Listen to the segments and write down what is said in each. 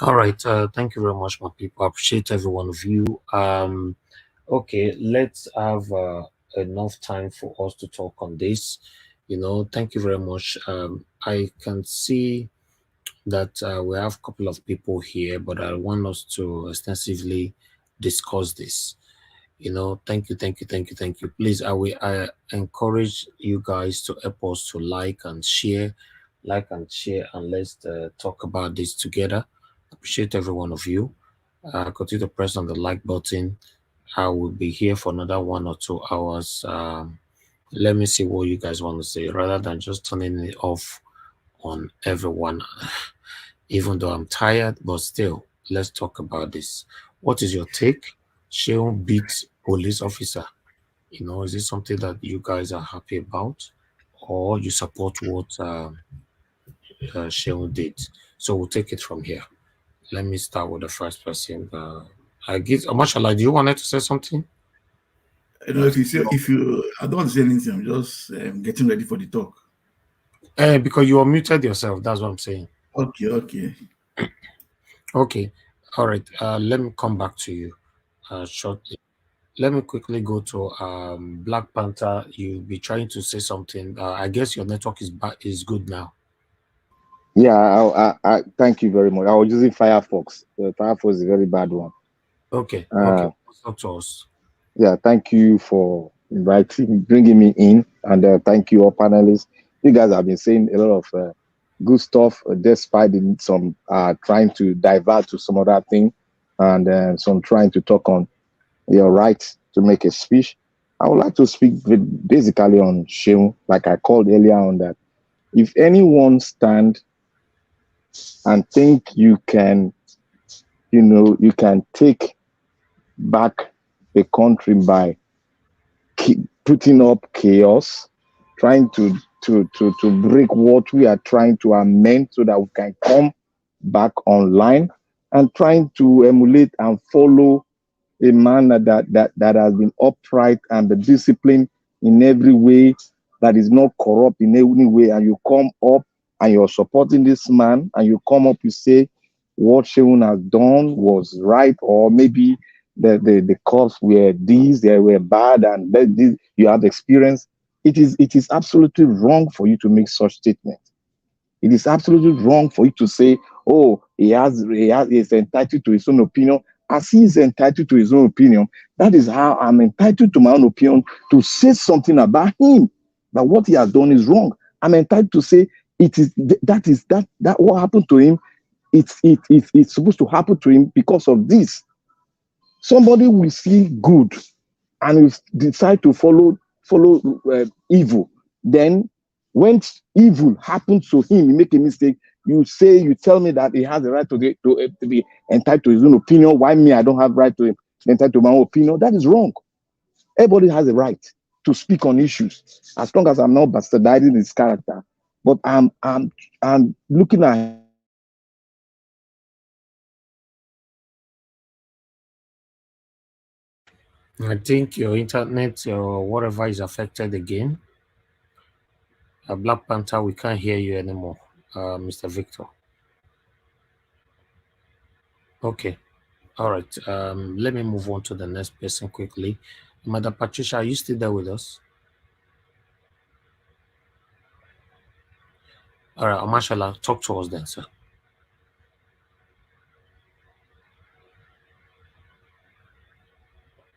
All right, thank you very much, my people. I appreciate every one of you. Okay, let's have enough time for us to talk on this. Thank you very much. I can see that we have a couple of people here, but I want us to extensively discuss this. Thank you, thank you, thank you, thank you. Please, I encourage you guys to help us to like and share, and let's talk about this together. Appreciate every one of you. Continue to press on the like button. I will be here for another 1 or 2 hours. Let me see what you guys want to say, rather than just turning it off on everyone. Even though I'm tired, but still, let's talk about this. What is your take? Seun beat police officer. Is it something that you guys are happy about, or you support what Seun did? So we'll take it from here. Let me start with the first person. I guess, Mashallah, do you wanted to say something? I don't want to say anything. I'm just getting ready for the talk. Because you unmuted yourself. That's what I'm saying. Okay. Okay. All right. Let me come back to you shortly. Let me quickly go to Black Panther. You'll be trying to say something. I guess your network is good now. Yeah, I thank you very much. I was using Firefox. Firefox is a very bad one. Okay. Talk to us. Yeah, thank you for bringing me in, and thank you all panelists. You guys have been saying a lot of good stuff, despite some trying to divert to some other thing, and some trying to talk on your right to make a speech. I would like to speak basically on Seun, like I called earlier on, that if anyone stand and think you can take back the country by putting up chaos, trying to break what we are trying to amend so that we can come back online, and trying to emulate and follow a man that has been upright and the discipline in every way, that is not corrupt in any way, and you come up and you're supporting this man, and you come up, you say what Seun has done was right, or maybe the cops were these, they were bad, and this, you have experience. It is absolutely wrong for you to make such statements. It is absolutely wrong for you to say, oh, he is entitled to his own opinion. As he is entitled to his own opinion, that is how I'm entitled to my own opinion, to say something about him, that what he has done is wrong. I'm entitled to say that what happened to him, it's supposed to happen to him because of this. Somebody will see good and will decide to follow evil. Then when evil happens to him, he make a mistake, you tell me that he has the right to be entitled to his own opinion. Why me? I don't have right to be entitled to my own opinion. That is wrong. Everybody has a right to speak on issues, as long as I'm not bastardizing his character. But I'm looking at I think your internet or whatever is affected again. Black Panther, we can't hear you anymore, Mr. Victor. Okay. All right. Let me move on to the next person quickly. Madam Patricia, are you still there with us? All right, Mashallah, talk to us then, sir.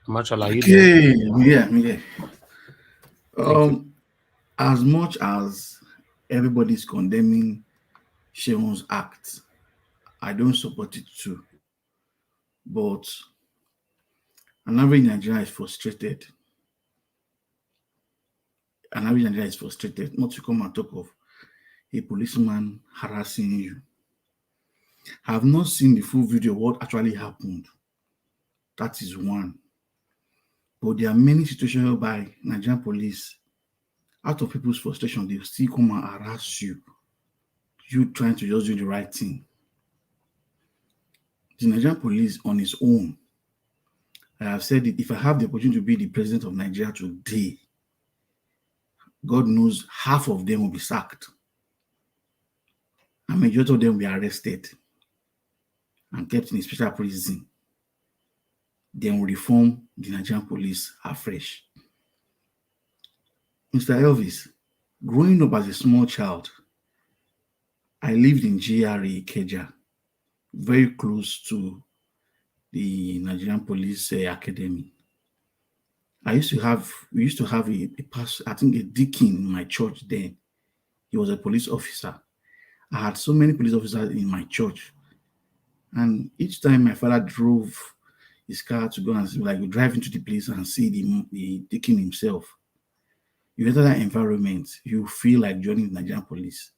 Mashallah, you there? Yeah. As much as everybody's condemning Seun's act, I don't support it too. But an average Nigerian is frustrated. Not to come and talk of a policeman harassing you. I have not seen the full video of what actually happened. That is one. But there are many situations by Nigerian police, out of people's frustration, they still come and harass you. you trying to just do the right thing. The Nigerian police on its own, I have said it, if I have the opportunity to be the president of Nigeria today, God knows half of them will be sacked. And majority of them will be arrested and kept in a special prison. Then we reform the Nigerian police afresh. Mr. Elvis, growing up as a small child, I lived in GRA Ikeja, very close to the Nigerian Police Academy. We used to have a pastor, I think a deacon in my church then. He was a police officer. I had so many police officers in my church. And each time my father drove his car to go and like drive into the place and see the deacon himself, you enter that environment, you feel like joining the Nigerian police.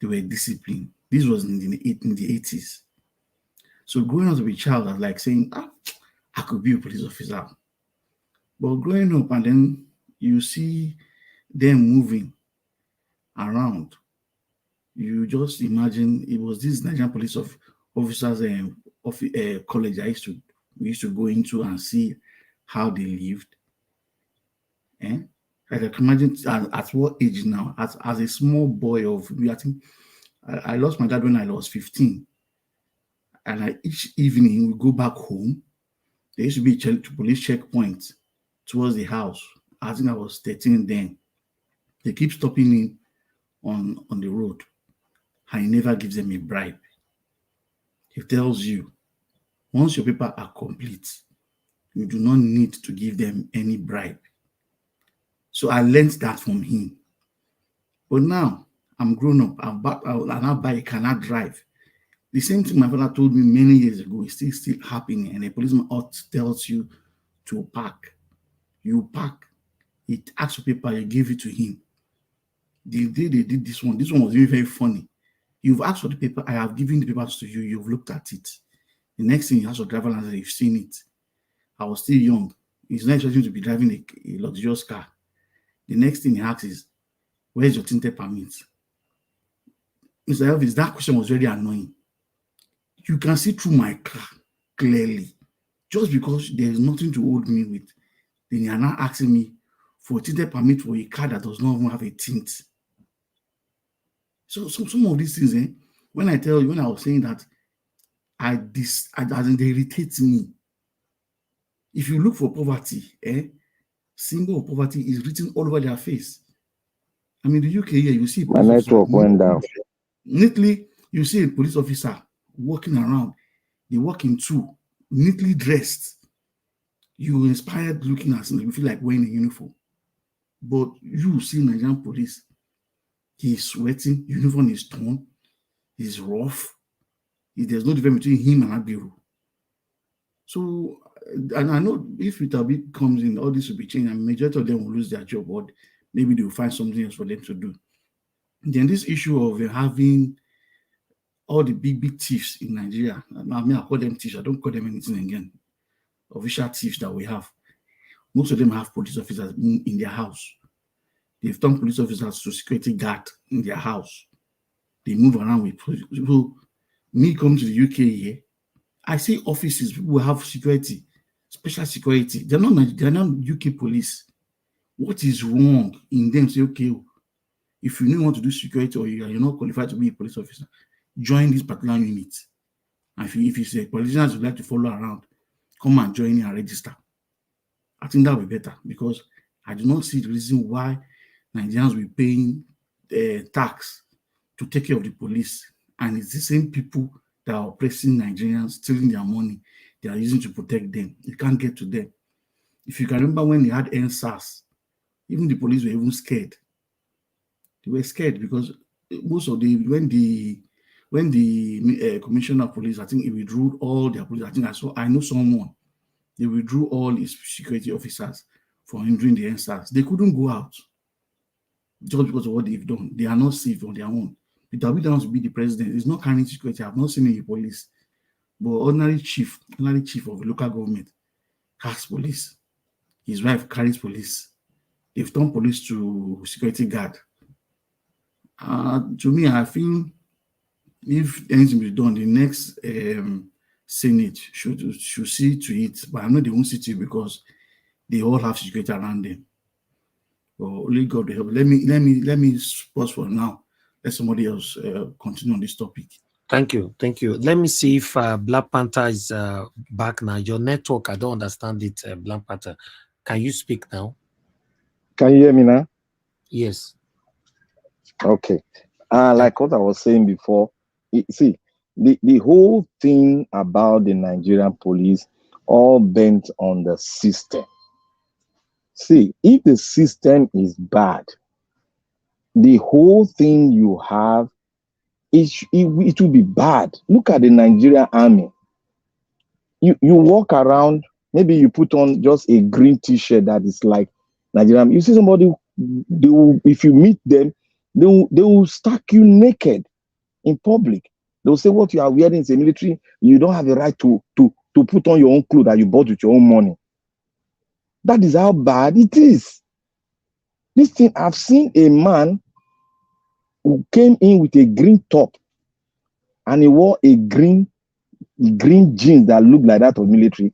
They were disciplined. This was in the 80s. So growing up as a child, I was like saying, I could be a police officer. But growing up and then you see them moving around, you just imagine it was this Nigerian police officers college we used to go into and see how they lived. I can imagine at what age now, as a small boy I think I lost my dad when I was 15. And each evening we go back home. There used to be a police checkpoint towards the house. I think I was 13 then. They keep stopping me on the road. And he never gives them a bribe. He tells you, once your papers are complete, you do not need to give them any bribe. So I learned that from him. But now I'm grown up. I now buy a cannot drive. The same thing my father told me many years ago is still happening. And a policeman tells you to park. You park. He asks for paper, you give it to him. The day they did this one was very, very funny. You've asked for the paper, I have given the papers to you, you've looked at it. The next thing you ask for driver license, you've seen it. I was still young. He's not expecting to be driving a luxurious car. The next thing he asks is, where's your tinted permit? Mr. Elvis, that question was very annoying. You can see through my car clearly. Just because there is nothing to hold me with, then you are now asking me for a tinted permit for a car that does not even have a tint. So some of these things, when I was saying that, they irritate me. If you look for poverty, symbol of poverty is written all over their face. I mean, the UK here, you see my network went down. Neatly, you see a police officer walking around. They walk in two, neatly dressed. You inspired looking at him, you feel like wearing a uniform. But you see Nigerian police, he's sweating, uniform is torn, he's rough. There's no difference between him and Abiru. So, and I know if Vitabi comes in, all this will be changed, and majority of them will lose their job, or maybe they will find something else for them to do. Then this issue of having all the big thieves in Nigeria, I call them thieves, I don't call them anything again, official thieves that we have. Most of them have police officers in their house. They've turned police officers to security guard in their house. They move around with people. Me come to the UK here, I see offices, people have security, special security. They're not UK police. What is wrong in them? Say, okay, if you don't want to do security or you're not qualified to be a police officer, join this particular unit. And if you say politicians would like to follow around, come and join and register. I think that would be better, because I do not see the reason why Nigerians will be paying tax to take care of the police, and it's the same people that are oppressing Nigerians, stealing their money, they are using to protect them. You can't get to them. If you can remember when they had NSAS, even the police were even scared. They were scared because most of when the commissioner of police, I think he withdrew all their police. I know someone, they withdrew all his security officers from hindering the NSAS. They couldn't go out just because of what they've done. They are not safe on their own. Peter Obi wants to be the president. He's not carrying security. I've not seen any police. But ordinary chief of a local government has police. His wife carries police. They've turned police to security guard. To me, I feel if anything be done, the next Senate should see to it. But I know they won't see to it because they all have security around them. So only God will help. Let me pause for now. Let somebody else continue on this topic. Thank you. Let me see if Black Panther is back now. Your network, I don't understand it, Black Panther. Can you speak now? Can you hear me now? Yes. Okay. Like what I was saying before, see, the whole thing about the Nigerian police all bent on the system. See, if the system is bad, the whole thing you have, it will be bad. Look at the Nigerian army. You walk around, maybe you put on just a green t-shirt that is like Nigerian. You see somebody, if you meet them, they will stark you naked in public. They'll say what you are wearing is a military. You don't have the right to put on your own clothes that you bought with your own money. That is how bad it is. This thing, I've seen a man who came in with a green top and he wore a green jeans that looked like that of military.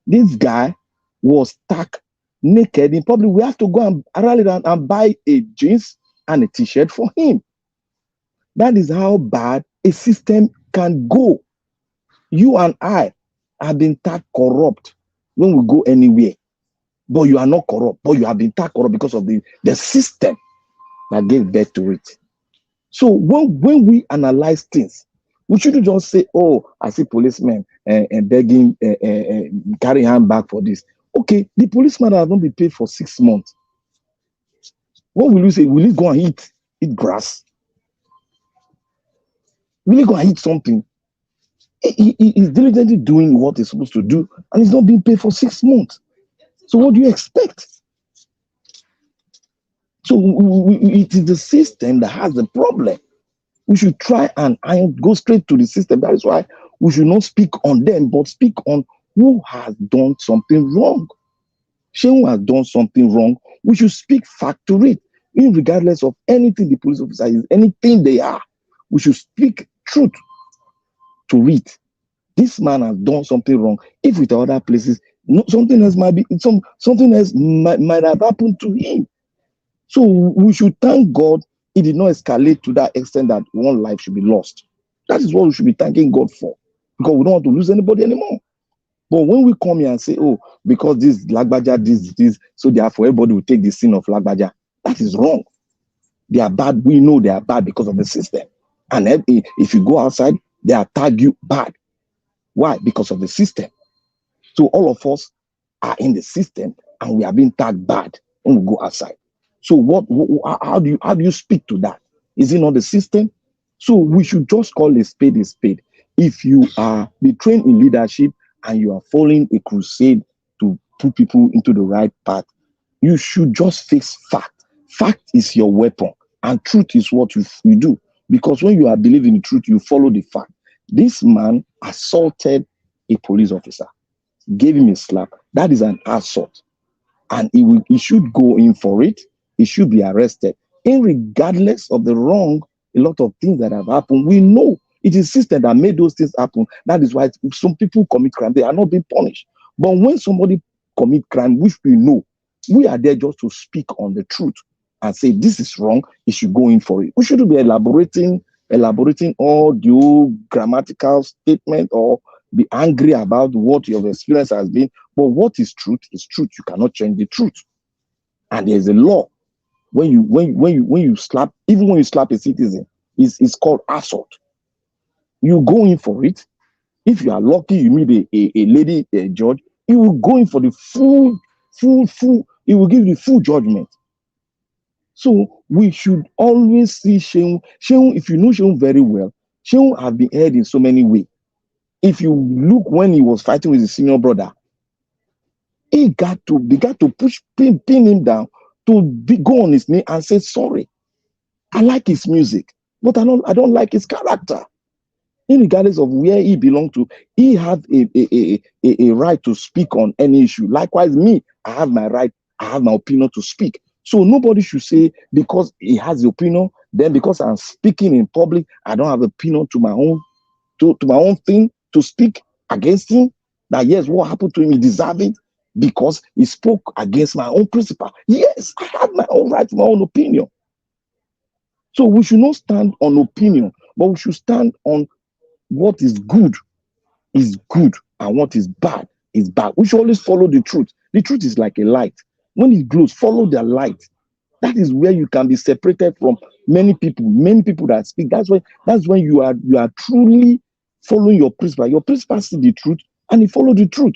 This guy was stuck naked in public. We have to go and rally around and buy a jeans and a t-shirt for him. That is how bad a system can go. You and I have been tagged corrupt when we go anywhere. But you are not corrupt, but you have been tagged corrupt because of the system that gave birth to it. So when we analyze things, we shouldn't just say, oh, I see policemen begging, carrying handbag for this. Okay, the policeman has not been paid for 6 months. What will you say? Will he go and eat grass? Will he go and eat something? He is diligently doing what he's supposed to do, and he's not being paid for 6 months. So what do you expect? So it is the system that has the problem. We should try and go straight to the system. That is why we should not speak on them, but speak on who has done something wrong. Seun has done something wrong. We should speak fact to it, regardless of anything the police officer is, anything they are. We should speak truth to it. This man has done something wrong. If with other places, something else might be something else might have happened to him. So we should thank God it did not escalate to that extent that one life should be lost. That is what we should be thanking God for, because we don't want to lose anybody anymore. But when we come here and say, oh, because this Lagbaja, this, so therefore everybody will take the sin of Lagbaja, that is wrong. They are bad. We know they are bad because of the system. And if you go outside, they attack you bad. Why? Because of the system. So all of us are in the system and we are being tagged bad when we go outside. So how do you speak to that? Is it not the system? So we should just call a spade a spade. If you are trained in leadership and you are following a crusade to put people into the right path, you should just face fact. Fact is your weapon and truth is what you do. Because when you are believing the truth, you follow the fact. This man assaulted a police officer, gave him a slap. That is an assault. And he should go in for it. He should be arrested. Regardless of the wrong, a lot of things that have happened, we know it is system that made those things happen. That is why some people commit crime. They are not being punished. But when somebody commit crime, which we know, we are there just to speak on the truth and say this is wrong, he should go in for it. We shouldn't be elaborating all the grammatical statement or be angry about what your experience has been. But what is truth is truth. You cannot change the truth. And there's a law. When you slap, even when you slap a citizen, it's called assault. You go in for it. If you are lucky, you meet a lady, a judge, you will go in for the full, he will give you the full judgment. So we should always see Seun. Seun, if you know Seun very well, Seun have been heard in so many ways. If you look when he was fighting with his senior brother, they got to pin him down to go on his knee and say sorry. I like his music, but I don't like his character. Regardless of where he belongs to, he has a right to speak on any issue. Likewise, me, I have my right, I have my opinion to speak. So nobody should say because he has the opinion, then because I'm speaking in public, I don't have opinion to my own to my own thing to speak against him. That yes, what happened to him, he deserved it because he spoke against my own principle. Yes, I have my own right, my own opinion. So we should not stand on opinion, but we should stand on what is good and what is bad. We should always follow the truth. The truth is like a light. When it glows, follow the light. That is where you can be separated from many people that speak. That's when you are truly following your principle. Your principle see the truth and you follow the truth.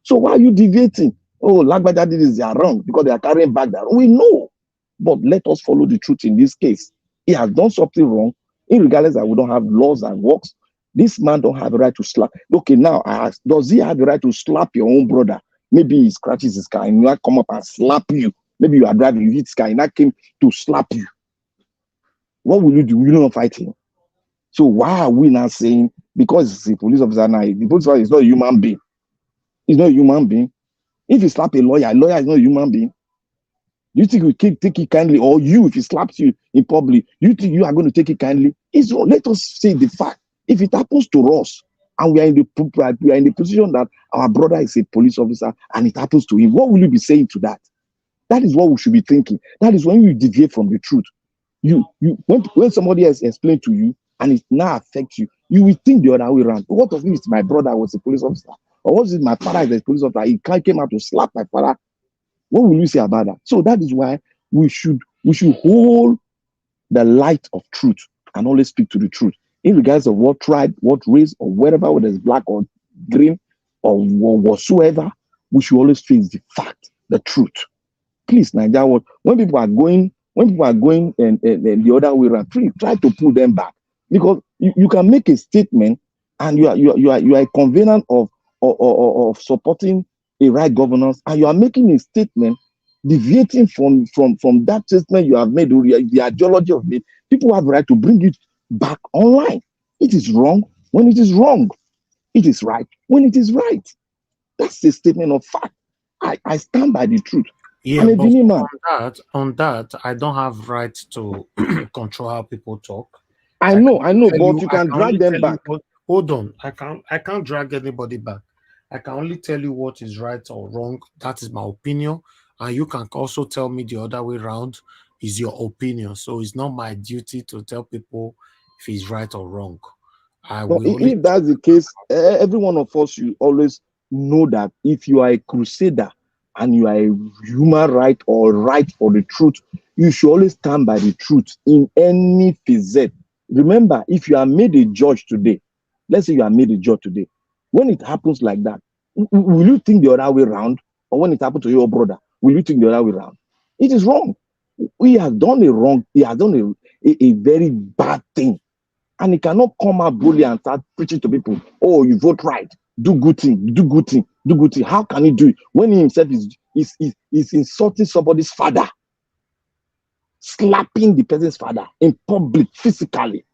So why are you deviating? Oh, Lagbaja did this, they are wrong because they are carrying back that. We know. But let us follow the truth in this case. He has done something wrong, regardless that we don't have laws and works. This man don't have a right to slap. Okay, now I ask, does he have the right to slap your own brother? Maybe he scratches his car and you come up and slap you. Maybe you are driving, you hit this guy, and that came to slap you. What will you do? You don't fight him. So why are we now saying because it's a police officer now? The police officer is not a human being. He's not a human being. If you slap a lawyer is not a human being. Do you think we can take it kindly? Or you, if he slaps you in public, you think you are going to take it kindly? It's wrong. Let us say the fact. If it happens to us, and we are in the position that our brother is a police officer, and it happens to him, what will you be saying to that? That is what we should be thinking. That is when you deviate from the truth. When somebody else explains to you and it now affects you, you will think the other way around. What of if my brother was a police officer? Or what if my father is a police officer? He came out to slap my father. What will you say about that? So that is why we should hold the light of truth and always speak to the truth. In regards of what tribe, what race, or whatever, whether it's black or green or whatsoever, we should always face the fact, the truth. Please, Nigeria, when people are going and the other way around, please try to pull them back. Because you can make a statement and you are a convener of supporting a right governance, and you are making a statement deviating from that statement you have made, or the ideology of it. People have the right to bring it back online. It is wrong when it is wrong. It is right when it is right. That's the statement of fact. I stand by the truth. Yeah, I'm a but Benin man. on that, I don't have right to control how people talk. I I know, can only tell but you I can can only drag them tell you back. what. Hold on, I can't drag anybody back. I can only tell you what is right or wrong. That is my opinion, and you can also tell me the other way around is your opinion. So it's not my duty to tell people if it's right or wrong. I No, will only. if that's the case, every one of us should always know that if you are a crusader and you are a human right or right for the truth, you should always stand by the truth in any facet. Remember, if you are made a judge today, let's say you are made a judge today, when it happens like that, will you think the other way around? Or when it happened to your brother, will you think the other way around? It is wrong. He has done a wrong, he has done a very bad thing. And he cannot come out boldly and start preaching to people, oh, you vote right, do good thing, do good thing, do good thing. How can he do it when he himself is insulting somebody's father, slapping the person's father in public, physically?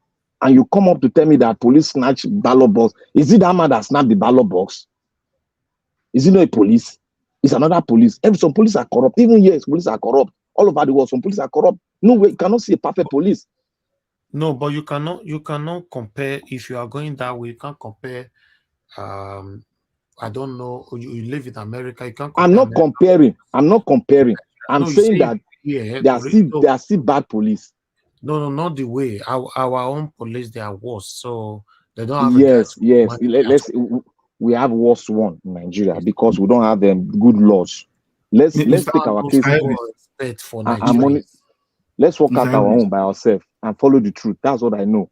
And you come up to tell me that police snatch ballot box. Is it that man that snapped the ballot box? Is it not a police? It's another police. Some police are corrupt. Even yes, police are corrupt. All over the world, some police are corrupt. No way, you cannot see a perfect police. No, but you cannot compare. If you are going that way, you can't compare. Um, I don't know. You live in America. You can't I'm compare not America. comparing. I'm not comparing. I'm No, you saying say that here. they are still bad police. No, not the way. Our own police, they are worse. So they don't have a guy to Yes, yes. manage their We have worse one in Nigeria because we don't have good laws. Let's Mr. take our no case Elvis, respect for and money. Nigerians. Let's work Mr. out our Elvis, own by ourselves and follow the truth. That's what I know.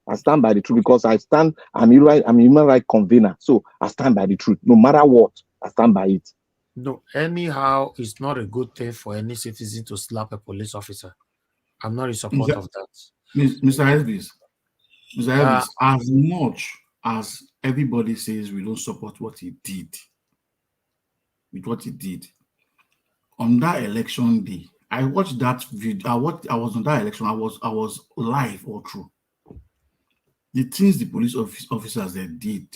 I stand by the truth because I'm a human right convener. So I stand by the truth. No matter what, I stand by it. No, anyhow, it's not a good thing for any citizen to slap a police officer. I'm not in support Mr. of that. Mr. Elvis, Mr. Uh, Elvis, as much as everybody says we don't support what he did, with what he did, on that election day, I watched that video. I was on that election. I was live all through. The things the police officers they did,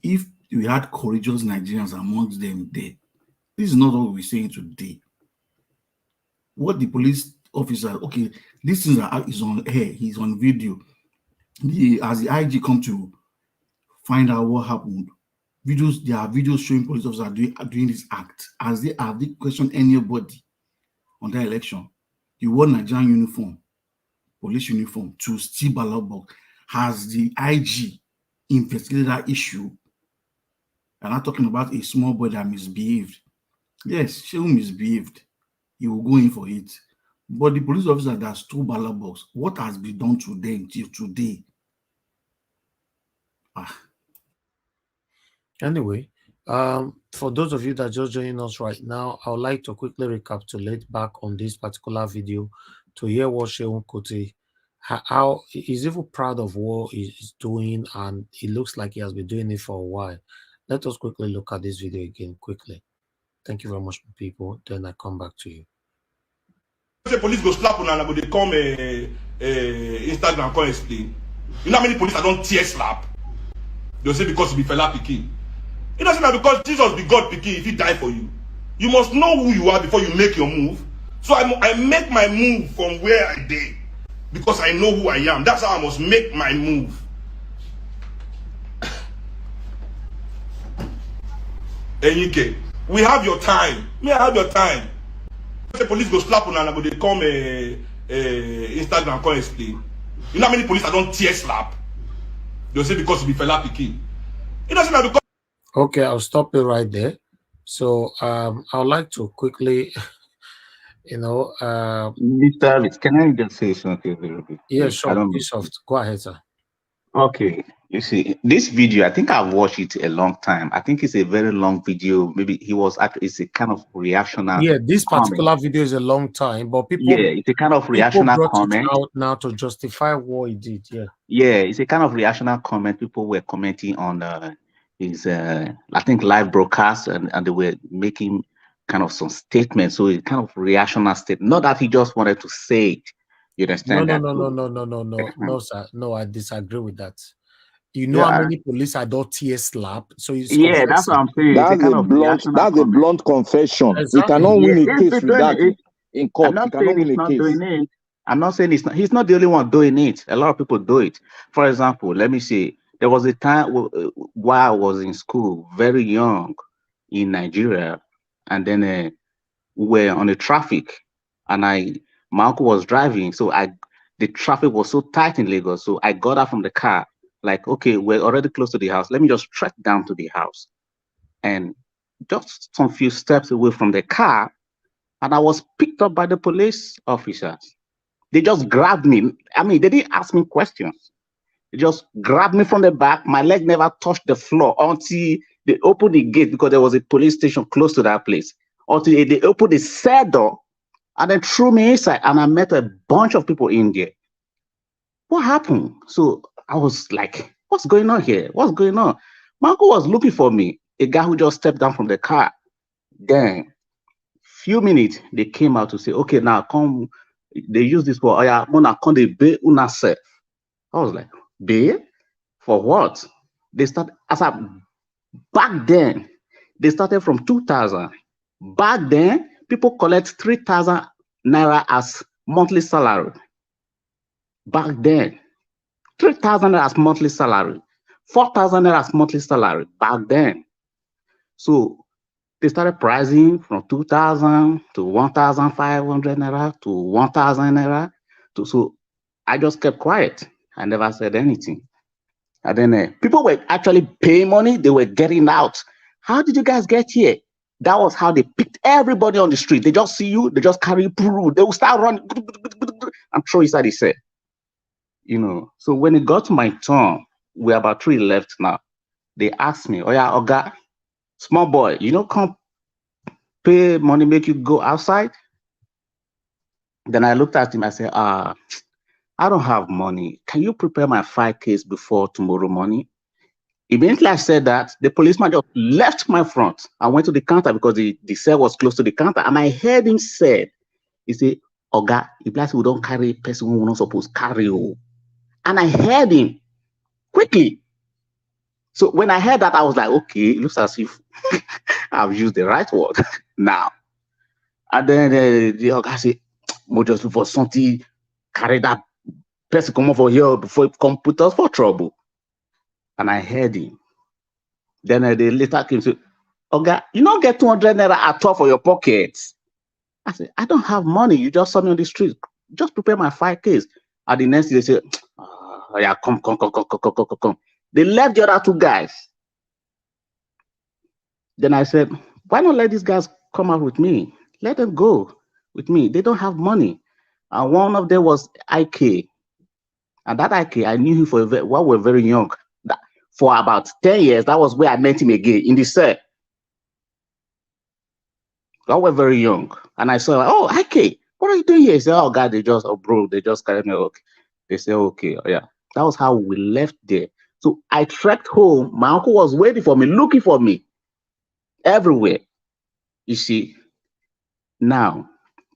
if we had courageous Nigerians amongst them there, this is not what we're saying today. what the police officer, okay, this is on air, he's on video. As the IG come to find out what happened, there are videos showing police officers doing this act. As they have they questioned anybody on that election. He wore Nigerian uniform, police uniform, to steal ballot box. Has the IG investigated that issue? And I'm talking about a small boy that misbehaved. Yes, Seun misbehaved. He will go in for it. But the police officer that stole ballot box, what has been done to them till today? Anyway, for those of you that are just joining us right now, I would like to quickly recapitulate back on this particular video to hear what Seun Kuti, how he's even proud of what he's doing, and it looks like he has been doing it for a while. Let us quickly look at this video again quickly. Thank you very much, people. Then I come back to you. The police go slap on and go they come Instagram come explain. You know how many police I don't tear slap? They'll say because you be fella pikin. It doesn't matter because Jesus be God pikin if he die for you. You must know who you are before you make your move. So I make my move from where I did because I know who I am. That's how I must make my move. Enyike, we have your time. Me, I have your time. The police go slap on and go they come Instagram come explain. You know how many police I don't tear slap? They'll say because you be fella pikin. It doesn't matter because. Okay, I'll stop it right there. So I would like to quickly, Mr. Can I just say something very quick? Yeah, sure. Be soft. Go ahead, sir. Okay. You see, this video, I think I've watched it a long time. I think it's a very long video. Maybe it's a kind of reactionary. Yeah, this particular video is a long time, but people. Yeah, it's a kind of reactionary comment. Out now to justify what he did. Yeah. Yeah, it's a kind of reactionary comment. People were commenting on his, I think, live broadcast, and they were making kind of some statements. So it's kind of reactionary statement. Not that he just wanted to say it. You understand? No, sir. No, I disagree with that. You know how many police I don't tear slap? So yeah, that's what I'm saying. That's a blunt confession. Exactly. He cannot win a case with that in court. I'm not saying he's not doing it. I'm not saying he's not the only one doing it. A lot of people do it. For example, let me see. There was a time while I was in school, very young, in Nigeria, and then we were on the traffic, and my uncle was driving, so the traffic was so tight in Lagos, so I got out from the car. Like, okay, we're already close to the house. Let me just trek down to the house. And just some few steps away from the car, and I was picked up by the police officers. They just grabbed me. I mean, they didn't ask me questions. They just grabbed me from the back. My leg never touched the floor until they opened the gate, because there was a police station close to that place. Until they opened the cell door and then threw me inside, and I met a bunch of people in there. What happened? So I was like, what's going on here? What's going on? My uncle was looking for me, a guy who just stepped down from the car. Then, few minutes, they came out to say, okay, now come. They use this for, I was like, bail? For what? They started, back then, they started from 2,000. Back then, people collect 3,000 naira as monthly salary. Back then. 3,000 as monthly salary, 4,000 as monthly salary back then. So they started pricing from 2,000 to 1,500 naira to 1,000 naira. So I just kept quiet. I never said anything. And then people were actually paying money. They were getting out. How did you guys get here? That was how they picked everybody on the street. They just see you. They just carry you through. They will start running. I'm sure inside he said. So when it got to my turn, we're about 3 left now. They asked me, oh yeah, Oga, small boy, come pay money, make you go outside? Then I looked at him, I said, I don't have money. Can you prepare my file case before tomorrow morning? Immediately I said that, the policeman just left my front. I went to the counter because the cell was close to the counter, and I heard him say, he said, Oga, if we don't carry a person who we're not supposed to carry. And I heard him quickly. So when I heard that, I was like, okay, it looks as if I've used the right word now. And then the guy said, we just look for something, carry that person come over here before it come put us for trouble. And I heard him. Then they later came to, okay, you don't get 200 naira at all for your pockets. I said, I don't have money. You just saw me on the street. Just prepare my 5Ks. And the next day they said, oh, yeah, come. They left the other two guys. Then I said, why not let these guys come out with me? Let them go with me. They don't have money. And one of them was IK. And that IK, I knew him while we were very young. For about 10 years, that was where I met him again, in the cell. While we were very young. And I saw, oh, IK, what are you doing here? He said, oh, God, they just carried me. Okay. They said, okay, oh, yeah. That was how we left there. So I trekked home. My uncle was waiting for me, looking for me everywhere. You see, now,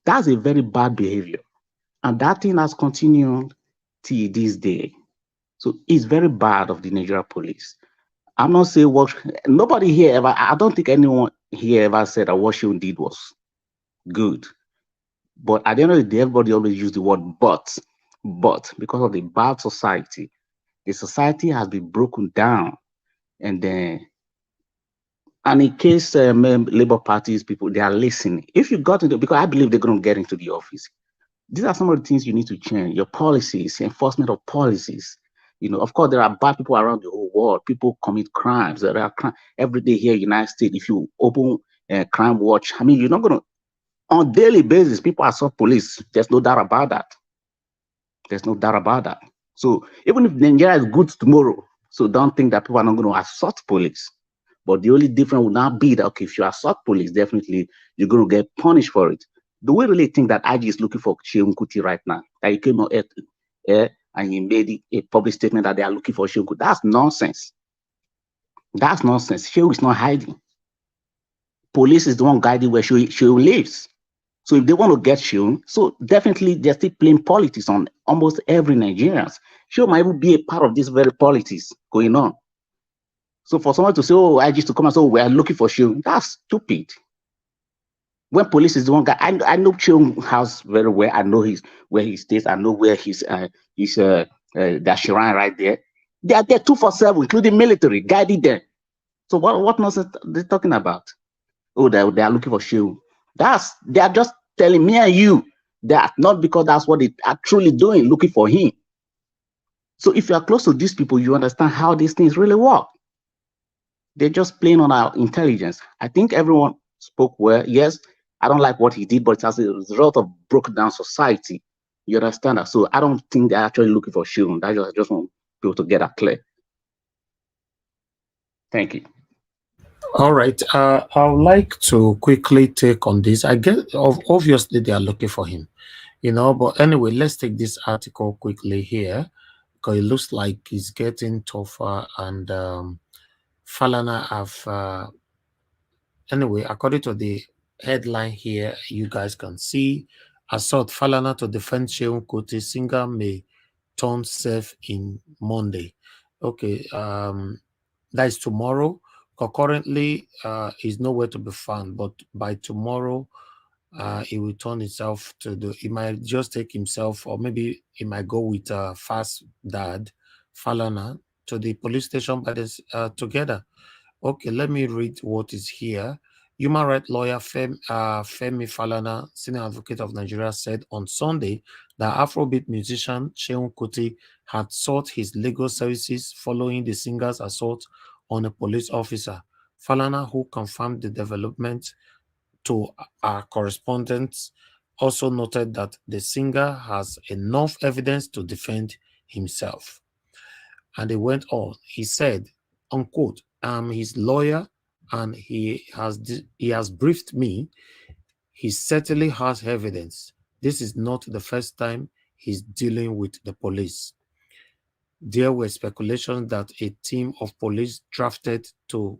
that's a very bad behavior. And that thing has continued till this day. So it's very bad of the Nigerian police. I'm not saying what, nobody here ever, I don't think anyone here ever said that what Seun did was good. But at the end of the day, everybody always use the word but because of the bad society, the society has been broken down. And then, and in case Labour parties people, they are listening. If you got into, because I believe they're going to get into the office. These are some of the things you need to change. Your policies, enforcement of policies. You know, of course, there are bad people around the whole world. People commit crimes. There are crimes every day here in the United States. If you open a crime watch, I mean, you're not going to, on a daily basis, people assault police. There's no doubt about that. There's no doubt about that. So even if Nigeria is good tomorrow, so don't think that people are not going to assault police. But the only difference will now be that, okay, if you assault police, definitely you're going to get punished for it. Do we really think that IG is looking for Seun Kuti right now? That he came on air and he made a public statement that they are looking for Seun Kuti? That's nonsense. That's nonsense. Seun is not hiding. Police is the one guiding where Seun lives. So if they want to get Seun, so definitely they're still playing politics on almost every Nigerian. Seun might even be a part of this very politics going on. So for someone to say, oh, IG to come and say, oh, we are looking for Seun, that's stupid. When police is the one guy, I know Seun House very well. I know where he stays. I know where he's that shrine right there. They are there 247, including military, guiding them. So what nonsense are they talking about? Oh, they are looking for Seun. They are just telling me and you that, not because that's what they are truly doing, looking for him. So if you are close to these people, you understand how these things really work. They're just playing on our intelligence. I think everyone spoke well. Yes, I don't like what he did, but it's as a result of broken down society. You understand that? So I don't think they're actually looking for Seun. I just want people to get that clear. Thank you. All right. I would like to quickly take on this. I guess obviously they are looking for him, you know. But anyway, let's take this article quickly here because it looks like it's getting tougher. And Falana have anyway, according to the headline here, you guys can see assault Falana to defend Seun Kuti, singer may turn safe in Monday. Okay, that is tomorrow. Currently, is nowhere to be found, but by tomorrow, it will turn itself to he might just take himself, or maybe he might go with fast dad Falana to the police station by this together. Okay, let me read what is here. Human rights lawyer Femi Falana, senior advocate of Nigeria, said on Sunday that Afrobeat musician Seun Kuti had sought his legal services following the singer's assault on a police officer. Falana, who confirmed the development to our correspondents, also noted that the singer has enough evidence to defend himself. And he went on. He said, unquote, I'm his lawyer and he has briefed me. He certainly has evidence. This is not the first time he's dealing with the police. There were speculations that a team of police drafted to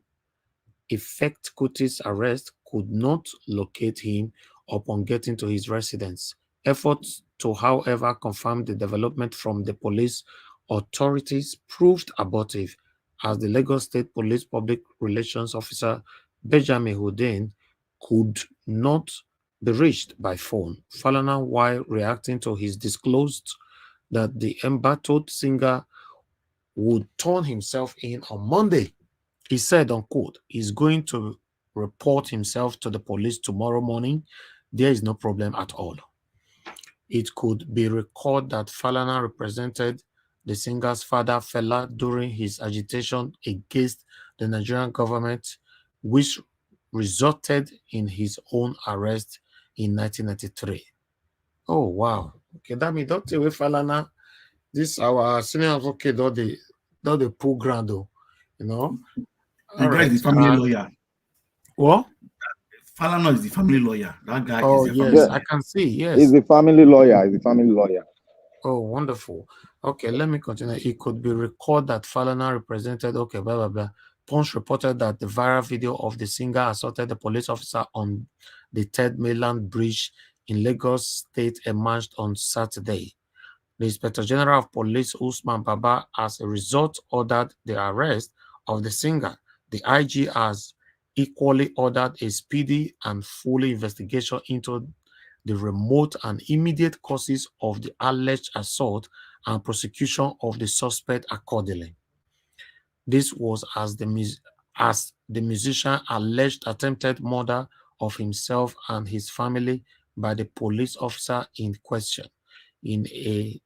effect Kuti's arrest could not locate him upon getting to his residence. Efforts to, however, confirm the development from the police authorities proved abortive, as the Lagos State Police Public Relations Officer Benjamin Hundeyin could not be reached by phone. Falana, while reacting to his disclosed that the embattled singer would turn himself in on Monday. He said, unquote, he's going to report himself to the police tomorrow morning. There is no problem at all. It could be recalled that Falana represented the singer's father, Fela, during his agitation against the Nigerian government, which resulted in his own arrest in 1993. Oh, wow. Okay, that means don't take away Falana. This our senior advocate, the pool ground, though, you know. The All guy right. is the family lawyer. What? Falana is the family lawyer. That guy Oh, is the yes, family I can see. Yes. He's the family lawyer. He's the family lawyer. Oh, wonderful. Okay, let me continue. It could be recalled that Falana represented, okay, blah, blah, blah. Punch reported that the viral video of the singer assaulted the police officer on the Third Mainland Bridge in Lagos State emerged on Saturday. The Inspector General of Police, Usman Baba, as a result, ordered the arrest of the singer. The IG has equally ordered a speedy and full investigation into the remote and immediate causes of the alleged assault and prosecution of the suspect accordingly. This was as the musician alleged attempted murder of himself and his family by the police officer in question. In a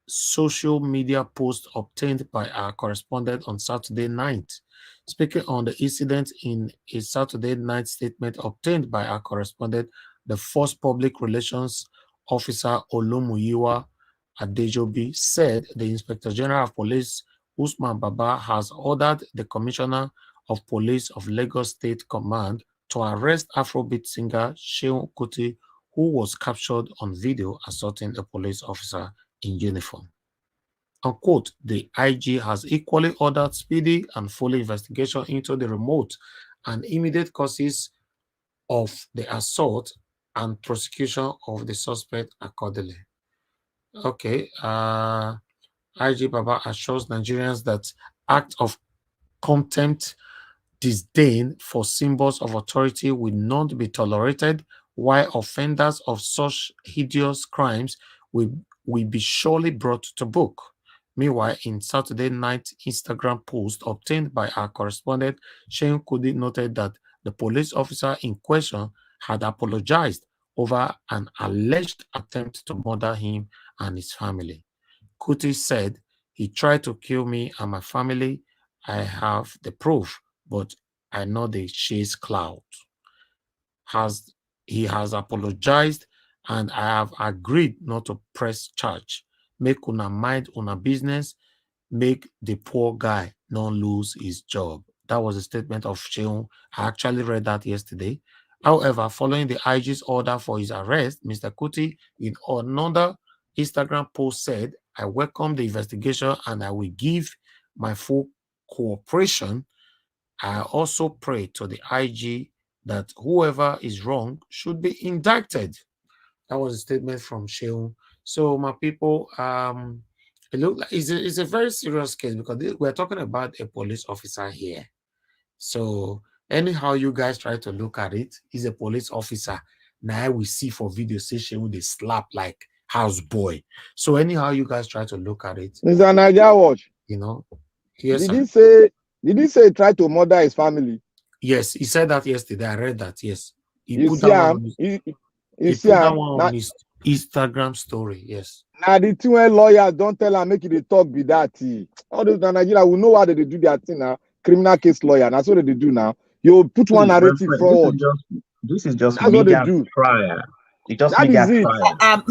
social media post obtained by our correspondent on Saturday night. Speaking on the incident in a Saturday night statement obtained by our correspondent, the first public relations officer Olumuyiwa Adejobi said the Inspector General of Police Usman Baba has ordered the Commissioner of Police of Lagos State Command to arrest Afrobeat singer Seun Kuti, who was captured on video assaulting a police officer in uniform. Unquote, the IG has equally ordered speedy and full investigation into the remote and immediate causes of the assault and prosecution of the suspect accordingly. Okay, IG Baba assures Nigerians that act of contempt, disdain for symbols of authority will not be tolerated, while offenders of such hideous crimes will be surely brought to book. Meanwhile, in Saturday night Instagram post obtained by our correspondent, Seun Kuti noted that the police officer in question had apologized over an alleged attempt to murder him and his family. Kuti said, he tried to kill me and my family. I have the proof, but I know the chase cloud. He has apologized and I have agreed not to press charge. Make una mind una business, make the poor guy not lose his job. That was a statement of Seun. I actually read that yesterday. However, following the IG's order for his arrest, Mr. Kuti, in another Instagram post said, I welcome the investigation and I will give my full cooperation. I also pray to the IG that whoever is wrong should be indicted. That was a statement from Seun. So, my people, it looks like it's a very serious case because we're talking about a police officer here. So, anyhow, you guys try to look at it, he's a police officer. Now we see for video session with they slap like house boy. So, anyhow, you guys try to look at it. Mr. Niger Watch. You know, yes. Did he say try to murder his family? Yes, he said that yesterday. I read that. Yes, he put that one on his Instagram story. Yes. Now the two lawyers don't tell him make it a talk be that. All those in Nigeria will know how they do their thing now. Criminal case lawyer. That's what they do now. You put one narrative forward. This is just media prior. It just media prior.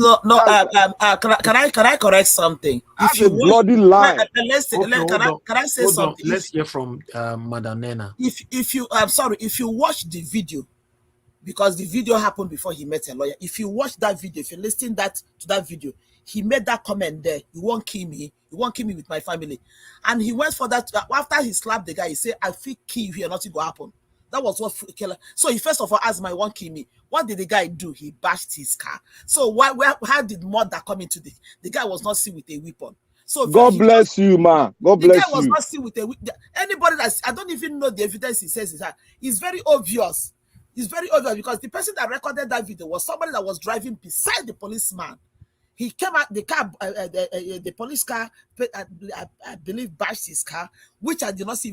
Can I correct something? That's a bloody lie. Can I say something? Let's hear from Madam Nena. If you watch the video, because the video happened before he met a lawyer. If you watch that video, if you listen to that video, he made that comment there. You won't kill me. You won't kill me with my family. And he went for that. After he slapped the guy, he said, I feel kill you here, nothing will happen. That was what killer. So he first of all asked, "My won't kill me." What did the guy do? He bashed his car. So how did murder come into this? The guy was not seen with a weapon. So God bless you, man. God bless you. The guy was not seen with a weapon. Anybody I don't even know the evidence he says is that it's very obvious. It's very obvious because the person that recorded that video was somebody that was driving beside the policeman. He came out the car, the police car. I believe bashed his car, which I did not see.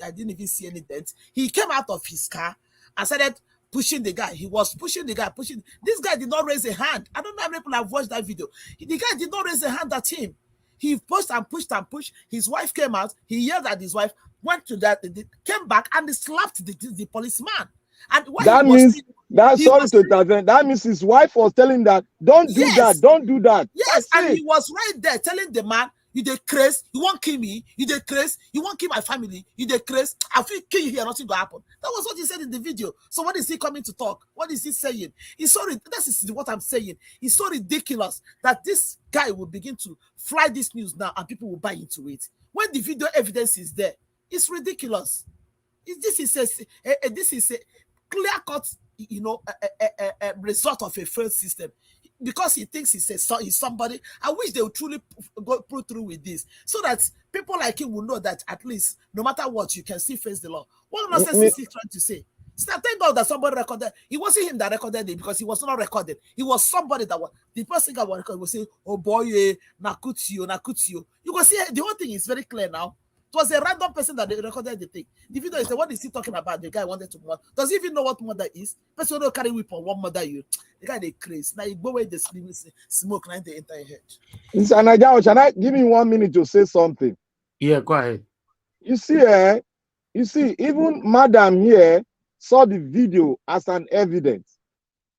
I didn't even see any dent. He came out of his car and started pushing the guy. He was pushing the guy, pushing. This guy did not raise a hand. I don't know how many people have watched that video. The guy did not raise a hand at him. He pushed and pushed and pushed. His wife came out. He yelled at his wife. Went to that, came back and slapped the policeman. And that means that sorry to intervene. That means his wife was telling that don't do that, don't do that. Yes, and he was right there telling the man, you dey craze, you won't kill me, you dey craze, you won't kill my family, you dey craze, I feel kill you here, nothing will happen. That was what he said in the video. So what is he coming to talk? What is he saying? He's sorry. That is what I'm saying. It's so ridiculous that this guy will begin to fly this news now and people will buy into it. When the video evidence is there, it's ridiculous. This is a clear-cut, result of a failed system. Because he thinks he's somebody. I wish they would truly go through with this, so that people like him will know that at least, no matter what, you can still face the law. What nonsense is he trying to say? Thank God that somebody recorded. It wasn't him that recorded it because he was not recorded. It was somebody that was the person that was recorded was saying, "Oh boy, nakutio, nakutio." You can see the whole thing is very clear now. It was a random person that recorded the thing. The video is what is he talking about? The guy wanted to murder. Does he even know what murder is? Person don't carry weapon, one murder you. The guy they crazy. Now you go away the smoke, now they enter your head. Sanaja, can I give me 1 minute to say something? Yeah, go ahead. You see, even Madam here saw the video as an evidence.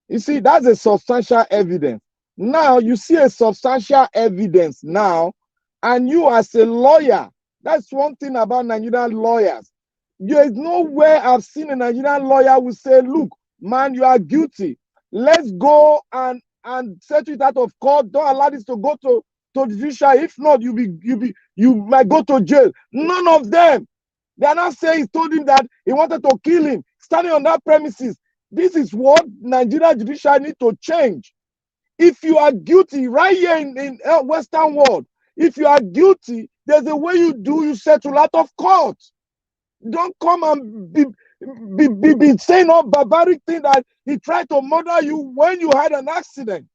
You see, that's a substantial evidence. Now you see a substantial evidence now, and you as a lawyer, that's one thing about Nigerian lawyers. There is nowhere I've seen a Nigerian lawyer who say, look, man, you are guilty. Let's go and settle it out of court. Don't allow this to go to judiciary. If not, you might go to jail. None of them. They are not saying he told him that he wanted to kill him, standing on that premises. This is what Nigeria judiciary need to change. If you are guilty, right here in Western world, if you are guilty, there's a way you settle out of court. Don't come and be saying all barbaric thing that he tried to murder you when you had an accident.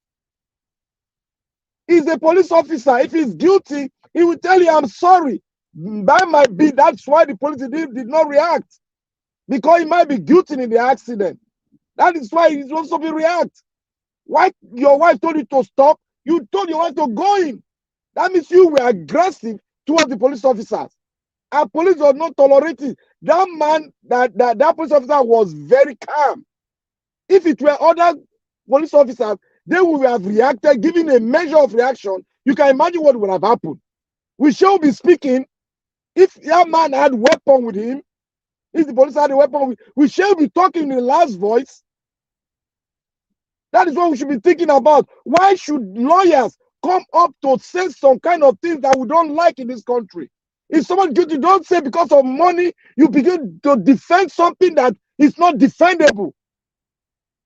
He's a police officer. If he's guilty, he will tell you, I'm sorry. That might be, that's why the police did not react. Because he might be guilty in the accident. That is why he's supposed to react. Why your wife told you to stop, you told your wife to go in. That means you were aggressive towards the police officers. And police was not tolerating. That man, that police officer was very calm. If it were other police officers, they would have reacted, giving a measure of reaction. You can imagine what would have happened. We shall be speaking. If that man had weapon with him, if the police had a weapon, we shall be talking in last voice. That is what we should be thinking about. Why should lawyers come up to say some kind of things that we don't like in this country? If someone guilty, don't say because of money, you begin to defend something that is not defendable.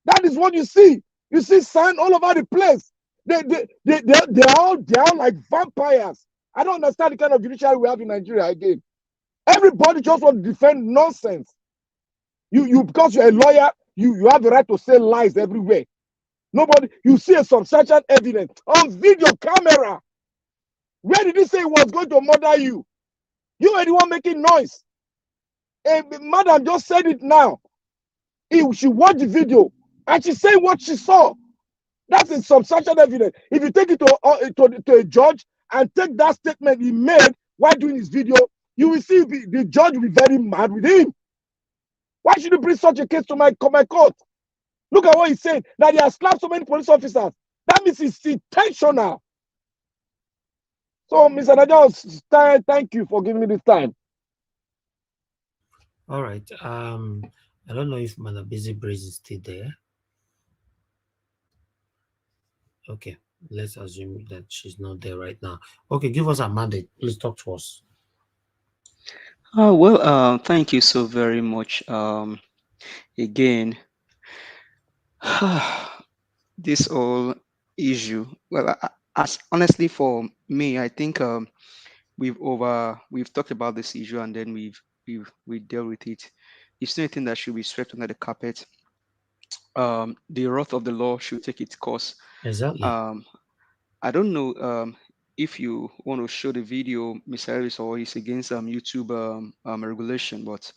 That is what you see. You see sign all over the place. They're all like vampires. I don't understand the kind of judiciary we have in Nigeria again. Everybody just wants to defend nonsense. You because you're a lawyer, you have the right to say lies everywhere. Nobody, you see a substantial evidence on video camera. Where did he say he was going to murder you? You were the one making noise. Madam just said it now. She watched the video and she said what she saw. That's a substantial evidence. If you take it to a judge and take that statement he made while doing his video, you will see the judge will be very mad with him. Why should you bring such a case to my court? Look at what he said. That he has slapped so many police officers. That means it's intentional. So, Mr. Naja, thank you for giving me this time. All right. I don't know if Mother Busy Breeze is still there. Okay, let's assume that she's not there right now. Okay, give us a mandate. Please talk to us. Thank you so very much. Again, this whole issue. Well, as honestly for me, I think we've talked about this issue and then we dealt with it. It's not anything that should be swept under the carpet. the wrath of the law should take its course. Exactly. Um, I don't know if you want to show the video, Miss Harris, or it's against YouTube regulation, but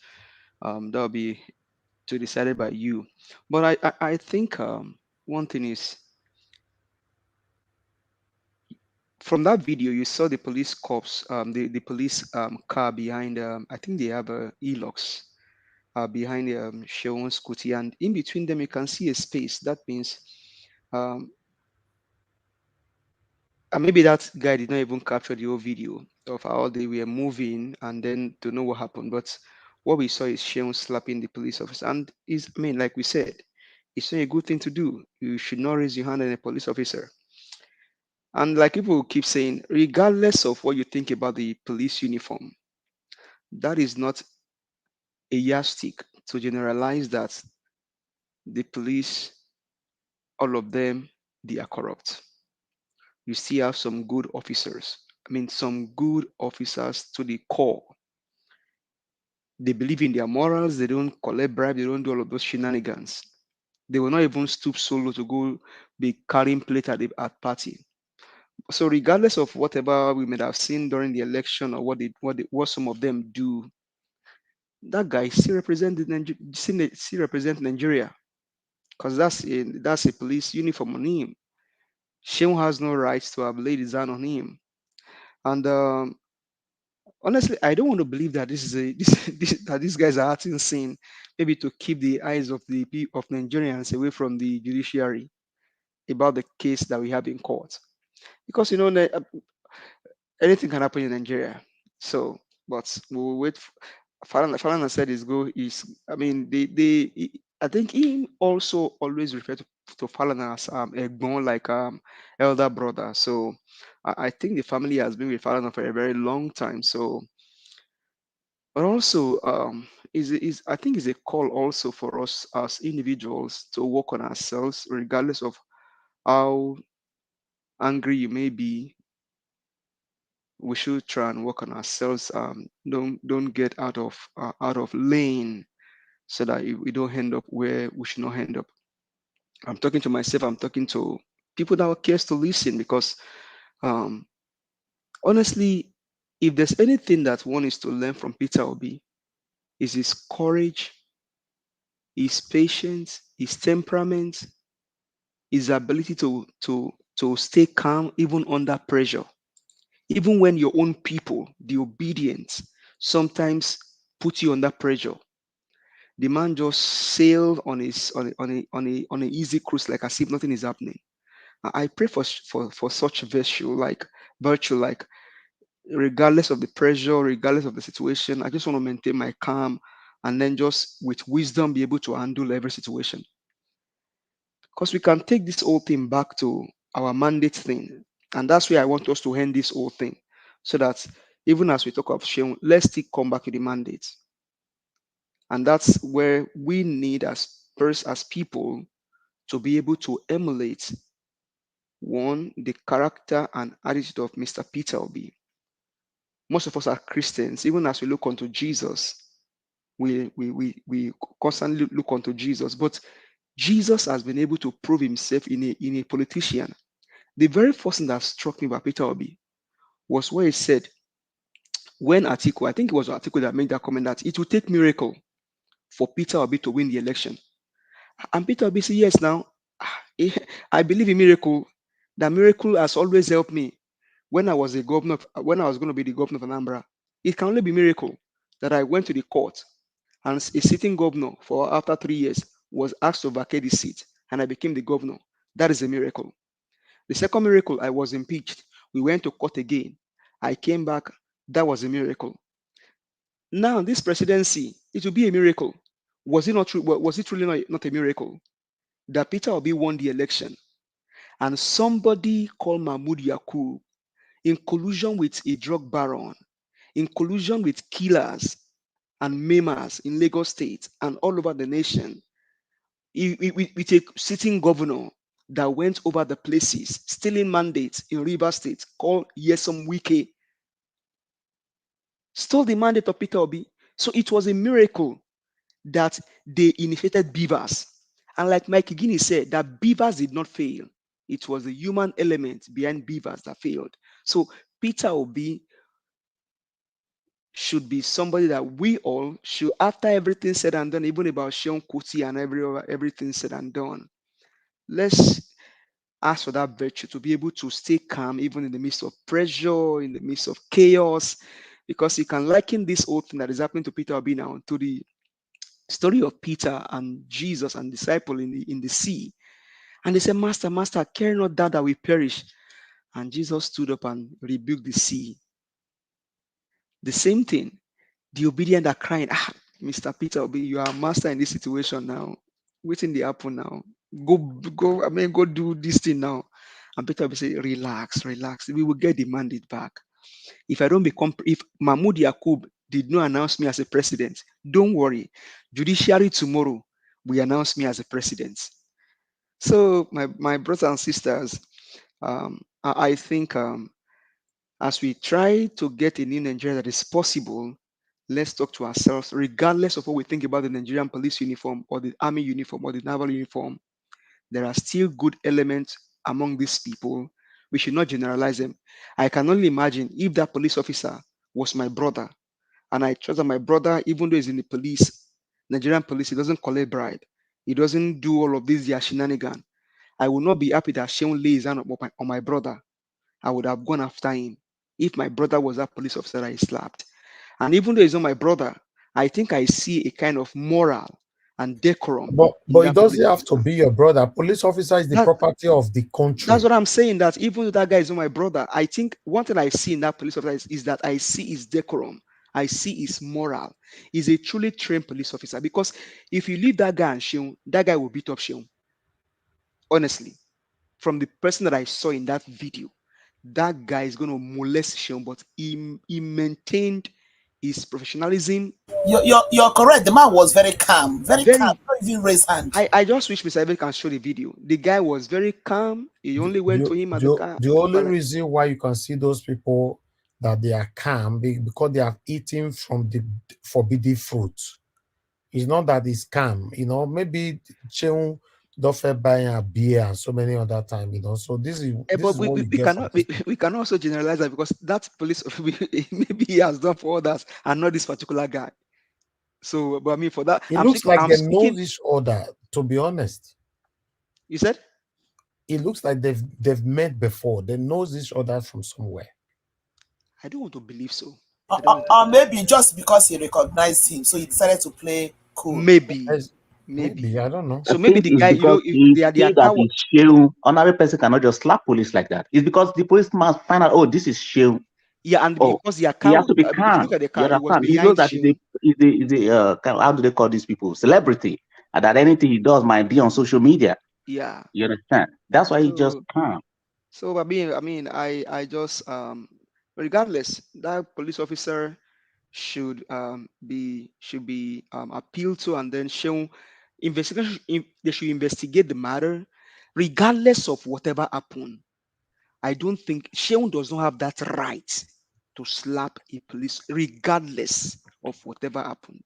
that'll be to decided by you. But I think one thing is, from that video you saw the police cops, the police car behind, I think they have a Elox behind Seun Kuti, and in between them you can see a space. That means um, and maybe that guy did not even capture the whole video of how they were moving and then to know what happened. But what we saw is Seun slapping the police officer. And is, I mean, like we said, it's not a good thing to do. You should not raise your hand on a police officer. And like people keep saying, regardless of what you think about the police uniform, that is not a yardstick to generalize that the police, all of them, they are corrupt. You still have some good officers. I mean, some good officers to the core. They believe in their morals. They don't collect bribe. They don't do all of those shenanigans. They will not even stoop so low to go be carrying plate at party. So regardless of whatever we may have seen during the election or what some of them do, that guy still still represent Nigeria, because that's a police uniform on him. Shehu has no rights to have laid his hand on him. And honestly, I don't want to believe that this is that these guys are acting sin, maybe to keep the eyes of of Nigerians away from the judiciary about the case that we have in court. Because anything can happen in Nigeria. So, but we'll wait. Falana said his goal is, I mean, I think he also always referred to Falana as Egbon, like elder brother. So I think the family has been with Falana for a very long time. So, but also is I think is a call also for us as individuals to work on ourselves, regardless of how angry you may be. We should try and work on ourselves. Don't get out of lane, so that we don't end up where we should not end up. I'm talking to myself. I'm talking to people that cares to listen, because um, honestly, if there's anything that one is to learn from Peter Obi, is his courage, his patience, his temperament, his ability to stay calm even under pressure, even when your own people, the obedient, sometimes put you under pressure. The man just sailed on his on a easy cruise, like as if nothing is happening. I pray for such virtue, like regardless of the pressure, regardless of the situation, I just want to maintain my calm, and then just with wisdom be able to handle every situation. Because we can take this whole thing back to our mandate thing. And that's where I want us to end this whole thing. So that even as we talk of shame, let's still come back to the mandate. And that's where we need as people to be able to emulate one, the character and attitude of Mr. Peter Obi. Most of us are Christians. Even as we look unto Jesus, we constantly look unto Jesus. But Jesus has been able to prove himself in a politician. The very first thing that struck me about Peter Obi was where he said, when Atiku, I think it was Atiku that made that comment, that it will take miracle for Peter Obi to win the election. And Peter Obi said, yes, now, I believe in miracle. That miracle has always helped me when I was when I was going to be the governor of Anambra. It can only be miracle that I went to the court and a sitting governor for after 3 years was asked to vacate the seat and I became the governor. That is a miracle. The second miracle, I was impeached. We went to court again. I came back. That was a miracle. Now, this presidency, it will be a miracle. Was it not true? Was it truly not a miracle that Peter Obi won the election and somebody called Mahmoud Yakub, in collusion with a drug baron, in collusion with killers and maimers in Lagos State and all over the nation, with a sitting governor that went over the places, stealing mandates in River State, called Yesom Wike, stole the mandate of Peter Obi. So it was a miracle that they initiated beavers. And like Mike Guinea said, that beavers did not fail. It was the human element behind beavers that failed. So Peter Obi should be somebody that we all should, after everything said and done, even about Seun Kuti and everything said and done, let's ask for that virtue to be able to stay calm even in the midst of pressure, in the midst of chaos, because you can liken this whole thing that is happening to Peter Obi now to the story of Peter and Jesus and disciple in the sea. And they said, Master, Master, care not that we perish. And Jesus stood up and rebuked the sea. The same thing, the obedient are crying, Mr. Peter Obi, you are master in this situation now. Waiting the apple now. Go, go do this thing now. And Peter Obi say, relax. We will get the mandate back. If Mahmoud Yakub did not announce me as a president, don't worry. Judiciary tomorrow will announce me as a president. So my brothers and sisters, I think as we try to get a new Nigeria that is possible, let's talk to ourselves, regardless of what we think about the Nigerian police uniform or the army uniform or the naval uniform. There are still good elements among these people. We should not generalize them. I can only imagine if that police officer was my brother, and I trust that my brother, even though he's in the police, Nigerian police, he doesn't collect bribe. He doesn't do all of this shenanigan. I would not be happy that Seun lays hand on my brother. I would have gone after him if my brother was that police officer that he slapped. And even though he's not my brother, I think I see a kind of moral and decorum. But it doesn't have to be your brother. Police officer is the property of the country. That's what I'm saying, that even though that guy is not my brother, I think one thing I see in that police officer is that I see his decorum. I see his moral. He's a truly trained police officer, because if you leave that guy and Seun, that guy will beat up Seun. Honestly, from the person that I saw in that video, that guy is going to molest Seun, but he maintained his professionalism. You're correct. The man was very calm, very calm. Not even raise hand. I just wish Mr. Evan can show the video. The guy was very calm. He only went to him at the car. The only reason why you can see those people that they are calm because they have eaten from the forbidden fruit. It's not that it's calm, maybe Seun don't buy a beer and so many other time, so this is but we cannot also generalize that, because that police maybe he has done for others and not this particular guy. So, but I mean, for that, it looks like they know each other, to be honest. You said? It looks like they've met before. They know each other from somewhere. I don't want to believe so. Or maybe just because he recognized him, so he decided to play cool. Maybe I don't know. So maybe the guy, another person cannot just slap police like that. It's because the police must find out, this is Seun. Yeah, and because he has to be calm. Look at the car, he knows that how do they call these people? Celebrity. And that anything he does might be on social media. Yeah. You understand? That's why he just calm. So I just regardless, that police officer should be appealed to, and then shown investigation. They should investigate the matter, regardless of whatever happened. I don't think Seun does not have that right to slap a police, regardless of whatever happened.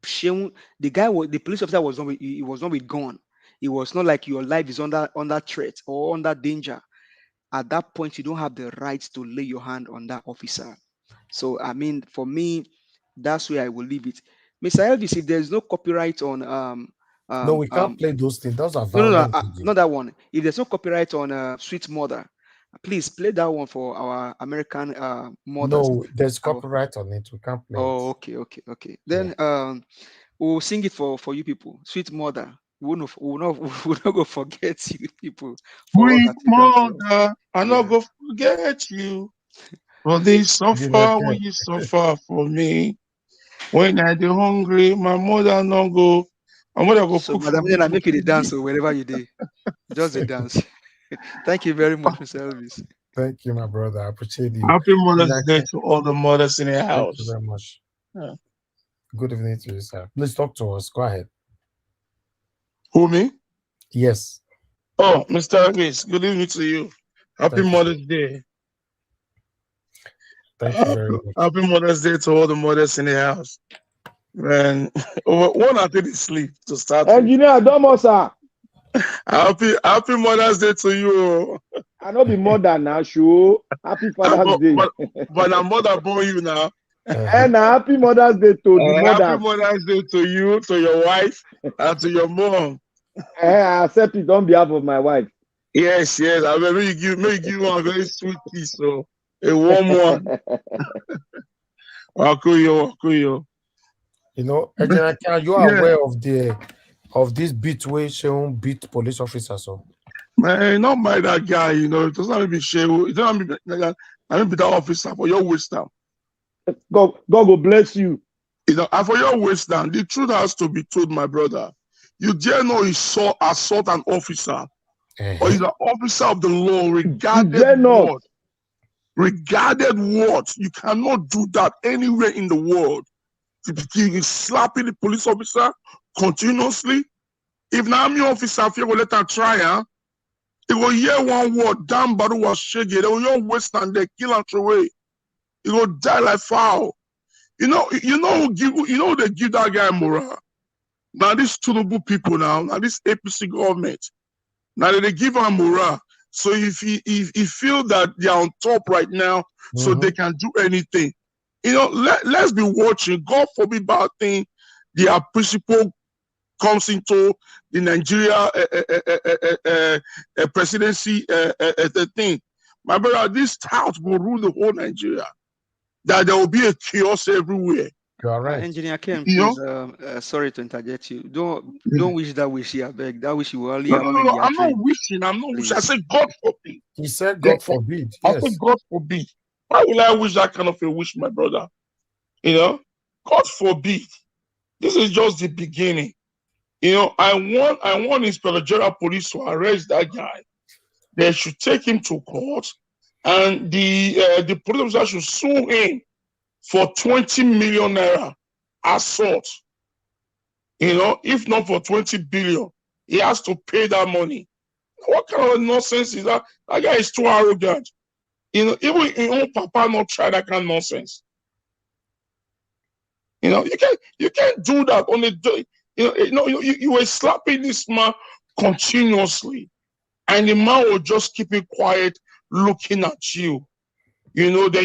Seun, the police officer was not with gun. It was not like your life is under threat or under danger. At that point, you don't have the right to lay your hand on that officer. So for me, that's where I will leave it. Mr. Elvis, if there's no copyright on no, we can't play those things. Those are violent. No, not that one. If there's no copyright on Sweet Mother, please play that one for our American mothers. No, there's copyright on it. We can't play it. Okay. Then we'll sing it for you people. Sweet Mother. We'll not go forget you people. Sweet Mother, I'm not go forget you. For this suffer when you suffer for me. When I do hungry, my mother no go. My mother go so cook madam, then I make you the dance or wherever you do. Just the dance. Thank you very much, Mr. Elvis. Thank you, my brother. I appreciate you. Happy Mother's Day to all the mothers in the house. Thank you very much. Yeah. Good evening to you, sir. Please talk to us. Go ahead. Who, me? Yes. Oh, Mr. Elvis, good evening to you. Happy Mother's Day. Thank you very much. Happy Mother's Day to all the mothers in the house. Man, one I didn't sleep to start. Engineer Domo, sir. Happy Mother's Day to you. I know be mother now, sure. Happy Father's Day. But I'm mother born you now. And happy Mother's Day to the Happy mothers. Mother's Day to you, to your wife, and to your mom. I accept it on behalf of my wife. Yes. I mean, may you give one very sweet piece, so a warm one. Akuyo. You know, Engineer Ken, you are aware of this beat where Seun beat police officers. So Man, not by that guy, you know. It doesn't have to be Shehu. It doesn't have to be that officer for your wisdom. God will bless you. You know, and for your wisdom, the truth has to be told, my brother. You dare not assault an officer, or he's an officer of the law, regarded what? Regarded what? You cannot do that anywhere in the world. You slapping the police officer continuously. If now I'm your officer, if you will let her try, he will hear one word, damn Baru was shaking. They will your waste and they kill and throw away. He will die like foul. You know, they give that guy morale. Now these Tinubu people now this APC government, now they give him morale. So if he feel that they are on top right now, so they can do anything. You know, let's be watching. God forbid bad thing, their principle comes into the Nigeria presidency thing. My brother, this house will rule the whole Nigeria. That there will be a chaos everywhere. You're right. Engineer Ken, please, sorry to interject you. Don't wish that wish here, I beg. That wish will only happen. No, I'm not wishing. I said God forbid. He said God forbid. I said God forbid. Why will I wish that kind of a wish, my brother? You know, God forbid. This is just the beginning. You know, I want Inspector General Police to arrest that guy. They should take him to court, and the police officer should sue him for 20 million naira assault. You know, if not for 20 billion, he has to pay that money. What kind of nonsense is that? That guy is too arrogant. You know, even your own papa not try that kind of nonsense. You know, you can't do that on the day. You were slapping this man continuously, and the man will just keep it quiet, looking at you. You know, that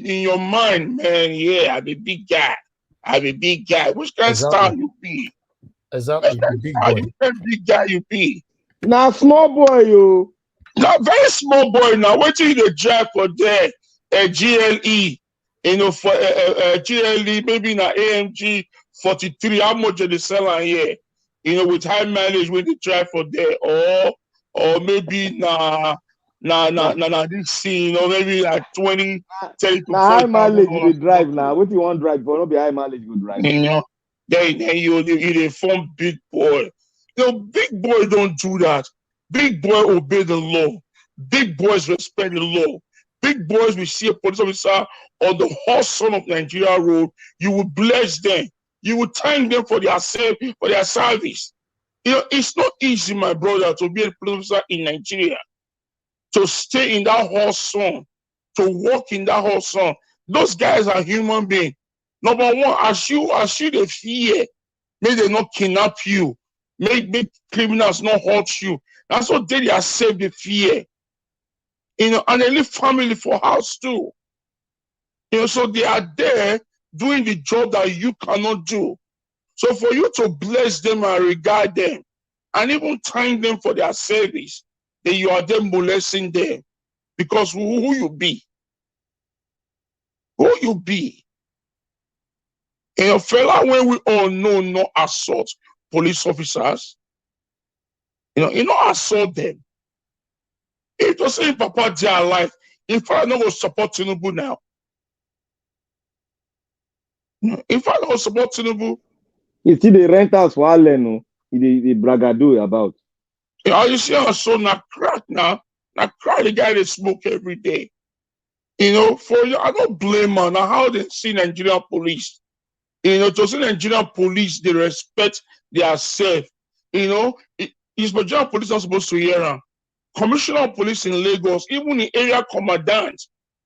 in your mind, man, yeah, I'm a big guy. Which kind of star you be? Exactly, big boy. Which kind of big guy you be? Now, small boy, you. Now, very small boy. Now, what do you drive for there? GLE. You know, for GLE, maybe in an AMG 43, how much they sell here? You know, with high mileage when they drive for there, or maybe this scene, or maybe like 20, 30 to 40. High mileage you drive now. What you want drive for? Not be high mileage you drive. You know, then you form big boy. You know, big boy don't do that. Big boy obey the law. Big boys respect the law. Big boys will see a police officer on the hot sun of Nigeria road. You will bless them. You will thank them for their service. You know, it's not easy, my brother, to be a police officer in Nigeria. To stay in that hot sun, to walk in that hot sun. Those guys are human beings. Number one, as you they fear, may they not kidnap you, make criminals not hurt you. That's what they are saved the fear. You know, and they leave family for house too. You know, so they are there doing the job that you cannot do. So for you to bless them and regard them, and even thank them for their service, then you are then molesting them. Because who you be? Who you be? You know, fella, when we all know not assault police officers, you know, assault them. If you say Papa they are alive, if I don't go support Tinubu now, if I don't support Tinubu, you see the rentals for Allen, the bragado about. You see us so not crack now crack the guy they smoke every day. You know, for you, I don't blame man. Now how they see Nigerian police. You know, to see Nigerian police, they respect their self. You know, Nigerian police are supposed to hear them. Commissioner of police in Lagos, even the area commandant,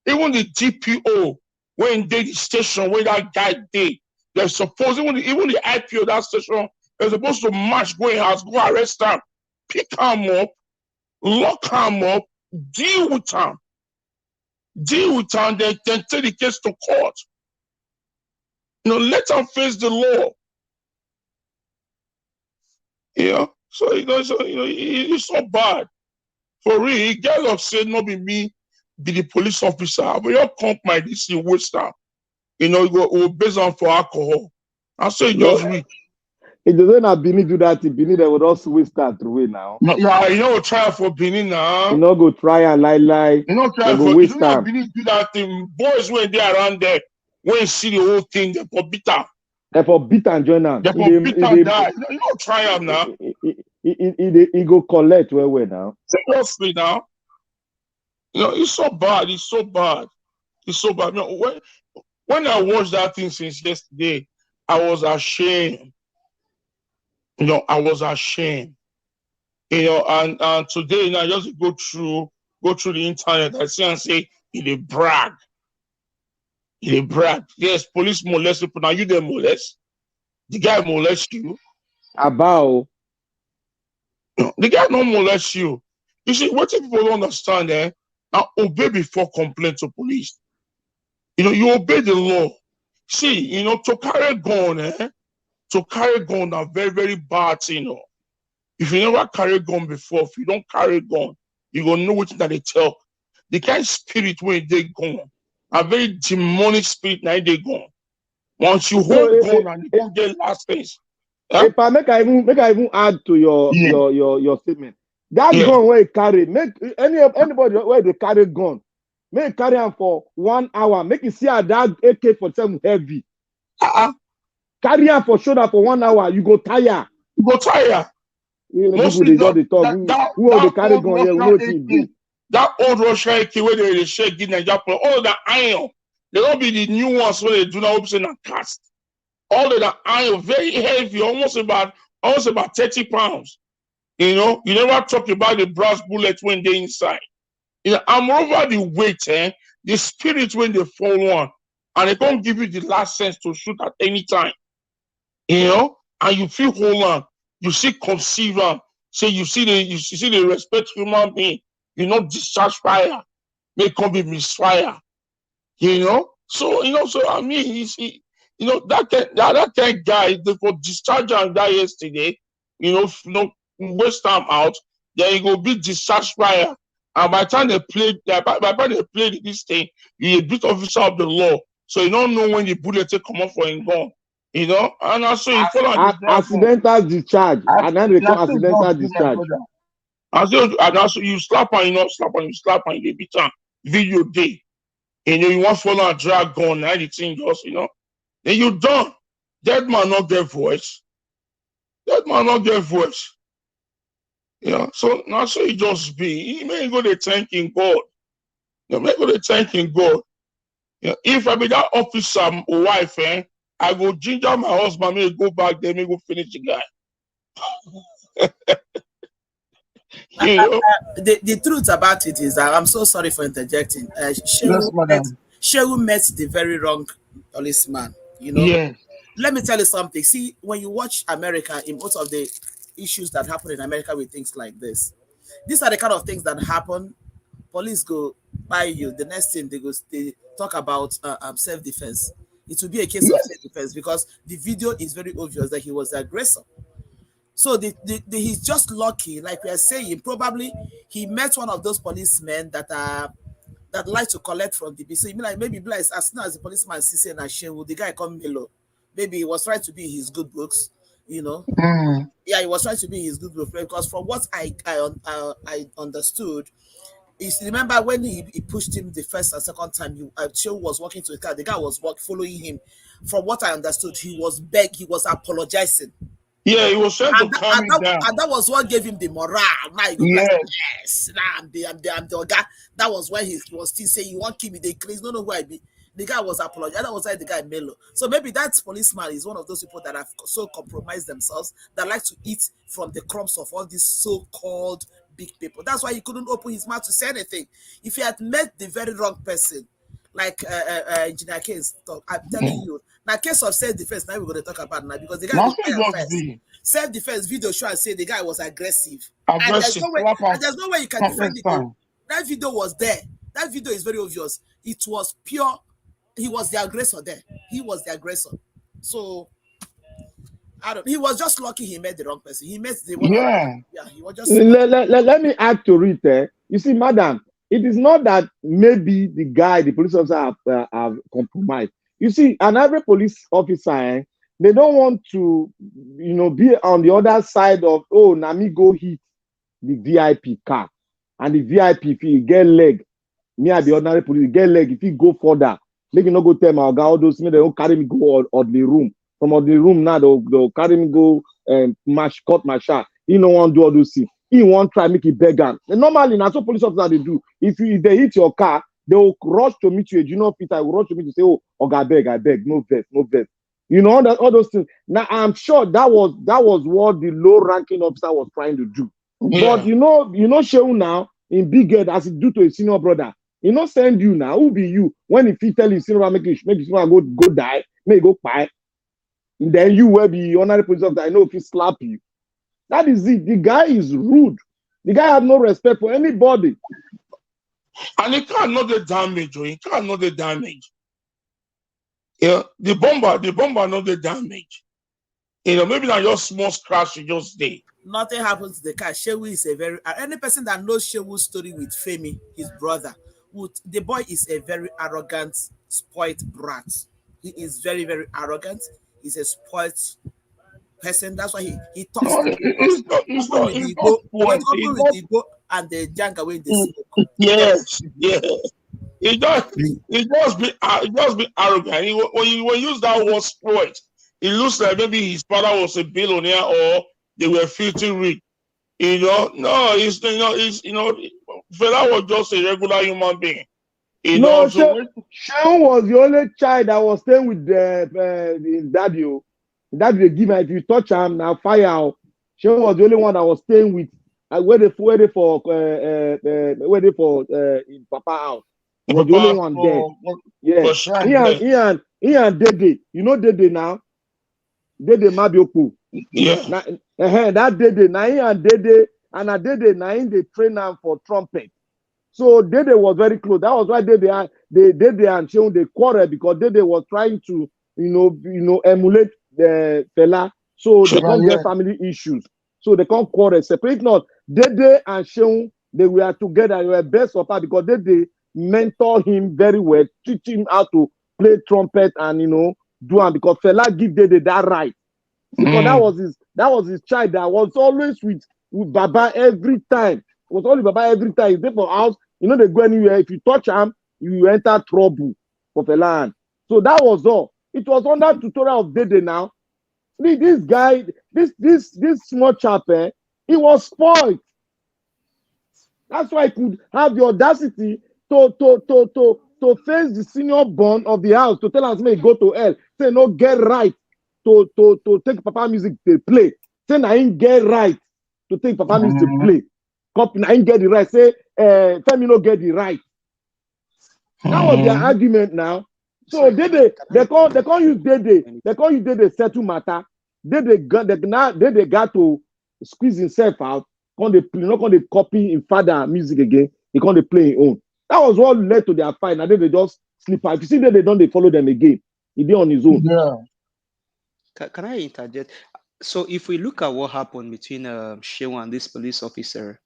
even the DPO, when they the station where that guy did, they're supposed, even the IPO of that station, they're supposed to march, go in house, go arrest him. pick him up, lock him up, deal with him. Deal with him, then take the case to court. Let him face the law. So it's so bad. For real, girl of said not be me, be the police officer. But you come my this in waste time. Go based on for alcohol. I say it just weak. It doesn't have Benin do that. In Benin, they would also waste that through now. Yeah, try for Benin now. Go try and lie. Try for waste time. Benin do that thing. Boys when they around there, when you see the whole thing, they for bitter. They for bitter and join them. They for bitter die. Try them now. He go collect where now. Seriously now. It's so bad. It's so bad. It's so bad. When I watched that thing since yesterday, I was ashamed. I was ashamed. And today I just go through the internet. I see and say, he brag. Yes, police molest people. Now you them molest. The guy molest you. About the guy don't molest you. You see, what people don't understand now obey before complain to police. You obey the law. See, to carry gun, to carry gun are very, very bad, If you never carry gun before, if you don't carry gun, you gonna know what that they tell. The kind of spirit when they gone, a very demonic spirit now they gone. Once you hold gun and you don't get last things. If I make I even add to your statement. That gun where you carry, make anybody where they carry gun, make carry them for 1 hour. Make you see how that AK-47 heavy. Carry them for shoulder for 1 hour. You go tire. Mostly who they carry gun here? We know what that old Russian AK where they shake in Nigeria, all of that iron. They don't be the new ones where they do not open and cast. All of that iron, very heavy, almost about 30 pounds. You never talk about the brass bullet when they're inside. I'm over the weight, the spirit when they fall on, and they don't give you the last sense to shoot at any time. And you feel hold on, you see conceive on, say you see the respect human being, discharge fire, may come be misfire. So I mean, that kind of guy, they could discharge and die yesterday, waste time out, then you go be discharge fire. And by the time they play this thing, you're a bit officer of the law. So you don't know when the bullet take come off for him gun. And also you follow accidental discharge. And then they call accidental discharge. And also you slap and you slap and you beat on video day. You want to follow a drag gun, and everything just, then you done. Dead man not get voice. So now so it just be. He may go to thanking God. If I be that officer wife, I go ginger my husband, may go back there, may go finish the guy. The truth about it is that I'm so sorry for interjecting. Seun met the very wrong policeman. Yes. Let me tell you something. See, when you watch America, in most of the issues that happen in America with things like this, these are the kind of things that happen. Police go by you. The next thing they talk about self-defense. It will be a case of self-defense because the video is very obvious that he was the aggressor. So he's just lucky, like we are saying. Probably he met one of those policemen that like to collect from the. So maybe as soon as the policeman sees and Shehu, the guy come Melo. Maybe he was trying to be in his good books, Yeah, he was trying to be in his good books because from what I understood, is remember when he pushed him the first and second time, Shehu was walking to the car. The guy was following him. From what I understood, he was apologizing. Yeah, he was trying to calm him down. And that was what gave him the morale. Now he goes like, yes, I'm the guy. That was when he was still saying, you want to keep me the crazy. No, who I be. The guy was apologizing. That was like the guy Melo. So maybe that policeman is one of those people that have so compromised themselves that like to eat from the crumbs of all these so-called big people. That's why he couldn't open his mouth to say anything. If he had met the very wrong person, like Engineer Case talk. I'm telling you, now case of self-defense, now we're going to talk about now because the guy Nothing was fired just first. be Self-defense video show and say the guy was aggressive. And aggressive. Slap and there's no way you can defend it. time. That video was there. That video is very obvious. It was pure. He was the aggressor there. He was the aggressor. So he was just lucky he met the wrong person. He met the one. Yeah. He was just. Let me add to it. You see, madam, it is not that maybe the police officer have compromised. You see, an average police officer, they don't want to, be on the other side of, Nami go hit the VIP car. And the VIP, if he get leg, me and the ordinary police, get leg, if he go further, make you not go tell my guy, all those, they don't carry me go on the room. From the room now, they'll carry me go and cut my shot. He don't want to do all those things. He won't try make it beg him. Normally, that's what police officers they do. If they hit your car, they will rush to meet you. You know, Peter will rush to meet you, say, "Oh, I beg, no vex, no vex." You know all those things. Now, I'm sure that was what the low-ranking officer was trying to do. Yeah. But you know, Seun now in big head as he do to his senior brother. He not send you now. Who be you when if he tell his senior brother make his senior go die, make go pie. And then you will be honorary police officer. I know if he slap you. That is it. The guy is rude. The guy has no respect for anybody. And he can't know the damage, or he can't know the damage. Yeah, the bomber know the damage. Maybe not just small scratch, you just stay. Nothing happens to the car. Shehu is a very any person that knows Shewu's story with Femi, his brother, the boy is a very arrogant, spoiled brat. He is very, very arrogant. He's a spoiled person. That's why he talks. No, it's not and the junk away in the smoke. Yes. It just be arrogant. When you use that word spoiled, it looks like maybe his father was a billionaire or they were filthy rich. No, Fela was just a regular human being. Seun was the only child that was staying with his daddy. That they give him, if you touch him, now fire out. Seun was the only one that was staying with waiting for in Papa house. He was the only one there. Yes. He and Dede. You know Dede now? Dede Mabioko. Yeah. That Dede. Now he and Dede now they train him for trumpet. So Dede was very close. That was why Dede and Seun they quarrel because Dede was trying to emulate the Fela. So they can't get family issues. So they can't quarrel. Separate not. Dede and Seun, they were together. They were best of her because Dede mentor him very well, teach him how to play trumpet and do him because Fela give Dede that right. Because that was his child that was always with Baba every time. It was only Baba every time. He's there for house. They go anywhere. If you touch him, you enter trouble for Fela. So that was all. It was under tutorial of Dede now. This guy, this small chap, he was spoiled. That's why he could have the audacity to face the senior born of the house to tell us may go to hell. Say no get right to take Papa music to play. Say I ain't get right to take Papa music to play. Copy I ain't get the right. Say Femi no get the right. That was their argument now. So they can't use Dede settle matter. Dede got to squeeze himself out. Not going to copy his father music again. He can't play his own. That was what led to their fight. And then they just slip out. If you see that they follow them again. He did on his own. Yeah. Can I interject? So if we look at what happened between Seun and this police officer,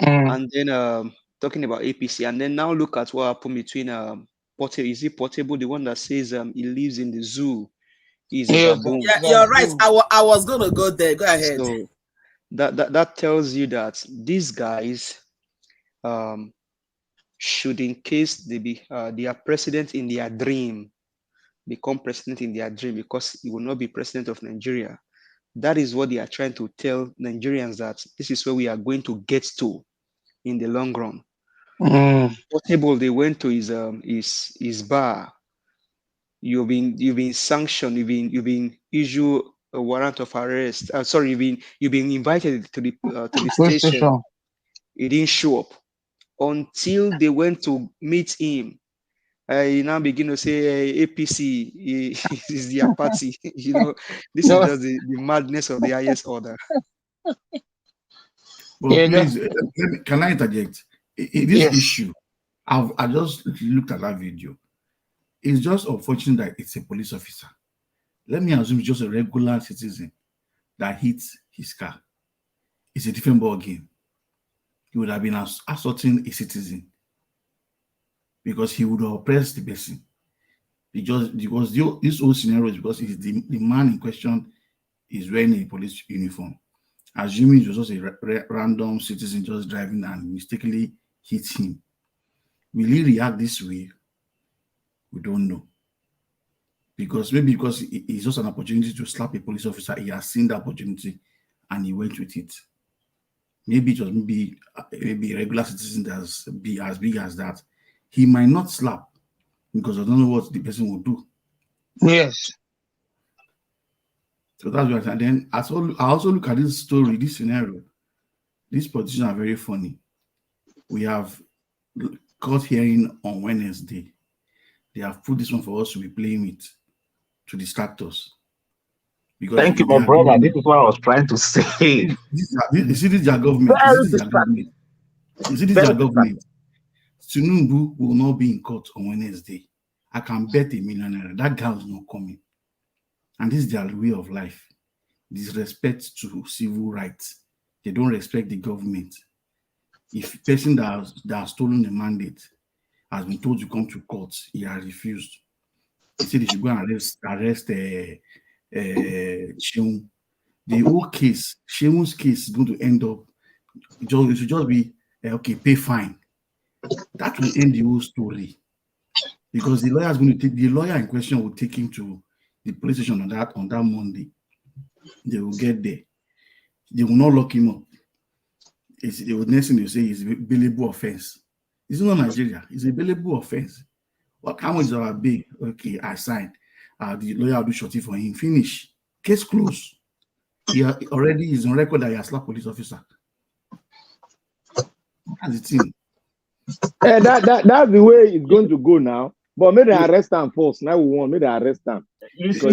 and then talking about APC, and then now look at what happened between Portable. Is it Portable, the one that says he lives in the zoo? He's a baboon. Yeah, you're right. I was gonna go there. Go ahead. So that tells you that these guys should, in case they are president in their dream, become president in their dream, because he will not be president of Nigeria. That is what they are trying to tell Nigerians, that this is where we are going to get to in the long run. Portable, they went to his bar. You've been sanctioned. You've been issued a warrant of arrest. Sorry, you've been invited to the station. He didn't show up until they went to meet him. you now begin to say APC is their party. You know, this is just the madness of the highest order. But Yeah, please, can I interject? In this issue, I just looked at that video. It's just unfortunate that it's a police officer. Let me assume it's just a regular citizen that hits his car. It's a different ball game. He would have been assaulting a citizen because he would have oppressed the person. Because this whole scenario is because it's the man in question is wearing a police uniform. Assuming it was just a random citizen just driving and mistakenly hit him. Will he react this way? We don't know. Because it's just an opportunity to slap a police officer. He has seen the opportunity and he went with it. Maybe it was maybe a regular citizen that's as big as that. He might not slap because I don't know what the person will do. yes. So that's what I'm saying. Then I also look at this story, this scenario. These politicians are very funny. We have court hearing on Wednesday. They have put this one for us to be playing with to distract us. Because Thank you, my brother. This is what I was trying to say. You see, this is their government. You see, this is their government. Tinubu will not be in court on Wednesday. I can bet $1 million that guy is not coming. And this is their way of life. Disrespect to civil rights. They don't respect the government. If a person that has stolen the mandate has been told to come to court, he has refused. He said they should go and arrest Seun. The whole case, Seun's case is going to end up, it should just be, okay, pay fine. That will end the whole story. Because the lawyer in question will take him to the police station on that Monday. They will get there. They will not lock him up. The next thing they say is a bailable offense. It's not Nigeria. It's a bailable offense. How much is our bail? Okay, I signed. The lawyer will do shorty for him. Finish. Case closed. He already is on record that he has slapped police officer. That's the thing. That's the way it's going to go now. But maybe they arrest him first. Now we want maybe they arrest him. You see,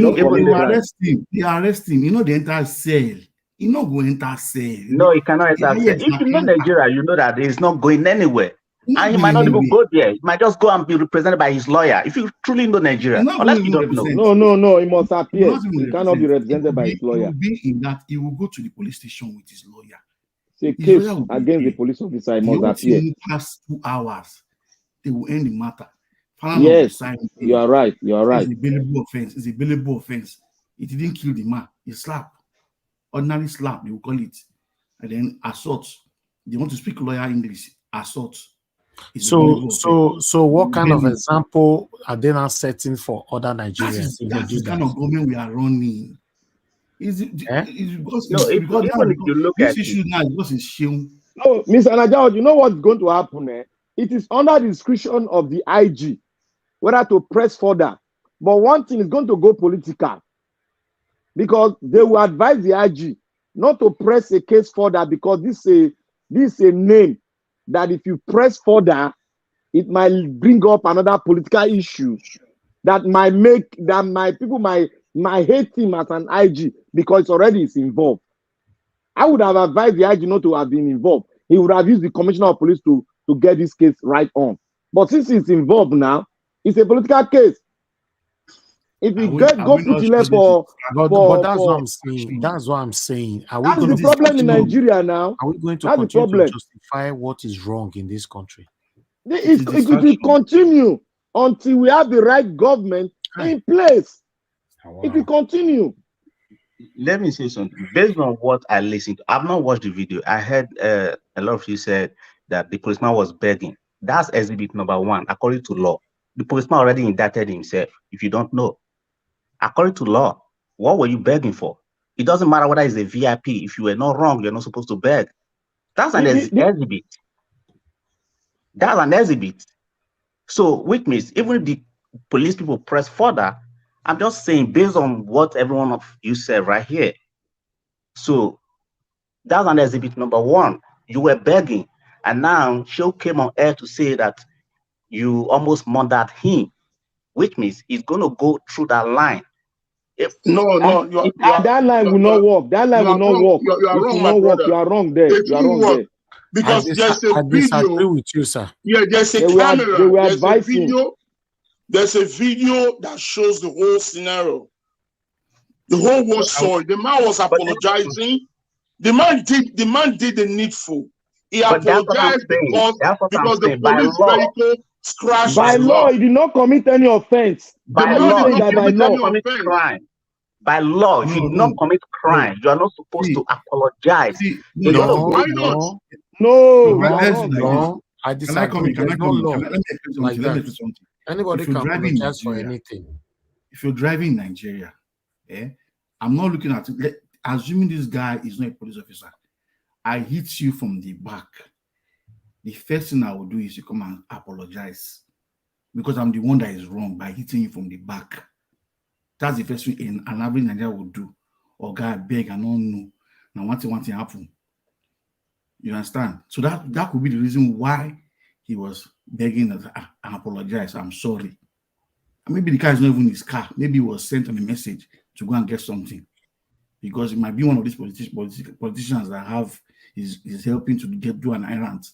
they arrest him. You know, the entire cell. You not go enter cell. No, he cannot enter cell. If you know Nigeria, you know that he's not going anywhere. And he might not even go there. He might just go and be represented by his lawyer. If you truly know Nigeria, unless you don't know. No, he must appear. He cannot be represented by his lawyer. He will be in that. He will go to the police station with his lawyer. It's a case against the police officer. He must appear. Past 2 hours, they will end the matter. Yes, you are right. You are right. It's a bailable offense. It's a bailable offense. It didn't kill the man. It's slap. Ordinary slap, they will call it. And then assault. They want to speak lawyer English. Assault. So what kind of example are they now setting for other Nigerians? That's the kind of government we are running. It's because you look at this issue now because it's Seun. No, Mr. Najao, you know what's going to happen? It is under the discretion of the IG whether to press further. But one thing is going to go political because they will advise the IG not to press a case further because this is a name that if you press further, it might bring up another political issue that might make that my people might hate him as an IG because already it's involved. I would have advised the IG not to have been involved. He would have used the commissioner of police to get this case right on. But since it's involved now, it's a political case. If you go put it for that's what I'm saying. That's what I'm saying. Are we that's going the problem in Nigeria now. Are we going to continue to justify what is wrong in this country? It will continue until we have the right government in place. It will continue. Let me say something. Based on what I listened to, I've not watched the video. I heard a lot of you said that the policeman was begging. That's exhibit number 1, according to law. The policeman already indicted himself, if you don't know. According to law, what were you begging for? It doesn't matter whether it's a VIP. If you were not wrong, you're not supposed to beg. That's an exhibit. That's an exhibit. So, which means even if the police people press further, I'm just saying based on what every one of you said right here. So, that's an exhibit number 1. You were begging. And now Seun came on air to say that you almost murdered him, which means he's going to go through that line. No, That line will not work. That line will not work. You are It wrong, will my not work. brother. You are wrong there. It You are won't wrong work there. because there's a I disagree video. with you, sir. Yeah, there's a They camera. were There's a advising. video. There's a video that shows the whole scenario. The whole world saw it. The man was apologizing. The man did the needful. He But that's what I'm apologized saying. That's what I'm because the saying. By police law, vehicle scratched By his law, car. he did not commit any offense. The by man law, did saying not that by commit law. any commit offense. crime. By law, if you did not commit crime, you are not supposed to apologize. See, You're gonna No, go. Why not? no, No, No, you are let's wrong. do like now. this. no. I Can I come disagree. in? Can I There's no come in? law Let me explain like something. Let me that. explain something. Anybody If you're can driving in apologize for Nigeria, anything. if you're driving in Nigeria, I'm not looking at it. Assuming this guy is not a police officer, I hit you from the back. The first thing I will do is to come and apologize because I'm the one that is wrong by hitting you from the back. That's the first thing an average Nigerian would do. Or guy beg and don't know. Now one thing happen. You understand? So that could be the reason why he was begging that I apologize. I'm sorry. And maybe the car is not even in his car. Maybe he was sent on a message to go and get something. Because it might be one of these politicians that is helping to do an errand,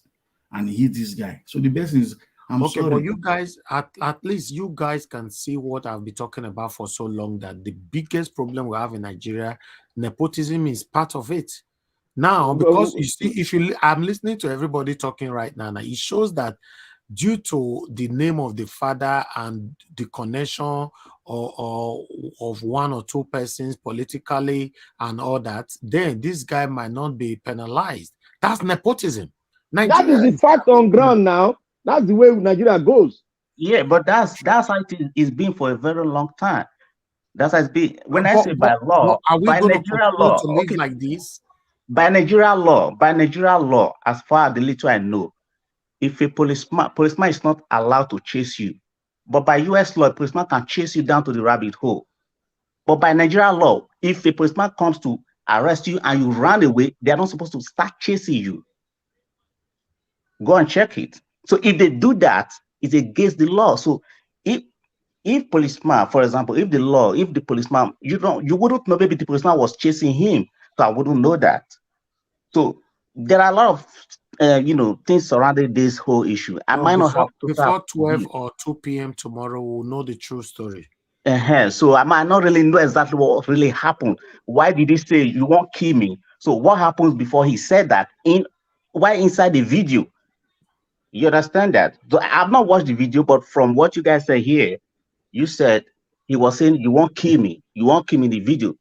and he hit this guy. So the best is, I'm Okay, sorry. but you guys, at least you guys can see what I've been talking about for so long, that the biggest problem we have in Nigeria, nepotism is part of it. Now, because you see, I'm listening to everybody talking right now, it shows that due to the name of the father and the connection or of one or two persons politically and all that, then this guy might not be penalized. That's nepotism. That is the fact on ground now. That's the way Nigeria goes. Yeah, but that's how it's been for a very long time. That's how it's been. When I say by law, are we by going Nigerian to law, to live like this? By Nigerian law, as far as the little I know, if a policeman is not allowed to chase you, but by US law, a policeman can chase you down to the rabbit hole. But by Nigerian law, if a policeman comes to arrest you and you run away, they are not supposed to start chasing you. Go and check it. So if they do that, it's against the law. So if policeman, for example, if the policeman, you wouldn't know, maybe the policeman was chasing him, so I wouldn't know that. So there are a lot of things surrounding this whole issue. I might not have before 12 or 2 p.m. tomorrow, we'll know the true story. So I might not really know exactly what really happened. Why did he say you won't kill me? So what happens before he said that? Why inside the video? You understand that? So I've not watched the video, but from what you guys say here, you said he was saying you won't kill me. You won't kill me in the video.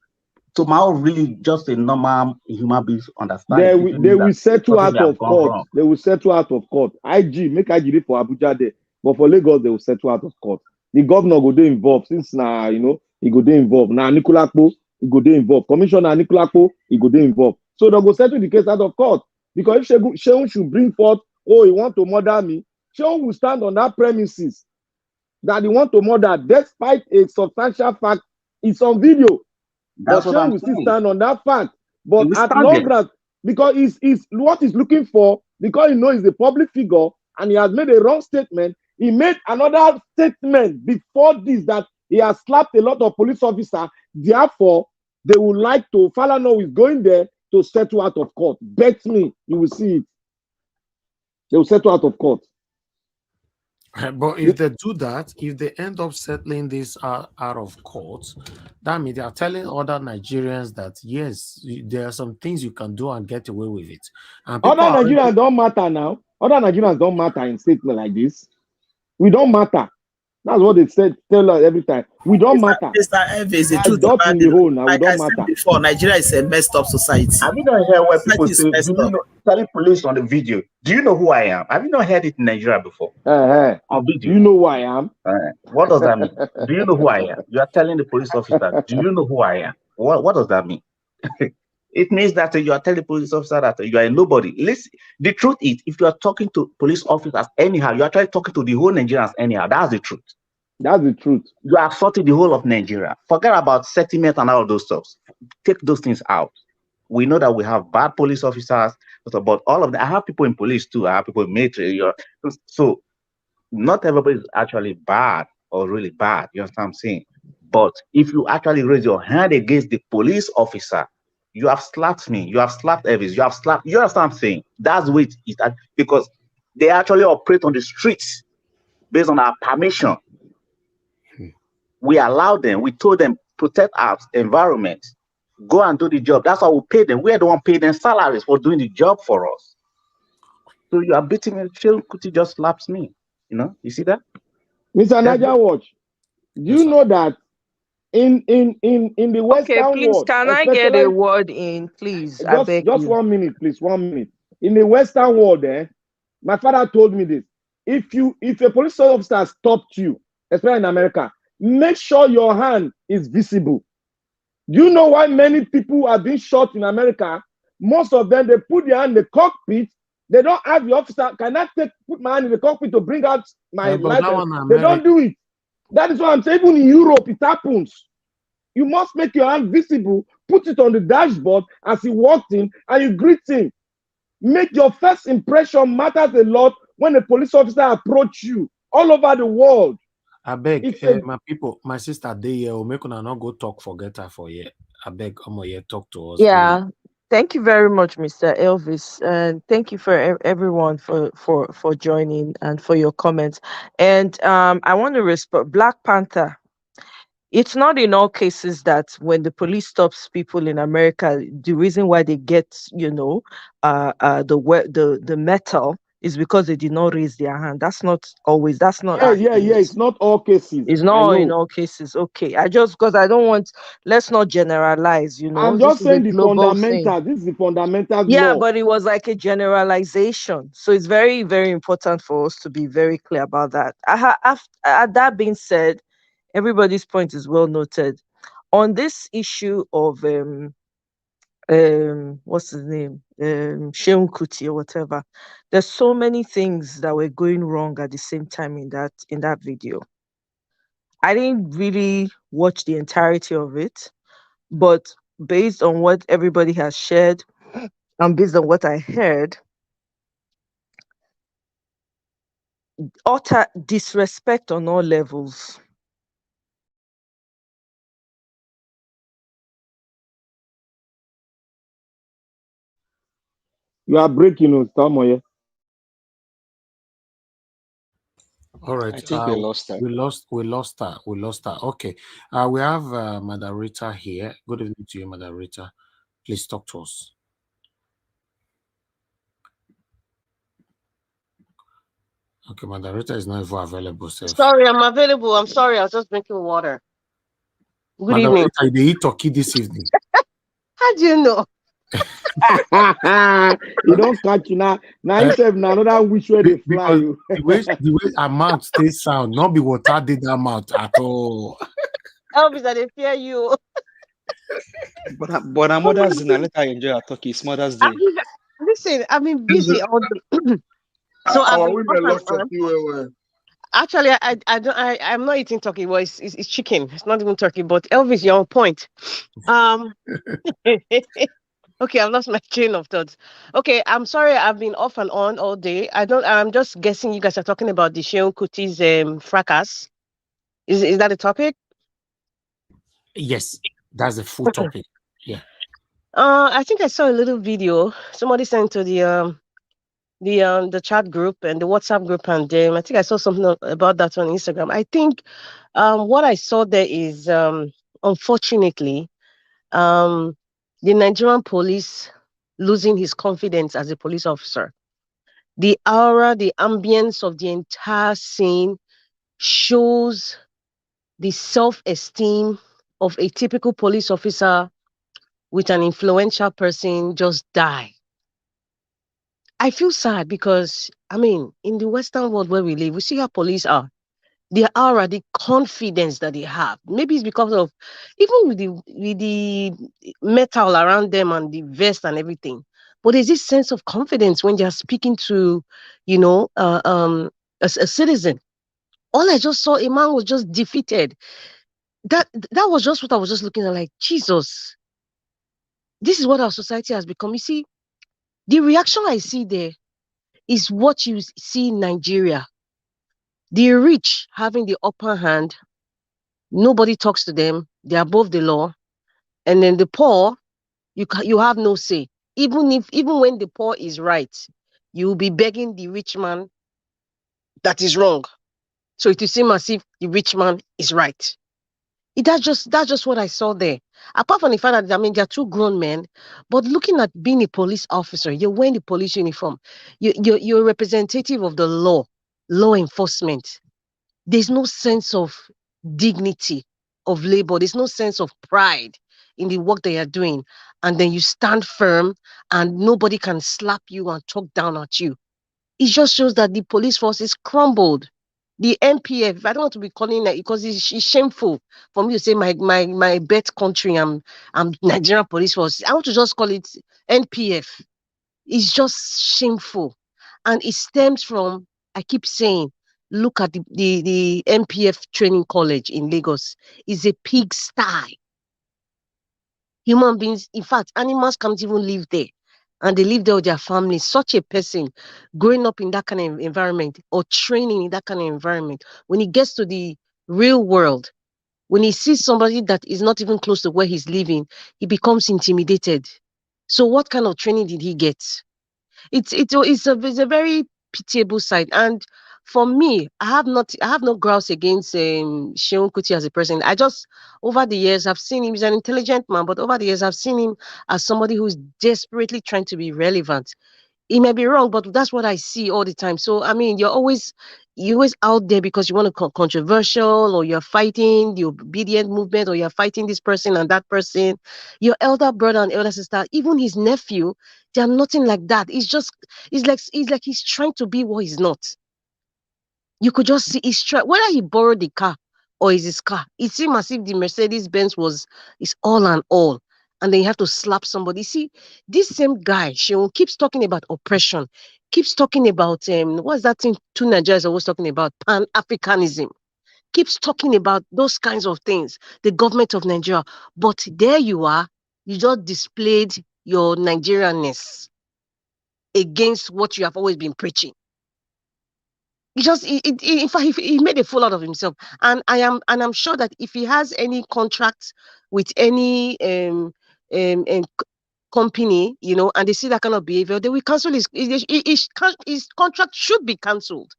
So Mao really just a normal human being understand. They will settle out of court. Wrong. They will settle out of court. IG make IG for Abuja there, but for Lagos they will settle out of court. The governor go dey involved since now he go dey involved. Now Nikolakpo he go dey involved. Commissioner Nikolakpo he go dey involved. So they go settle the case out of court because if Seun should bring forth, oh, he want to murder me, Seun will stand on that premises that he want to murder, despite a substantial fact. It's on video. That's but Seun will still stand on that fact. But at long run, because he's what he's looking for, because he knows he's a public figure and he has made a wrong statement, he made another statement before this that he has slapped a lot of police officers. Therefore, they would like to, Falana is going there to settle out of court. Bet me, you will see it. They will settle out of court. But if they do that, if they end up settling this out of court, that means they are telling other Nigerians that yes, there are some things you can do and get away with it. And other Nigerians don't matter now. Other Nigerians don't matter in statement like this. We don't matter. That's what they said. Tell us every time. We don't matter. Mr. Ev is the truth in the hole now. Like we don't matter. Before, Nigeria is a messed up society. Have you not heard what people say? Telling police on the video, do you know who I am? Have you not heard it in Nigeria before? On video. Do you know who I am? What does that mean? Do you know who I am? You are telling the police officer, do you know who I am? What does that mean? It means that you are telling the police officer that you are a nobody. Listen, the truth is, if you are talking to police officers anyhow, you are actually talking to the whole Nigerians anyhow. That's the truth. That's the truth. You are assaulting the whole of Nigeria. Forget about settlement and all of those stuff. Take those things out. We know that we have bad police officers, but all of them. I have people in police too. I have people in military. So not everybody is actually bad or really bad. You understand what I'm saying? But if you actually raise your hand against the police officer, you have slapped me, you have slapped Elvis, you have slapped, you understand what I'm saying? That's what it is, because they actually operate on the streets based on our permission. We allow them, we told them, protect our environment, go and do the job. That's how we pay them. We're the one paying them salaries for doing the job for us. So you are beating me. Seun Kuti just slaps me. You see that? Mr. Niger Watch, do you know that in the Okay, Western please, world, can I get a especially word in, please? I beg just you. 1 minute, please, 1 minute. In the Western world, my father told me this. If a police officer stopped you, especially in America, make sure your hand is visible. Do you know why many people are being shot in America? Most of them, they put their hand in the cockpit. They don't ask the officer, can I put my hand in the cockpit to bring out my But that license? one They don't do it. That is what I'm saying. Even in Europe, it happens. You must make your hand visible, put it on the dashboard as he walked in, and you greet him. Make your first impression matters a lot when a police officer approach you all over the world. I beg, my people, my sister, they make una not go talk, forget her for here. I beg, here talk to us. Yeah. Thank you very much, Mr. Elvis, and thank you for everyone for joining and for your comments. And I want to respond. Black Panther. It's not in all cases that when the police stops people in America, the reason why they get, the metal is because they did not raise their hand. That's not always. That's not. Yeah. It's not all cases. It's not in all cases. Okay. Because I don't want. Let's not generalize. I'm This just is a saying the global thing. fundamental. This is the fundamental Yeah, law. but it was like a generalization. So it's very, very important for us to be very clear about that. That being said, everybody's point is well noted. On this issue of what's his name? Seun Kuti or whatever. There's so many things that were going wrong at the same time in that video. I didn't really watch the entirety of it, but based on what everybody has shared and based on what I heard, utter disrespect on all levels. You are breaking news, Tamoye. All right. I think we lost her. We lost her. Okay. We have moderator here. Good evening to you, moderator. Please talk to us. Okay, moderator is not even available. Sorry, I'm available. I'm sorry, I was just drinking water. Good evening. They eat turkey this evening. How do you know? You don't catch you now. Now you said another wish where they fly you. the way our mouth stays sound, not be water did that mouth at all. Elvis, I didn't fear you. But our Mother's Day, let her enjoy her turkey. It's Mother's Day. Listen, I've been busy all day. So our women love turkey well. Actually, I'm not eating turkey. Well, it's chicken. It's not even turkey. But Elvis, you're on point. Okay, I've lost my train of thoughts. Okay, I'm sorry. I've been off and on all day. I'm just guessing you guys are talking about the Seun Kuti's fracas. Is that a topic? Yes, that's the full topic. Yeah. I think I saw a little video somebody sent to the chat group and the WhatsApp group, and I think I saw something about that on Instagram. I think what I saw there is unfortunately the Nigerian police losing his confidence as a police officer. The aura, the ambience of the entire scene shows the self-esteem of a typical police officer with an influential person just die. I feel sad because, in the Western world where we live, we see how police are. The aura, the confidence that they have. Maybe it's because of, even with the metal around them and the vest and everything. But there's this sense of confidence when they're speaking to, a citizen. All I just saw, a man was just defeated. That was just what I was just looking at, like, Jesus. This is what our society has become. You see, the reaction I see there is what you see in Nigeria. The rich having the upper hand, nobody talks to them, they're above the law. And then the poor, you have no say. Even when the poor is right, you will be begging the rich man that is wrong. So it will seem as if the rich man is right. That's just what I saw there. Apart from the fact that I mean they're two grown men, but looking at being a police officer, you're wearing the police uniform, you're a representative of the law enforcement. There's no sense of dignity of labor. There's no sense of pride in the work that you're doing, and then you stand firm, and nobody can slap you and talk down at you. It just shows that the police force is crumbled. The NPF, I don't want to be calling it because it's shameful for me to say my bet country, I'm Nigerian police force. I want to just call it NPF. It's just shameful. And it stems from, I keep saying, look at the NPF training college in Lagos. It's a pigsty. Human beings, in fact, animals can't even live there. And they live there with their families. Such a person growing up in that kind of environment or training in that kind of environment, when he gets to the real world, when he sees somebody that is not even close to where he's living, he becomes intimidated. So what kind of training did he get? It's a very pitiable sight. And for me, I have no grouse against Seun Kuti as a person. I just over the years I've seen him. He's an intelligent man, but over the years I've seen him as somebody who's desperately trying to be relevant. He may be wrong, but that's what I see all the time. So I mean, you're always out there because you want to controversial, or you're fighting the obedient movement, or you're fighting this person and that person. Your elder brother and elder sister, even his nephew, they are nothing like that. It's like he's trying to be what he's not. You could just see he's trying, whether he borrowed the car or is his car. It seemed as if the Mercedes Benz was is all and all. And then you have to slap somebody. See, this same guy, Sheon, keeps talking about oppression, keeps talking about what's that thing two Nigerians are always talking about? Pan-Africanism. Keeps talking about those kinds of things, the government of Nigeria. But there you are, you just displayed your Nigerianness against what you have always been preaching. In fact, he made a fool out of himself. And I'm sure that if he has any contract with any company, and they see that kind of behavior, they will cancel his contract should be cancelled.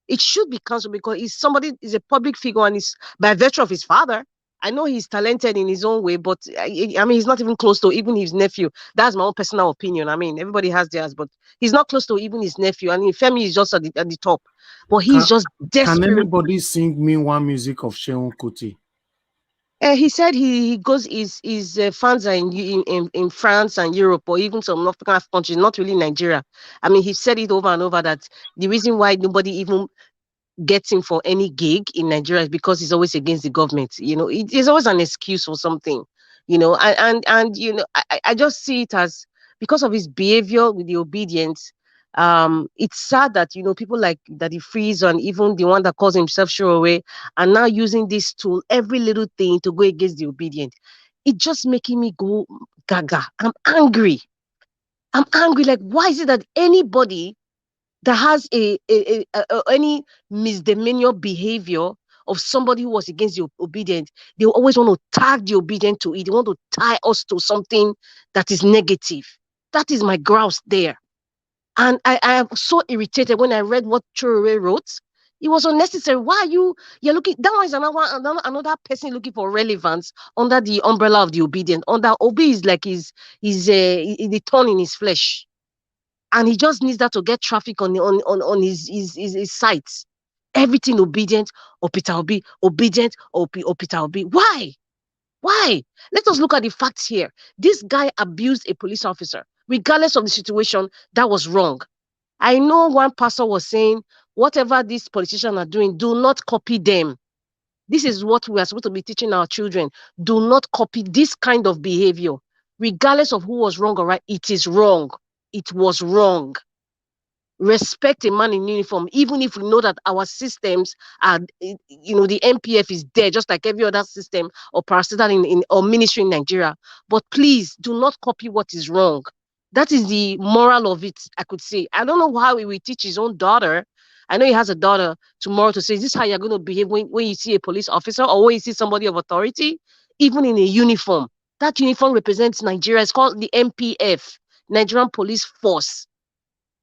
It should be cancelled because he's a public figure, and he's by virtue of his father. I know he's talented in his own way, but I mean, he's not even close to even his nephew. That's my own personal opinion. I mean, everybody has theirs, but he's not close to even his nephew. I mean, Femi is just at the top, but he's just Can desperate. anybody sing me one music of Seun Kuti? He said he goes his fans are in France and Europe, or even some African countries, not really Nigeria. I mean, he said it over and over that the reason why nobody even gets him for any gig in Nigeria is because he's always against the government. It's always an excuse for something. And I just see it as because of his behavior with the obedience. It's sad that people like Daddy Freeze and even the one that calls himself Shoreway are now using this tool, every little thing, to go against the obedient. It just making me go gaga. I'm angry. Like, why is it that anybody that has any misdemeanor behavior of somebody who was against the obedient, they always want to tag the obedient to it. They want to tie us to something that is negative. That is my grouse there. And I am so irritated when I read what Chorwe wrote. It was unnecessary. Why are you're looking? That one is another person looking for relevance under the umbrella of the obedient. Under Obi is like the thorn in his flesh, and he just needs that to get traffic on his sites. Everything obedient or Peter Obi, obedient or Peter Obi. Why? Let us look at the facts here. This guy abused a police officer. Regardless of the situation, that was wrong. I know one pastor was saying, whatever these politicians are doing, do not copy them. This is what we are supposed to be teaching our children. Do not copy this kind of behavior. Regardless of who was wrong or right, it is wrong. It was wrong. Respect a man in uniform, even if we know that our systems are, the NPF is there, just like every other system or parastatal or ministry in Nigeria. But please do not copy what is wrong. That is the moral of it, I could say. I don't know how he will teach his own daughter I know he has a daughter tomorrow to say, is this how you're going to behave when you see a police officer or when you see somebody of authority, even in a uniform? That uniform represents Nigeria. It's called the MPF, Nigerian Police Force,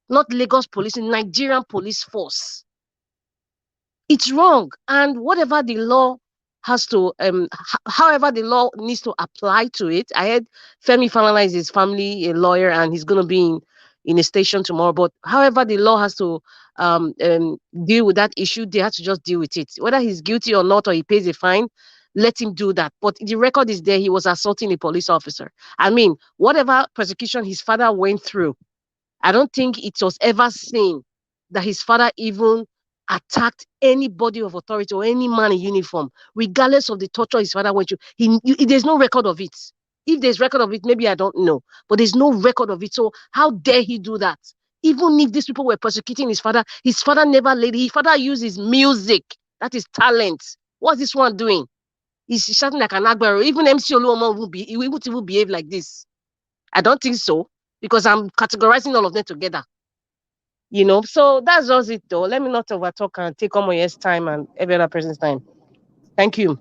not Lagos Police, Nigerian Police Force. It's wrong. And whatever the law has to, however the law needs to apply to it. I heard Femi Falana is his family, a lawyer, and he's going to be in a station tomorrow. But however the law has to deal with that issue, they have to just deal with it. Whether he's guilty or not, or he pays a fine, let him do that. But the record is there. He was assaulting a police officer. I mean, whatever persecution his father went through, I don't think it was ever seen that his father even attacked anybody of authority or any man in uniform, regardless of the torture his father went through. There's no record of it. If there's record of it, maybe I don't know, but there's no record of it. So how dare he do that? Even if these people were persecuting his father never laid. His father used his music. That is talent. What's this one doing? He's shouting like an Agbero. Even MC Oluomo will behave like this. I don't think so, because I'm categorizing all of them together. So that's just it, though. Let me not overtalk and take Omoye's time and every other person's time. Thank you.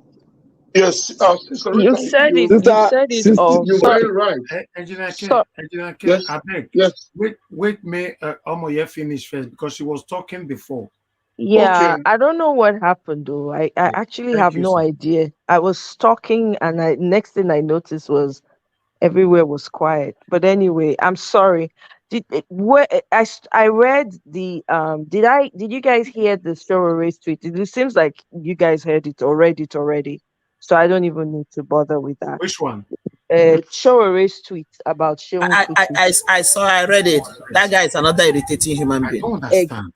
Yes, Sister You Rita, said it. Sister, You said it all. you're Sorry. very right. Engineer So, Ken, Yes, I beg. yes. Wait, may Omoye finish first because she was talking before. yeah, Okay. I don't know what happened though. I Yeah. actually Thank have you, no sir. idea. I was talking, and next thing I noticed was everywhere was quiet. But anyway, I'm sorry. I read the did you guys hear the Race tweet? It seems like you guys heard it or read it already, so I don't even need to bother with that. Which one? Race tweet about Seun Kuti. I read it. That guy is another irritating human I being. don't understand.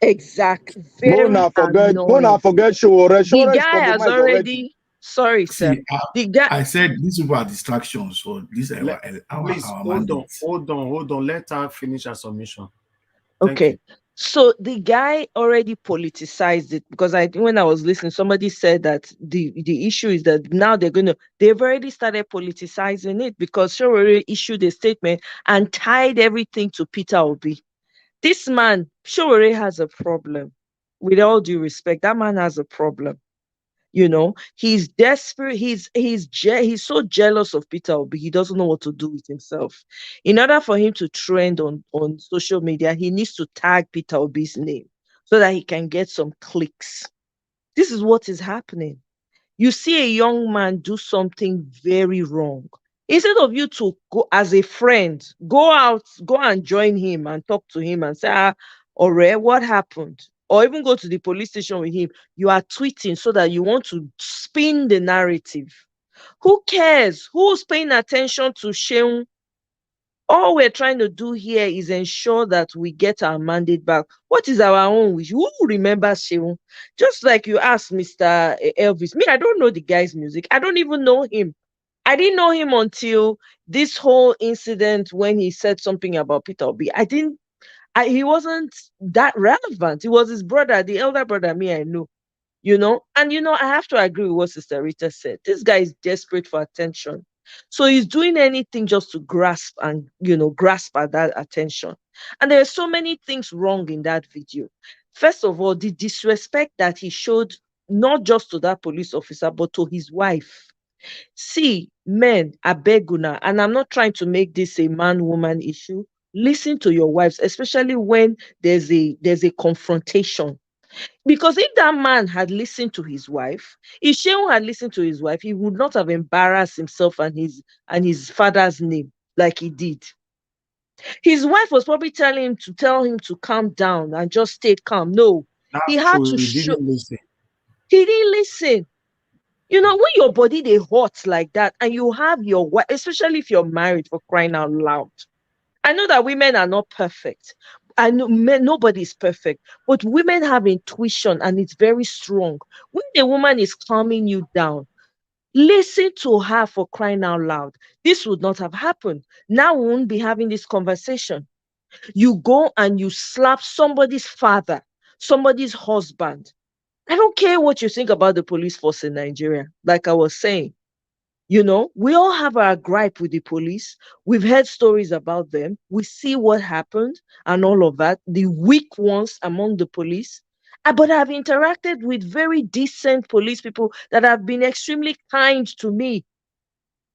Exactly, very Mona annoying. forget Showore. The Showore is guy has compromised already. already. Sorry, sir. See, The guy. I said these people are distractions for this Please our hold mandate. on. Let her finish her submission. Thank Okay. you. So the guy already politicized it, because when I was listening, somebody said that the issue is that now they've already started politicizing it, because Showore issued a statement and tied everything to Peter Obi. This man, Showore, has a problem. With all due respect, that man has a problem. He's desperate. He's so jealous of Peter Obi. He doesn't know what to do with himself. In order for him to trend on social media, he needs to tag Peter Obi's name so that he can get some clicks. This is what is happening. You see a young man do something very wrong. Instead of you to go as a friend, go out, go and join him and talk to him and say, Ore, what happened? Or even go to the police station with him. You are tweeting so that you want to spin the narrative. Who cares? Who's paying attention to Seun? All we're trying to do here is ensure that we get our mandate back. What is our own wish? Who remembers Seun? Just like you asked Mr. Elvis. Me, I don't know the guy's music. I don't even know him. I didn't know him until this whole incident when he said something about Peter Obi. He wasn't that relevant. He was his brother, the elder brother, me, I know. And I have to agree with what Sister Rita said. This guy is desperate for attention. So he's doing anything just to grasp at that attention. And there are so many things wrong in that video. First of all, the disrespect that he showed, not just to that police officer, but to his wife. See, men, abeguna, and I'm not trying to make this a man-woman issue. Listen to your wives, especially when there's a confrontation. Because if that man had listened to his wife, if Shehu had listened to his wife, he would not have embarrassed himself and his father's name like he did. His wife was probably telling him to calm down and just stay calm. No, he That's had true. to He show. didn't listen. He didn't listen. When your body they hot like that, and you have your wife, especially if you're married, for crying out loud. I know that women are not perfect. I know nobody is perfect, but women have intuition and it's very strong. When the woman is calming you down, listen to her, for crying out loud. This would not have happened. Now we won't be having this conversation. You go and you slap somebody's father, somebody's husband. I don't care what you think about the police force in Nigeria, like I was saying. You know, we all have our gripe with the police. We've heard stories about them. We see what happened and all of that, the weak ones among the police. But I've interacted with very decent police people that have been extremely kind to me.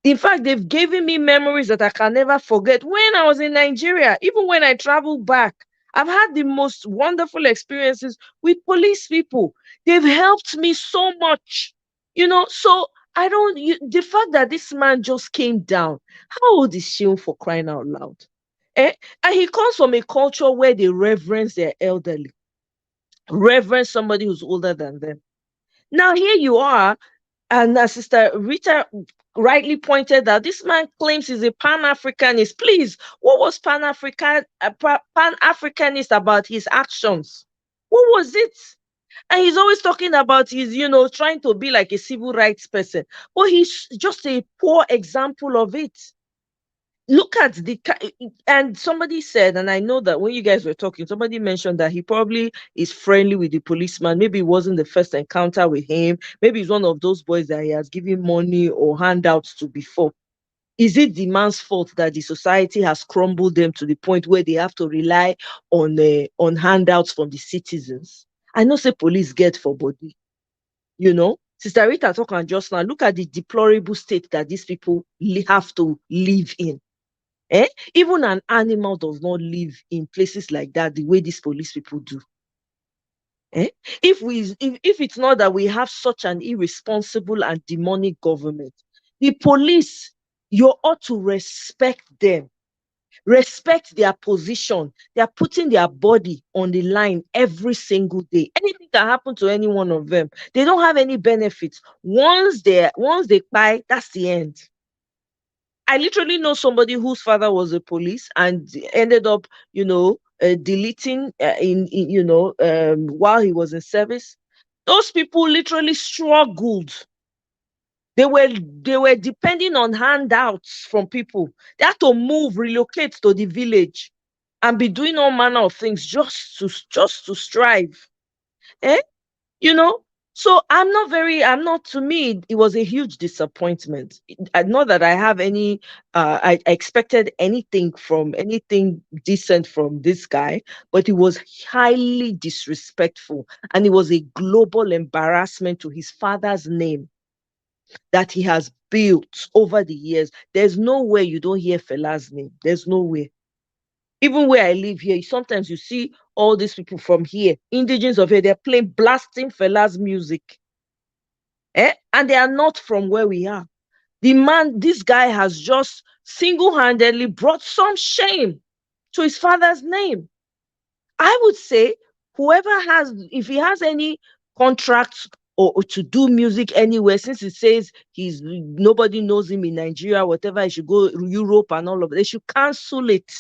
In fact, they've given me memories that I can never forget when I was in Nigeria, even when I traveled back. I've had the most wonderful experiences with police people. They've helped me so much, you know. So I don't, the fact that this man just came down, how old is Seun, for crying out loud? Eh? And he comes from a culture where they reverence their elderly, reverence somebody who's older than them. Now, here you are, and as Sister Rita rightly pointed out, this man claims he's a Pan-Africanist. Please, what was Pan-Africanist about his actions? What was it? And he's always talking about his, trying to be like a civil rights person. But he's just a poor example of it. Look at and somebody said, and I know that when you guys were talking, somebody mentioned that he probably is friendly with the policeman. Maybe it wasn't the first encounter with him. Maybe he's one of those boys that he has given money or handouts to before. Is it the man's fault that the society has crumbled them to the point where they have to rely on handouts from the citizens? I know say police get for body. Sister Rita talking just now, look at the deplorable state that these people have to live in. Even an animal does not live in places like that the way these police people do. If it's not that we have such an irresponsible and demonic government, the police, you ought to respect them. Respect their position. They are putting their body on the line every single day. Anything can happen to any one of them. They don't have any benefits. Once they buy, that's the end. I literally know somebody whose father was a police and ended up, deleting while he was in service. Those people literally struggled. They were depending on handouts from people. They had to relocate to the village and be doing all manner of things just to strive. So to me, it was a huge disappointment. Not that I have any, I expected anything decent from this guy, but it was highly disrespectful. And it was a global embarrassment to his father's name that he has built over the years. There's no way you don't hear Fela's name. There's no way. Even where I live here, sometimes you see all these people from here, indigenous of here, they're blasting Fela's music. And they are not from where we are. This guy has just single-handedly brought some shame to his father's name. I would say if he has any contracts or to do music anywhere, since it says nobody knows him in Nigeria, whatever, he should go Europe and all of that, they should cancel it.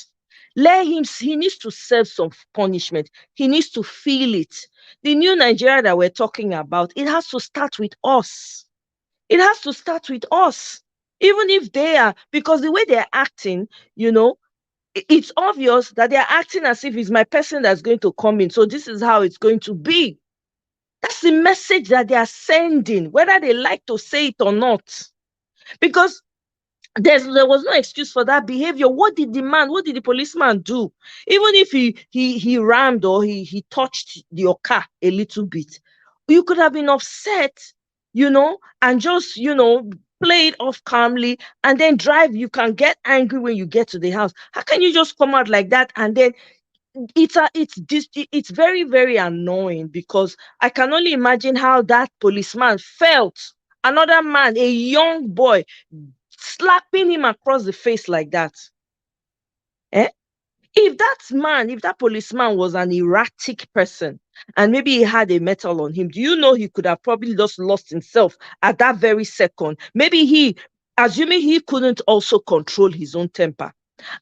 He needs to serve some punishment. He needs to feel it. The new Nigeria that we're talking about, it has to start with us. It has to start with us. Even if because the way they're acting, it's obvious that they're acting as if it's my person that's going to come in. So this is how it's going to be. That's the message that they are sending, whether they like to say it or not. Because there was no excuse for that behavior. What did the policeman do? Even if he rammed or he touched your car a little bit, you could have been upset, and just, play it off calmly and then drive. You can get angry when you get to the house. How can you just come out like that? And then it's very, very annoying, because I can only imagine how that policeman felt. Another man, a young boy, slapping him across the face like that. If that policeman was an erratic person and maybe he had a metal on him, do you know he could have probably just lost himself at that very second? Maybe assuming he couldn't also control his own temper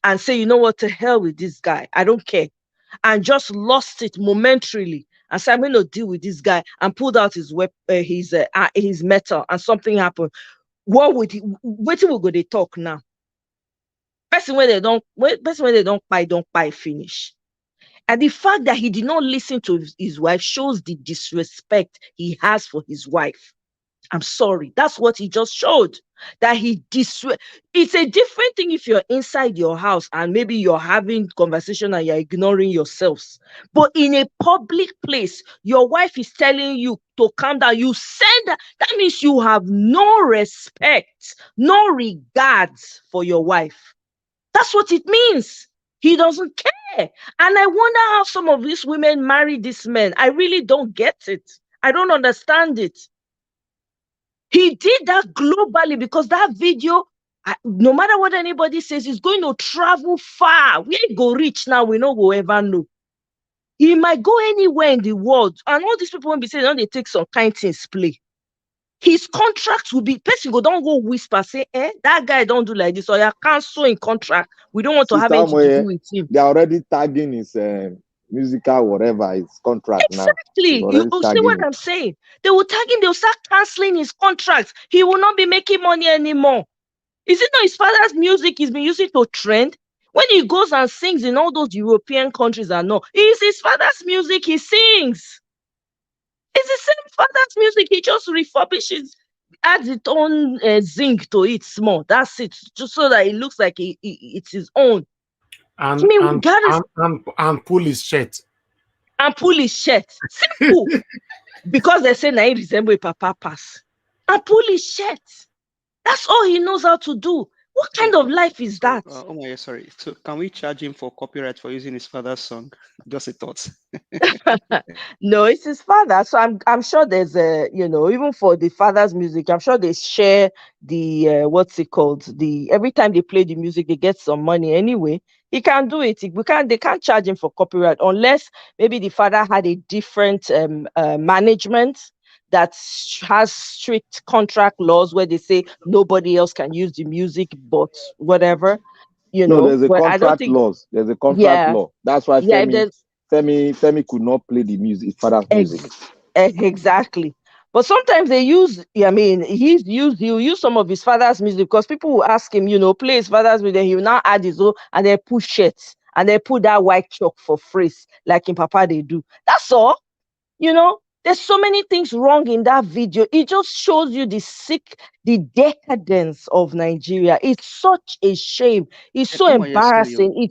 and say, you know what, to hell with this guy, I don't care, and just lost it momentarily and said, I'm going to deal with this guy, and pulled out his metal, and something happened. What would they talk now? Person when they don't buy finish. And the fact that he did not listen to his wife shows the disrespect he has for his wife. I'm sorry. That's what he just showed. that he it's a different thing if you're inside your house and maybe you're having conversation and you're ignoring yourselves. But in a public place, your wife is telling you to calm down. You send that means you have no respect, no regards for your wife. That's what it means. He doesn't care. And I wonder how some of these women marry these men. I really don't get it. I don't understand it. He did that globally because that video, no matter what anybody says, is going to travel far. Where it go reach now, we know we'll ever know. He might go anywhere in the world. And all these people will be saying, they take some kind things play. His contract will be, person go, don't go whisper, say, that guy don't do like this, or you cancel in contract. We don't want to have anything to do with him. They're already tagging his musical, whatever, his contract exactly. now. You see what I'm saying? They will tag him, they'll start canceling his contracts. He will not be making money anymore. Is it not his father's music he's been using to trend? When he goes and sings in all those European countries and all, it's his father's music he sings. It's the same father's music. He just refurbishes, adds its own zinc to it small. That's it. Just so that it looks like it's his own. And, I mean, and pull his shirt. And pull his shirt. Simple. Because they say he resemble a papa pass. And pull his shirt. That's all he knows how to do. What kind of life is that? Oh my, sorry. So can we charge him for copyright for using his father's song? Just a thought. No, it's his father. So I'm sure there's even for the father's music, I'm sure they share the what's it called? Every time they play the music, they get some money anyway. He can't do it. They can't charge him for copyright unless maybe the father had a different management that has strict contract laws where they say nobody else can use the music, but whatever, No, there's a contract laws. There's a contract law. That's why Femi could not play the music, his father's music. Exactly. But sometimes they use, he'll use some of his father's music because people will ask him, play his father's music, he'll now add his own and then put shirts and then put that white chalk for phrase like in Papa they do. That's all. There's so many things wrong in that video. It just shows you the decadence of Nigeria. It's such a shame. It's so embarrassing.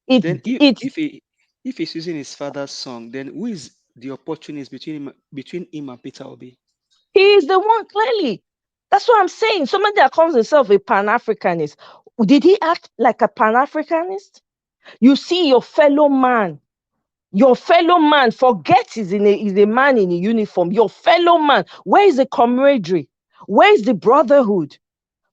If he's using his father's song, then who is the opportunist between him and Peter Obi? He is the one, clearly. That's what I'm saying. Somebody that calls himself a Pan-Africanist. Did he act like a Pan-Africanist? You see your fellow man. Your fellow man, forget he's a man in a uniform. Your fellow man, where is the camaraderie? Where is the brotherhood?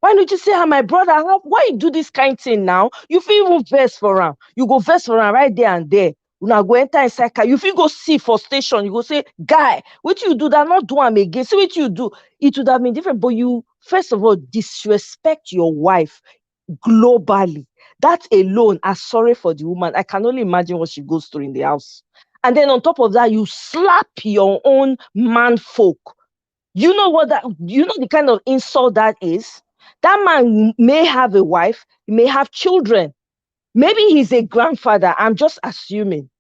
Why don't you say, my brother, why you do this kind of thing now? You feel even verse for him. You go verse for him right there and there. You now go enter inside car. You feel go see for station. You go say, guy, what you do that not do him again? See what you do. It would have been different. But you, first of all, disrespect your wife globally. That alone, I'm sorry for the woman. I can only imagine what she goes through in the house. And then on top of that, you slap your own man folk. You know the kind of insult that is? That man may have a wife, he may have children. Maybe he's a grandfather. I'm just assuming.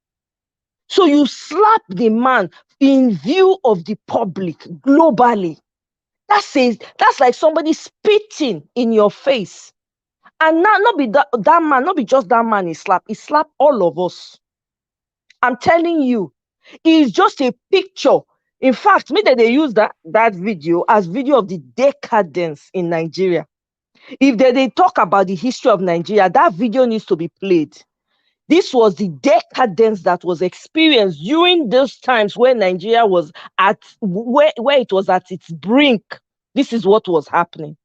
So you slap the man in view of the public globally. That's like somebody spitting in your face. And now, not be that man, not be just that man he slap all of us. I'm telling you, it's just a picture. In fact, maybe they use that video as video of the decadence in Nigeria. If they talk about the history of Nigeria, that video needs to be played. This was the decadence that was experienced during those times when Nigeria was where it was at its brink. This is what was happening.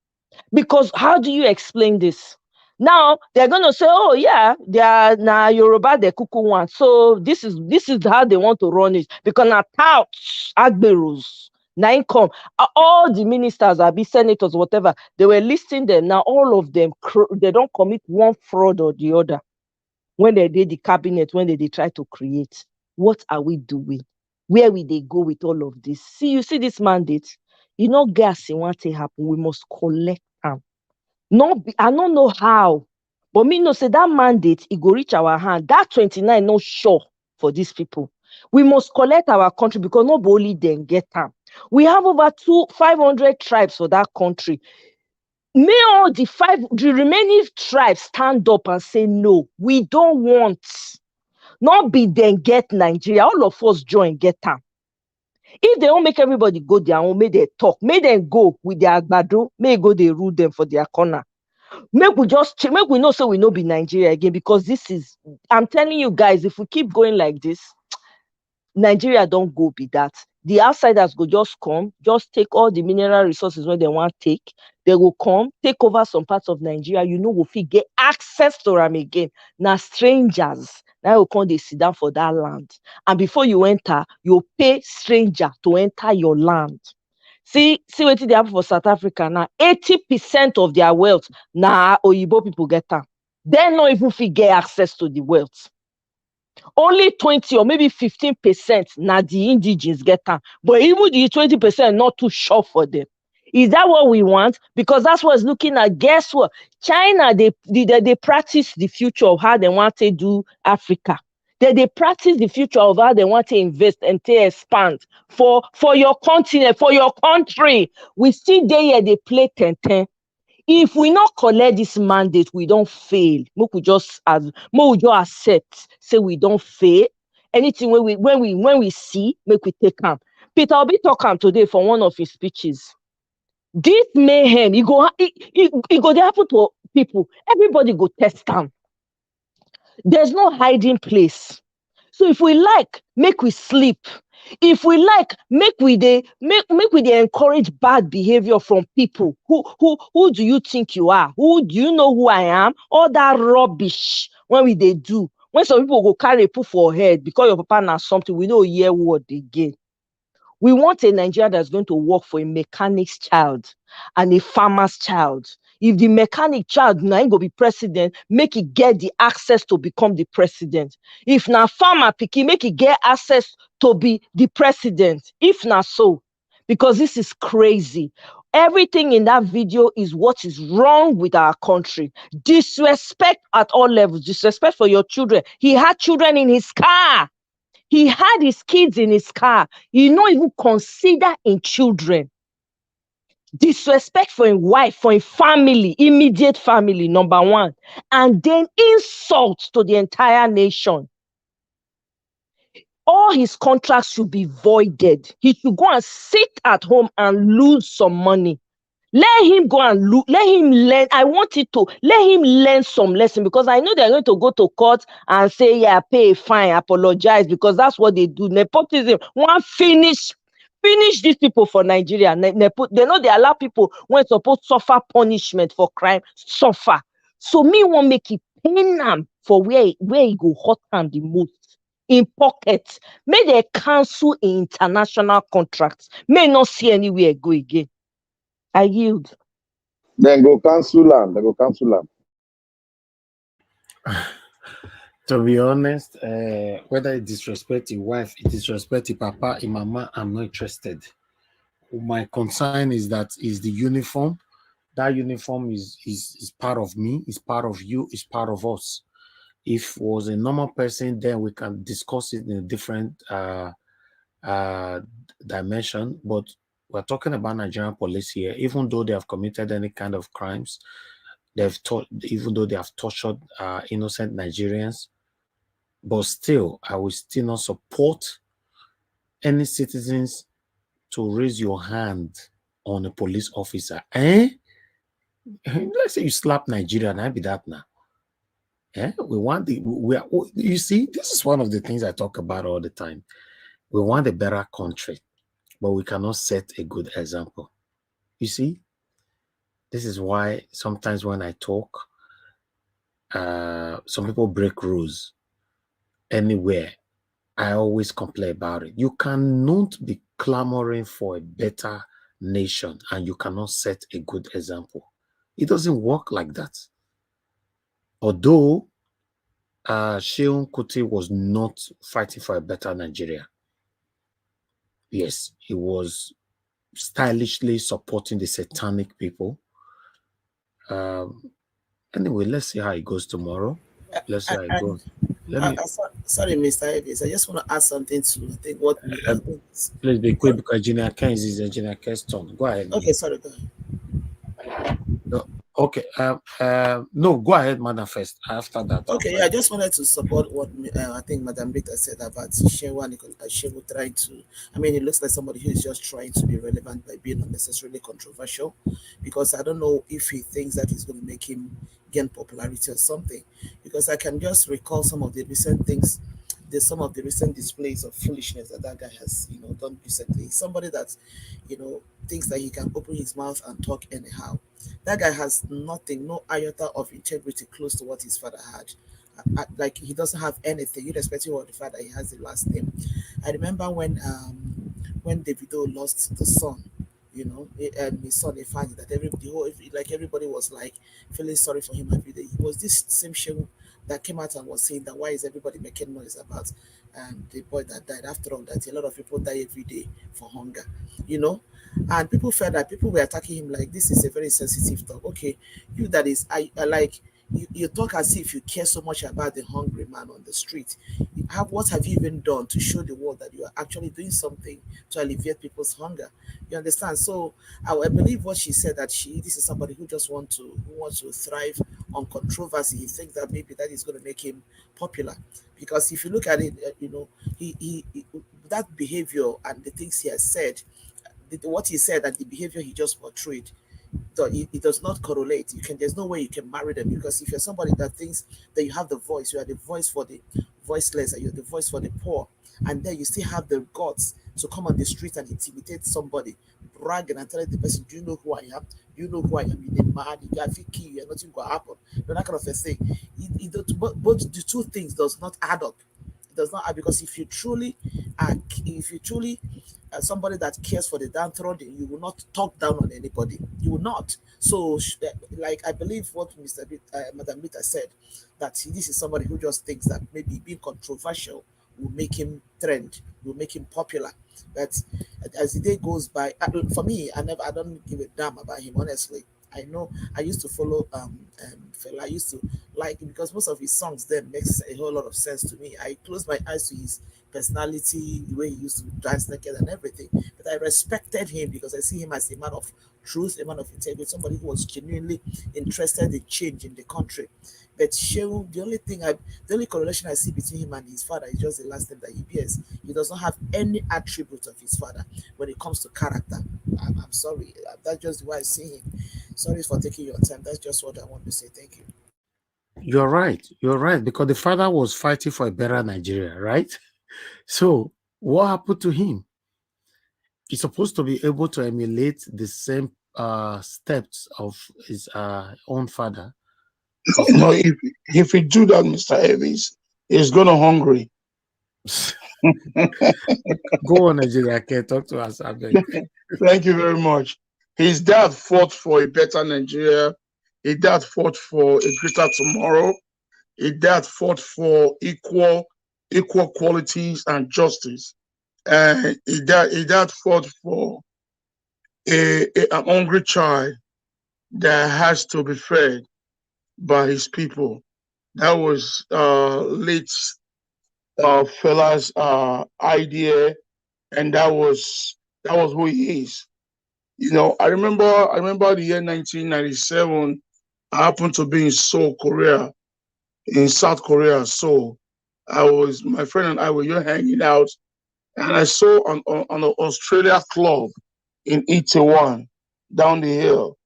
Because how do you explain this? Now they're gonna say, oh yeah, they are now Yoruba the kuku one. So this is how they want to run it. Because now touts, Agberus, now come. All the ministers, be senators, whatever, they were listing them. Now all of them, they don't commit one fraud or the other. When they did the cabinet, when they try to create. What are we doing? Where will they go with all of this? See, you see this mandate? You know, gas in what happen. We must collect them. I don't know how, but me know say that mandate it go reach our hand. That 29 not sure for these people. We must collect our country because nobody then get them. We have over 500 tribes for that country. May all the remaining tribes stand up and say, no, we don't want. Not be then get Nigeria. All of us join, get them. If they don't make everybody go their own, may they talk. May them go with their agbado. May go they rule them for their corner. Make we just make we know so we know be Nigeria again, because this is, I'm telling you guys, if we keep going like this, Nigeria don't go be that. The outsiders go just come, just take all the mineral resources when they want to take. They will come, take over some parts of Nigeria. You know, we get access to them again. Now strangers, now will come they sit down for that land. And before you enter, you pay stranger to enter your land. See what they happen for South Africa now. 80% of their wealth now Oyibo people get them. They not even get access to the wealth. Only 20 or maybe 15% now the indigenous get them. But even the 20% not too sure for them. Is that what we want? Because that's what's looking at. Guess what? China, they practice the future of how they want to do Africa. They practice the future of how they want to invest and to expand for your continent, for your country. We still there here, they play 10-10. If we not collect this mandate, we don't fail. Make we just accept, say we don't fail. Anything when we see, make we take them. Peter Obi talk today for one of his speeches. This mayhem, it go they happen to people. Everybody go test them. There's no hiding place. So if we like, make we sleep. If we like, make we encourage bad behavior from people. Who do you think you are? Who do you know who I am? All that rubbish when they do. When some people go carry put for head because your papa knows something, we know hear word again. We want a Nigeria that's going to work for a mechanic's child and a farmer's child. If the mechanic child now ain't go be president, make it get the access to become the president. If na farmer picky, make it get access to be the president. If not so, because this is crazy. Everything in that video is what is wrong with our country. Disrespect at all levels. Disrespect for your children. He had children in his car. He had his kids in his car. He not even consider in children. Disrespect for his wife, for his family, immediate family, number one. And then insult to the entire nation. All his contracts should be voided. He should go and sit at home and lose some money. Let him go and let him learn. I want it to let him learn some lesson, because I know they're going to go to court and say, yeah, pay a fine, apologize, because that's what they do. Nepotism. One finish these people for Nigeria. They know they allow people when supposed to suffer punishment for crime, suffer. So me won't make it pain them for where he go hurt them the most. In pockets. May they cancel international contracts. May not see anywhere go again. I yield. Then go cancel land. They go cancel land. To be honest, whether it disrespect your wife, it disrespect your papa, your mama, I'm not interested. My concern is that is the uniform. That uniform is part of me, is part of you, is part of us. If it was a normal person, then we can discuss it in a different dimension. But we're talking about Nigerian police here. Even though they have committed any kind of crimes, even though they have tortured innocent Nigerians, but still, I will still not support any citizens to raise your hand on a police officer. Let's say you slap Nigeria, and I be that now. You see, this is one of the things I talk about all the time. We want a better country, but we cannot set a good example. You see, this is why sometimes when I talk, some people break rules anywhere. I always complain about it. You cannot be clamoring for a better nation and you cannot set a good example. It doesn't work like that. Although Seun Kuti was not fighting for a better Nigeria. Yes, he was stylishly supporting the satanic people. Anyway, let's see how it goes tomorrow. Let's see how it goes. Sorry, Mr. Evans. I just want to add something to I think what please be quick because Engineer Ken is Engineer Ken's turn. Go ahead. Okay, sorry, go ahead. No, Okay. No, go ahead, madam, first. After that, I'll Okay, yeah, I just wanted to support what I think Madam Rita said about Shehu trying to. I mean, it looks like somebody who is just trying to be relevant by being unnecessarily controversial, because I don't know if he thinks that is going to make him gain popularity or something. Because I can just recall some of the recent things, some of the recent displays of foolishness that guy has, done recently. Somebody that, thinks that he can open his mouth and talk anyhow. That guy has nothing, no iota of integrity close to what his father had. Like he doesn't have anything, irrespective of the fact that he has the last name. I remember when Davido lost the son, and his son, they find that everybody was like feeling sorry for him every day. It was this same shame that came out and was saying that why is everybody making noise about the boy that died? After all, that a lot of people die every day for hunger, you know. And people felt that people were attacking him like this is a very sensitive talk. Okay, you that is, I like you talk as if you care so much about the hungry man on the street. What have you even done to show the world that you are actually doing something to alleviate people's hunger? You understand? So I believe what she said, that this is somebody who just wants to thrive on controversy. He thinks that maybe that is going to make him popular, because if you look at it, he that behavior and the things he has said, what he said and the behavior he just portrayed, it does not correlate. There's no way you can marry them, because if you're somebody that thinks that you have the voice, you are the voice for the voiceless, and you're the voice for the poor, and then you still have the guts to come on the street and intimidate somebody, bragging and telling the person, "Do you know who I am? Do you know who I am? You're mad. You got to kill you, and nothing will happen." That kind of a thing. But the two things does not add up. It does not add, because if you truly somebody that cares for the downtrodden, you will not talk down on anybody. You will not. So, like I believe what Madam Rita said, that this is somebody who just thinks that maybe being controversial will make him trend, will make him popular. But as the day goes by, for me, I don't give a damn about him, honestly. I know I used to follow fella. I used to like him because most of his songs then makes a whole lot of sense to me. I close my eyes to his personality, the way he used to dance naked and everything. But I respected him because I see him as a man of truth, a man of integrity, somebody who was genuinely interested in change in the country. But Shehu, the only correlation I see between him and his father is just the last name that he bears. He does not have any attribute of his father when it comes to character. I'm sorry. That's just the way I see him. Sorry for taking your time. That's just what I want to say. Thank you. you're right. You're right, because the father was fighting for a better Nigeria, right? So what happened to him? He's supposed to be able to emulate the same steps of his own father. No, if you do that, Mr. Evans, he's gonna hungry. Go on, Nigeria. Can talk to us, Abeg. Thank you very much. His dad fought for a better Nigeria. His dad fought for a greater tomorrow. His dad fought for equal qualities and justice. And his dad fought for an hungry child that has to be fed by his people. That was late fella's idea, and that was who he is. You know, I remember the year 1997. I happened to be in Seoul, Korea, in South Korea. So my friend and I were here hanging out, and I saw on an Australia club in Itaewon down the hill,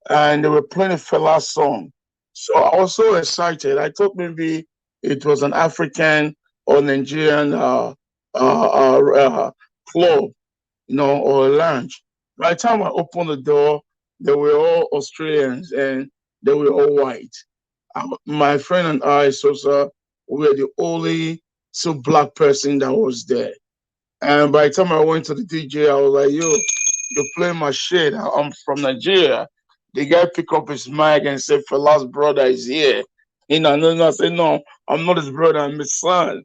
and they were playing a fella song. So I was so excited. I thought maybe it was an African or Nigerian club, or a lounge. By the time I opened the door, they were all Australians and they were all white. My friend and I, Sosa, were the only two black person that was there. And by the time I went to the DJ, I was like, "Yo, you're playing my shit. I'm from Nigeria." The guy picked up his mic and said, "Fela's brother is here." I said, "No, I'm not his brother. I'm his son."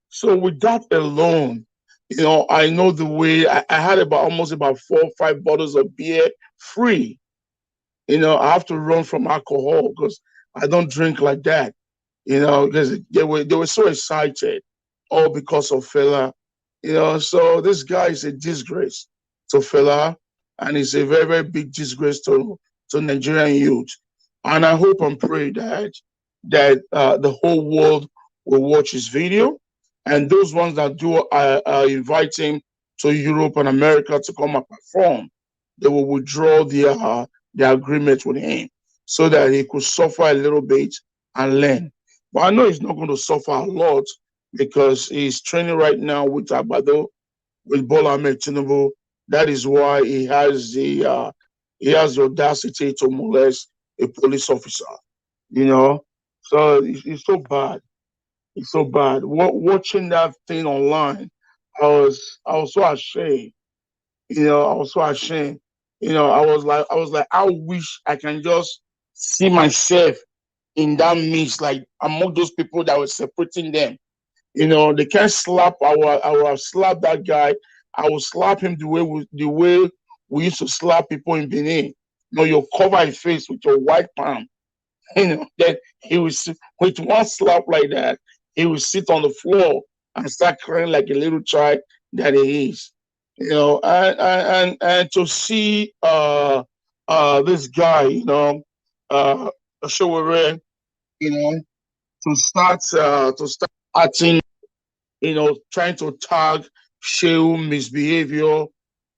So with that alone, I know the way. I had almost about 4 or 5 bottles of beer free. I have to run from alcohol because I don't drink like that. Because they were so excited, all because of Fela. So this guy is a disgrace to Fela, and it's a very, very big disgrace to to Nigerian youth. And I hope and pray that the whole world will watch his video, and those ones that do invite him to Europe and America to come and perform, they will withdraw their agreement with him so that he could suffer a little bit and learn. But I know he's not going to suffer a lot because he's training right now with Abado, with Bola Ahmed Tinubu. That is why he has the audacity to molest a police officer. You know, so it's so bad. It's so bad. Watching that thing online, I was so ashamed. You know, I was so ashamed. You know, I was like, I wish I can just see myself in that midst, like among those people that were separating them. You know, they can't slap. I will have slapped that guy. I will slap him the way we used to slap people in Benin. You know, you cover his face with your white palm. You know, then he was with one slap like that, he would sit on the floor and start crying like a little child that he is. You know, and to see this guy, you know, Showore, you know, to start acting, you know, trying to tag Shehu misbehavior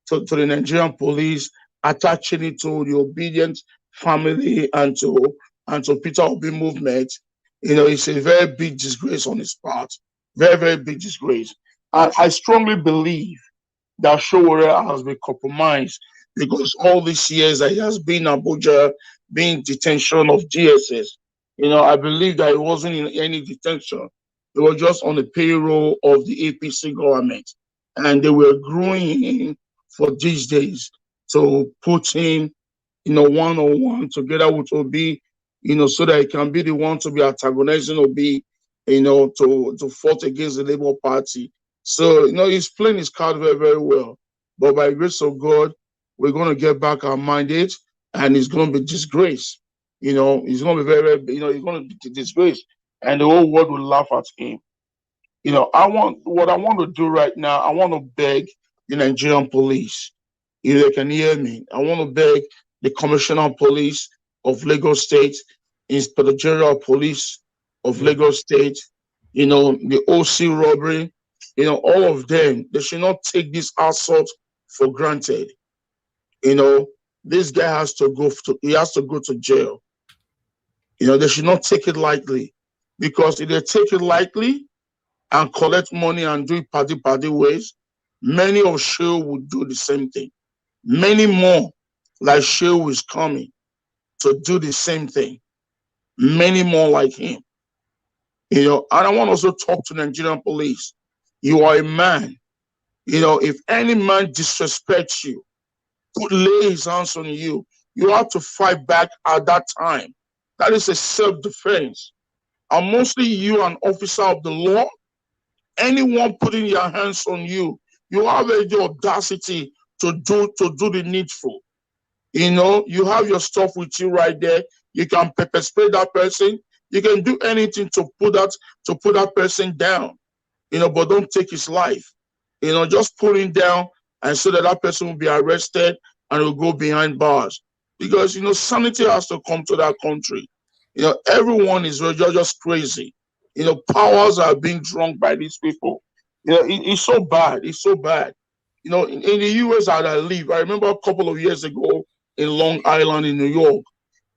to the Nigerian police, attaching it to the obedient family and to Peter Obi movement. You know, it's a very big disgrace on his part. Very, very big disgrace. And I strongly believe that Showore has been compromised because all these years that he has been in Abuja, being detention of GSS, you know, I believe that he wasn't in any detention. He was just on the payroll of the APC government. And they were growing him for these days to put him, you know, one-on-one together with Obi, you know, so that he can be the one to be antagonizing Obi, you know, to fight against the Labour Party. So, you know, he's playing his card very, very well. But by the grace of God, we're going to get back our mandate and it's going to be disgraced. You know, he's going to be very, very, you know, he's going to be disgraced and the whole world will laugh at him. You know, what I want to do right now, I want to beg the Nigerian police, if they can hear me, I want to beg the Commissioner of Police of Lagos State, Inspector General of Police of Lagos State, you know, the OC robbery, you know, all of them, they should not take this assault for granted. You know, this guy has to go to jail. You know, they should not take it lightly, because if they take it lightly and collect money and do it party ways, many of Shehu would do the same thing. Many more like Shehu is coming to do the same thing. Many more like him. You know, and I want to also talk to Nigerian police. You are a man. You know, if any man disrespects you, could lay his hands on you, you have to fight back at that time. That is a self-defense. And mostly you, an officer of the law, anyone putting your hands on you, you have the audacity to do the needful. You know, you have your stuff with you right there. You can pepper spray that person. You can do anything to put that person down. You know, but don't take his life. You know, just put him down and so that person will be arrested and will go behind bars. Because, you know, sanity has to come to that country. You know, everyone is just crazy. You know, powers are being drunk by these people. You know, it's so bad. It's so bad. You know, in the US that I live, I remember a couple of years ago in Long Island in New York,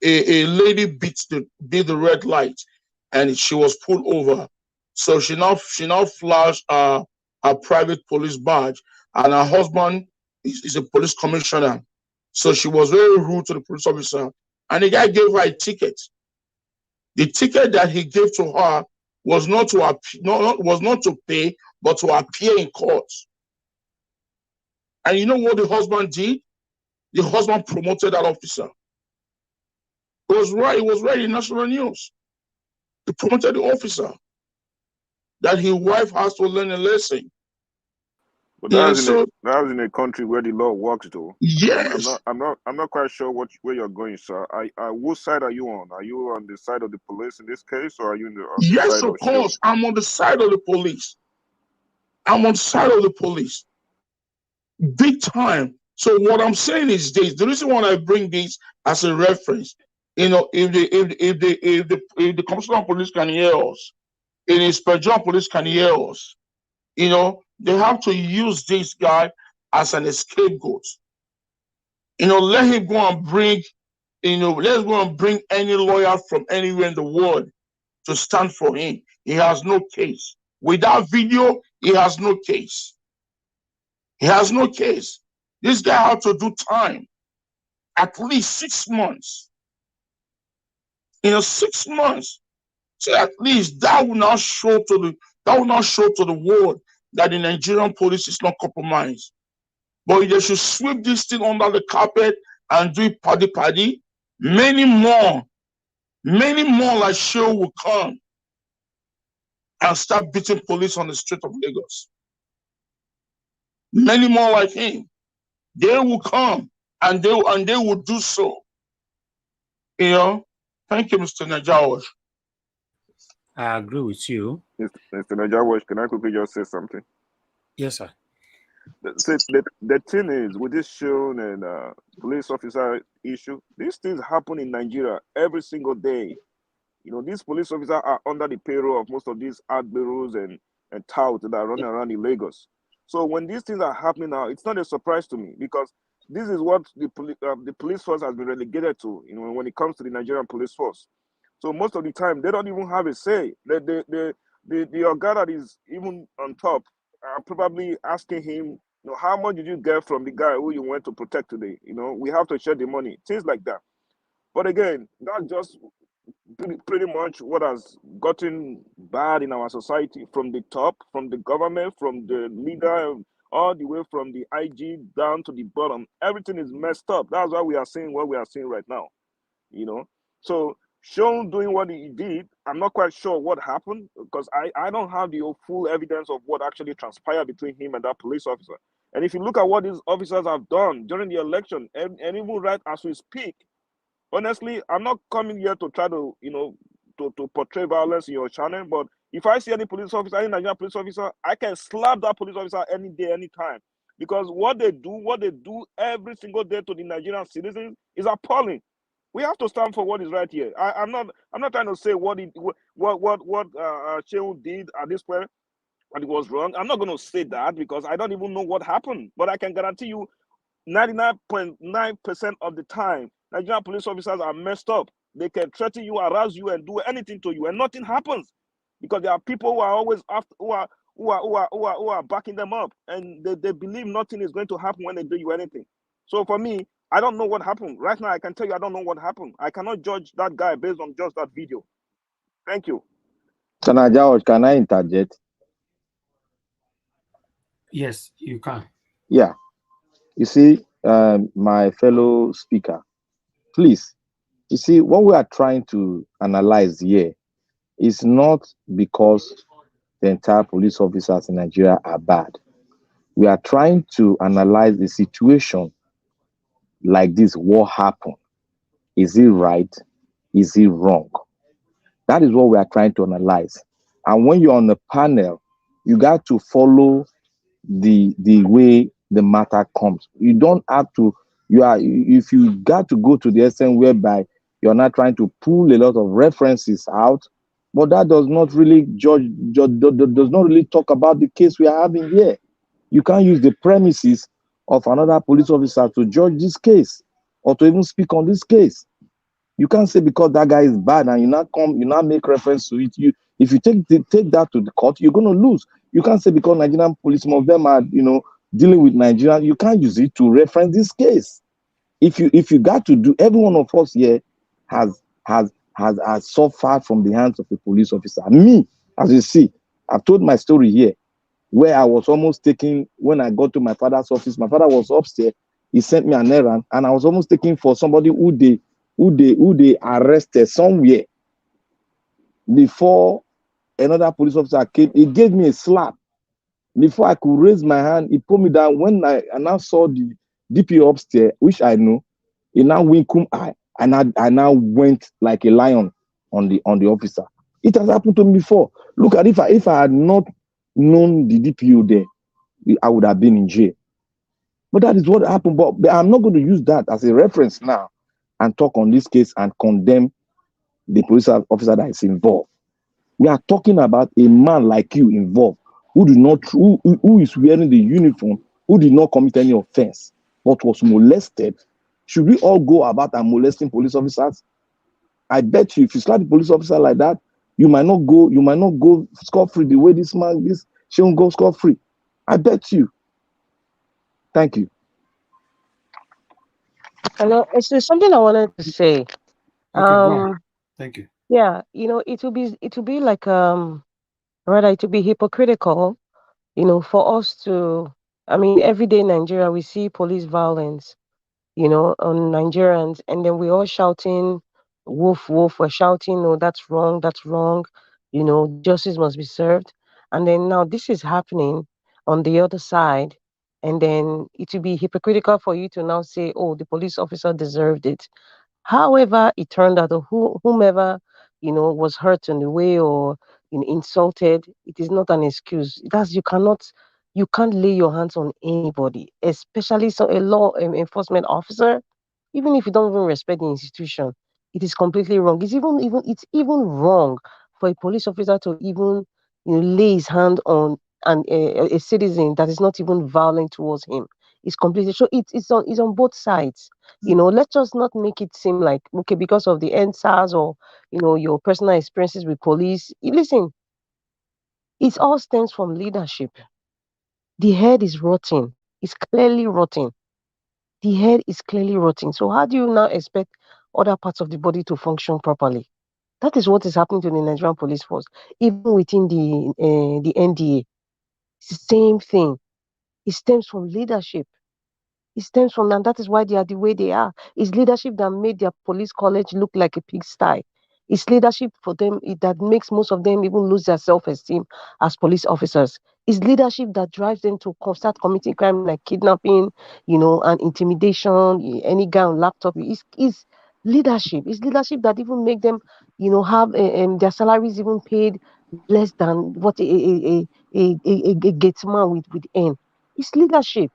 a lady beat the red light and she was pulled over. So she now flashed a private police badge, and her husband is a police commissioner. So she was very rude to the police officer, and the guy gave her a ticket. The ticket that he gave to her was not to pay, but to appear in court. And you know what the husband did? The husband promoted that officer. It was right in national news. He promoted the officer. That his wife has to learn a lesson. But that was in a country where the law works, though. Yes. I'm not quite sure where you're going, sir. What side are you on? Are you on the side of the police in this case, or are you on the yes, side of course. I'm on the side of the police. I'm on the side of the police. Big time. So what I'm saying is this. The reason why I bring this as a reference. You know, if the commissioner of police can hear us, if the inspector of police can hear us, you know, they have to use this guy as an scapegoat. You know, let him go and bring, you know, let's go and bring any lawyer from anywhere in the world to stand for him. He has no case. Without video, he has no case. He has no case. This guy had to do time, at least 6 months. You know, 6 months. So at least that will not show to the world that the Nigerian police is not compromised. But they should sweep this thing under the carpet and do it paddy. Many more like Seun will come and start beating police on the street of Lagos. Many more like him. They will come and they will do so. You know, thank you, Mr. Najawash. I agree with you. Mr. Najawash, can I quickly just say something? Yes, sir. The thing is, with this Seun and police officer issue, these things happen in Nigeria every single day. You know, these police officers are under the payroll of most of these admirals and touts that are running around in Lagos. So when these things are happening now, it's not a surprise to me, because this is what the police force has been relegated to, you know, when it comes to the Nigerian police force. So most of the time, they don't even have a say. The Oga that is even on top are probably asking him, you know, how much did you get from the guy who you went to protect today? You know, we have to share the money, things like that. But again, that's just pretty much what has gotten bad in our society, from the top, from the government, from the leader, all the way from the IG down to the bottom. Everything is messed up. That's why we are seeing what we are seeing right now, you know. So Seun doing what he did, I'm not quite sure what happened, because I don't have the full evidence of what actually transpired between him and that police officer. And if you look at what these officers have done during the election, and even right as we speak, honestly, I'm not coming here to try to, you know, to portray violence in your channel, but if I see any police officer, any Nigerian police officer, I can slap that police officer any day, anytime. Because what they do every single day to the Nigerian citizens is appalling. We have to stand for what is right here. I'm not trying to say what Seun did at this point, what it was wrong. I'm not going to say that, because I don't even know what happened. But I can guarantee you, 99.9% of the time, Nigerian police officers are messed up. They can threaten you, harass you, and do anything to you, and nothing happens, because there are people who are always after, who are backing them up, and they believe nothing is going to happen when they do you anything. So for me, I don't know what happened. Right now, I can tell you I don't know what happened. I cannot judge that guy based on just that video. Thank you. Senator George, can I interject? Yes, you can. Yeah. You see, my fellow speaker, please, you see, what we are trying to analyze here is not because the entire police officers in Nigeria are bad. We are trying to analyze the situation like this. What happened? Is it right? Is it wrong? That is what we are trying to analyze. And when you're on the panel, you got to follow the way the matter comes. You don't have to, if you got to go to the extent whereby you're not trying to pull a lot of references out, but that does not really does not really talk about the case we are having here. You can't use the premises of another police officer to judge this case or to even speak on this case. You can't say because that guy is bad and you not make reference to it. If you take that to the court, you're going to lose. You can't say because Nigerian police, some of them are, dealing with Nigeria, you can't use it to reference this case. If you got to do, every one of us here has suffered from the hands of a police officer. Me, as you see, I've told my story here, where I was almost taking, when I got to my father's office, my father was upstairs, he sent me an errand, and I was almost taking for somebody who they arrested somewhere. Before another police officer came, he gave me a slap. Before I could raise my hand, he put me down. When I now saw the DPO upstairs, which I know, he now winked eye, and I now went like a lion on the officer. It has happened to me before. Look at, if I had not known the DPO there, I would have been in jail. But that is what happened. But I'm not going to use that as a reference now and talk on this case and condemn the police officer that is involved. We are talking about a man like you involved who is wearing the uniform, who did not commit any offense, but was molested. Should we all go about and molesting police officers? I bet you, if you slap the police officer like that, you might not go scot-free the way this Seun go scot-free. I bet you. Thank you. Hello, it's something I wanted to say. Okay, go on. Thank you. Yeah, it will be like rather it will be hypocritical, for us to, I mean, every day in Nigeria we see police violence, on Nigerians, and then we all shouting, "Wolf, wolf!" We're shouting, "No, that's wrong, that's wrong." Justice must be served. And then now this is happening on the other side, and then it will be hypocritical for you to now say, "Oh, the police officer deserved it." However, it turned out that whomever was hurt in the way or insulted, it is not an excuse. You can't lay your hands on anybody, especially a law enforcement officer. Even if you don't even respect the institution, it is completely wrong. It's even wrong for a police officer to even lay his hand on a citizen that is not even violent towards him. It's completely so. It's on both sides. Let's just not make it seem like, okay, because of the NSAS or your personal experiences with police. Listen, it all stems from leadership. The head is rotting. It's clearly rotting. The head is clearly rotting. So how do you now expect other parts of the body to function properly? That is what is happening to the Nigerian police force, even within the NDA. It's the same thing. It stems from leadership. It stems from, and that is why they are the way they are. It's leadership that made their police college look like a pigsty. It's leadership for them that makes most of them even lose their self-esteem as police officers. It's leadership that drives them to start committing crime like kidnapping, and intimidation. Any guy on laptop. It's leadership. It's leadership that even make them, have their salaries even paid less than what a gate man with earn. It's leadership.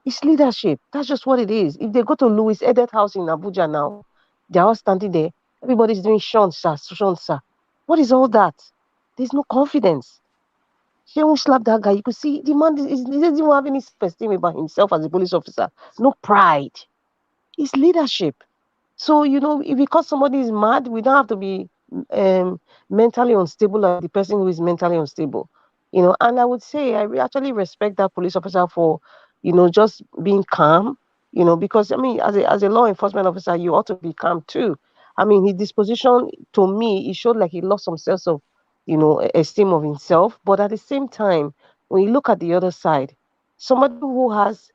It's leadership. That's just what it is. If they go to Louis Edet House in Abuja now, they're all standing there. Everybody's doing Sean, sir, Sean, sir. What is all that? There's no confidence. She won't slap that guy. You could see the man he doesn't even have any self-esteem about himself as a police officer. No pride. It's leadership. So, if because somebody is mad, we don't have to be mentally unstable like the person who is mentally unstable. And I would say actually respect that police officer for, just being calm, because I mean, as a law enforcement officer, you ought to be calm too. I mean, his disposition to me, it showed like he lost some sense of, esteem of himself. But at the same time, when you look at the other side, somebody who has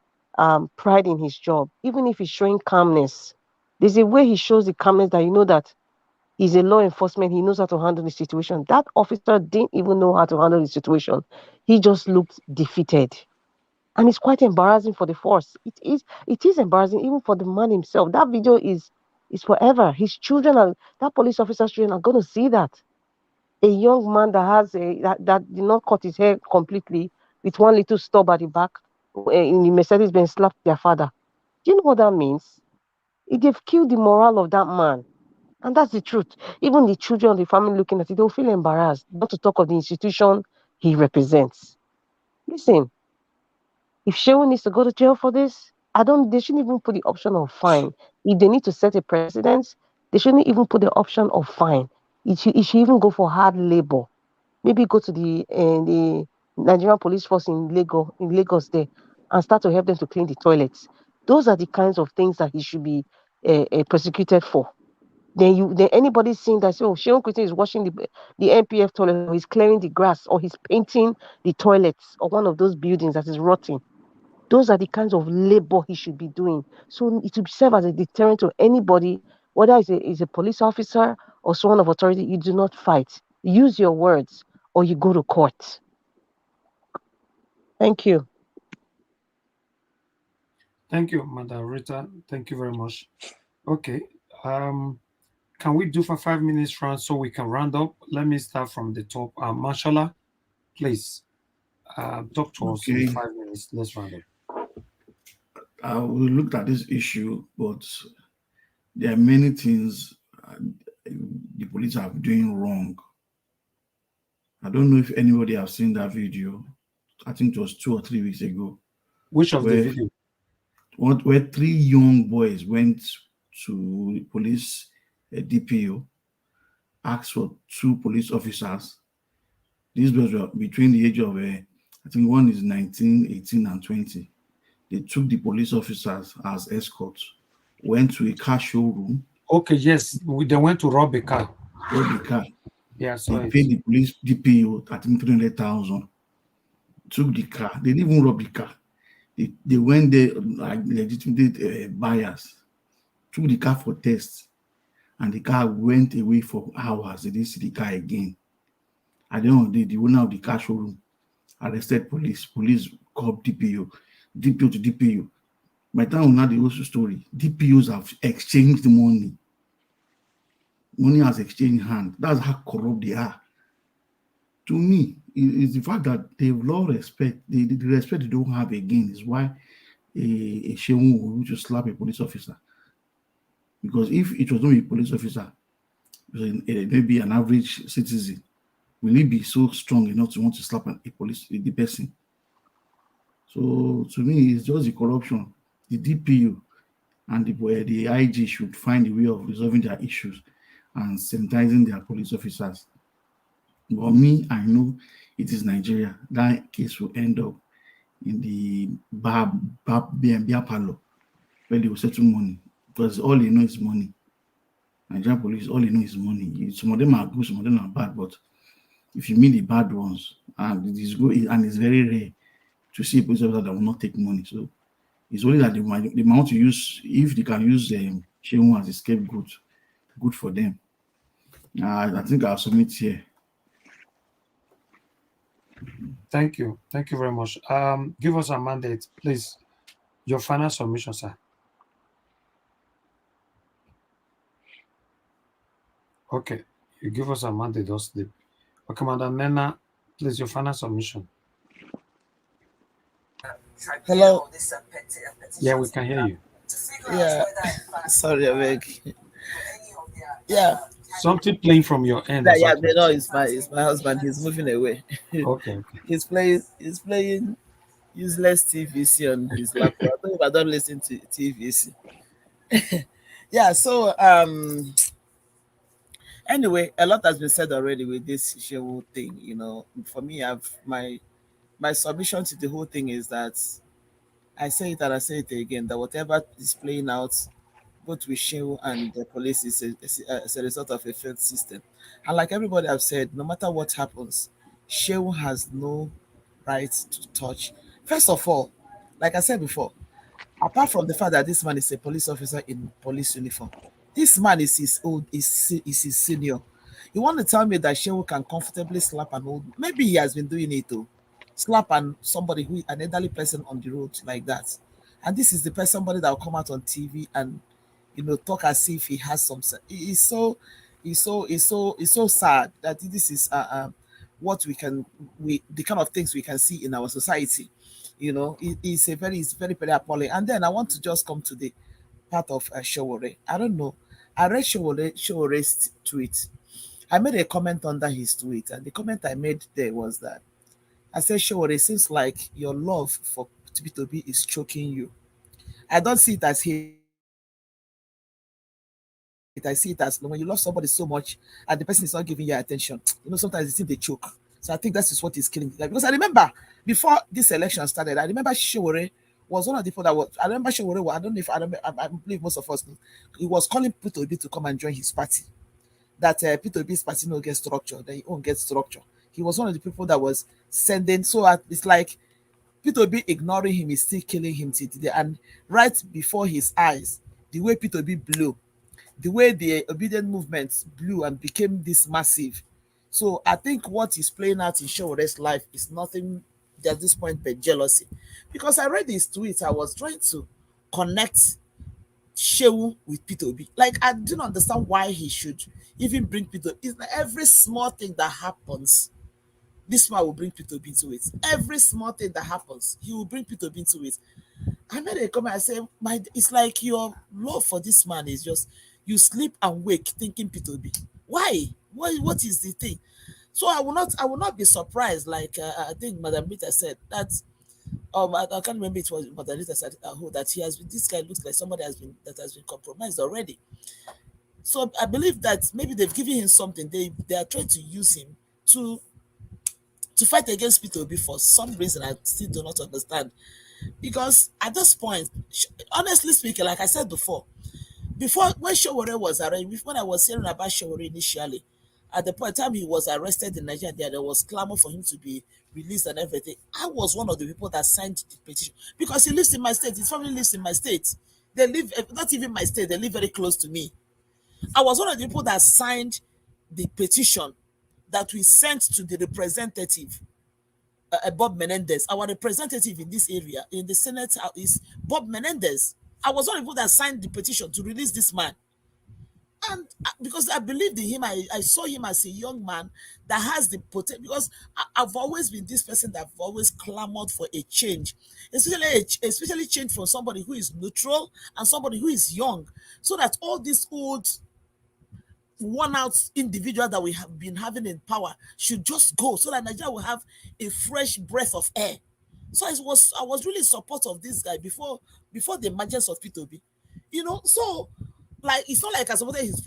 pride in his job, even if he's showing calmness, there's a way he shows the calmness that that he's a law enforcement. He knows how to handle the situation. That officer didn't even know how to handle the situation. He just looked defeated. And it's quite embarrassing for the force. It is embarrassing even for the man himself. That video is forever. His children that police officer's children are gonna see that. A young man that has that did not cut his hair completely with one little stub at the back in the Mercedes Benz slapped their father. Do you know what that means? They've killed the morale of that man. And that's the truth. Even the children of the family looking at it, they'll feel embarrassed, not to talk of the institution he represents. Listen, if Shehu needs to go to jail for this, they shouldn't even put the option of fine. If they need to set a precedent, they shouldn't even put the option of fine. It should even go for hard labor. Maybe go to the Nigerian police force in Lagos there, and start to help them to clean the toilets. Those are the kinds of things that he should be prosecuted for. Then anybody seeing that, oh, Seun Kuti is washing the NPF toilet, or he's clearing the grass, or he's painting the toilets of one of those buildings that is rotting. Those are the kinds of labor he should be doing. So it will serve as a deterrent to anybody, whether it's a police officer or someone of authority. You do not fight. Use your words, or you go to court. Thank you. Thank you, Madam Rita. Thank you very much. Okay. Can we do for 5 minutes round so we can round up? Let me start from the top. Mashallah, please talk to us in 5 minutes. Let's round up. We looked at this issue, but there are many things the police are doing wrong. I don't know if anybody has seen that video. I think it was 2 or 3 weeks ago, Which of the where video? where 3 young boys went to the police DPO, asked for 2 police officers. These boys were between the age of, I think one is 19, 18, and 20. They took the police officers as escorts, went to a car showroom. Okay, yes, they went to rob a car. Robbed the car. Yeah, so They paid the police DPO, I think 300,000. Took the car. They didn't even rob the car. They went there like legitimate buyers. Took the car for tests, and the car went away for hours. They didn't see the car again. At the end of the day, the owner of the car showroom arrested police. Police called DPO, DPO to DPO. By the time we know the whole story, DPOs have exchanged money. Money has exchanged hand. That's how corrupt they are. To me, it's the fact that they've lost respect. The respect they don't have again is why a Seun will to slap a police officer. Because if it was not a police officer, maybe an average citizen, will he be so strong enough to want to slap the person? So to me, it's just the corruption. The DPU and the IG should find a way of resolving their issues and sanitizing their police officers. But me, I know it is Nigeria. That case will end up in the bar parlor where they will settle money, because all they know is money. Nigerian police, all they know is money. Some of them are good, some of them are bad, but if you meet the bad ones, and it is good, and it's very rare to see a police officer that will not take money. So it's only that they might want to use, if they can use Seun as a scapegoat, good for them. I think I'll submit here. Thank you very much. Give us a mandate, please. Your final submission, sir. Okay, you give us a mandate, don't sleep. Okay, Madam Nena, please, your final submission. Hello. Yeah, we can hear you. Yeah. Sorry, I beg. Yeah. Something playing from your end. Yeah, no, it's my husband. He's moving away. Okay. He's playing useless TVC on his laptop. I don't listen to TVC. Yeah, so anyway, a lot has been said already with this Shehu thing. You know, for me, I've my submission to the whole thing is that I say it and I say it again, that whatever is playing out both with Shehu and the police is a result of a failed system. And like everybody have said, no matter what happens, Shehu has no right to touch. First of all, like I said before, apart from the fact that this man is a police officer in police uniform, this man is his senior. You want to tell me that Shehu can comfortably slap an old? Maybe he has been doing it too. Slap an elderly person on the road like that, and this is the person, somebody that will come out on TV and talk as if he has some. It's so sad that this is what the kind of things we can see in our society. It's very very appalling. And then I want to just come to the part of Showore. I don't know. I read Showore's tweet. I made a comment under his tweet, and the comment I made there was that I said, Showore, it seems like your love for P2B is choking you. I don't see it as hate. I see it as when you love somebody so much and the person is not giving you attention, sometimes it's in the choke. So I think that is what is killing it. Because I remember before this election started, I remember Showore was one of the people that was. I remember Showore. I don't know if I believe most of us know. He was calling P2B to come and join his party. That P2B's party no get structure, then he won't get structure. He was one of the people that was sending. So it's like P2B ignoring him is still killing him today. And right before his eyes, the way P2B blew, the way the obedient movements blew and became this massive. So I think what is playing out in Showore's life is nothing at this point but jealousy. Because I read his tweets, I was trying to connect Shehu with P2B. Like, I didn't understand why he should even bring P2B. It's like every small thing that happens, this man will bring P2B into it. Every small thing that happens, he will bring P2B into it. I made a comment, I said, it's like your love for this man is just, You sleep and wake thinking P2B. Why? What is the thing? So I will not be surprised, like I think Madam Rita said that I can't remember, it was Madam Rita said who, that he has been, this guy looks like somebody has been compromised already. So I believe that maybe they've given him something. They are trying to use him to fight against P2B for some reason I still do not understand. Because at this point, honestly speaking, like I said before when Showore was arrested, when I was hearing about Showore initially, at the point time he was arrested in Nigeria, there was clamor for him to be released and everything. I was one of the people that signed the petition because he lives in my state. His family lives in my state. They live, not even my state, they live very close to me. I was one of the people that signed the petition that we sent to the representative, Bob Menendez. Our representative in this area, in the Senate, is Bob Menendez. I was one of the people that signed the petition to release this man. And because I believed in him, I saw him as a young man that has the potential. Because I've always been this person that I've always clamored for a change, especially change from somebody who is neutral and somebody who is young, so that all these old worn out individual that we have been having in power should just go, so that Nigeria will have a fresh breath of air. So I was really in support of this guy before the emergence of P2B. So like it's not like I supported his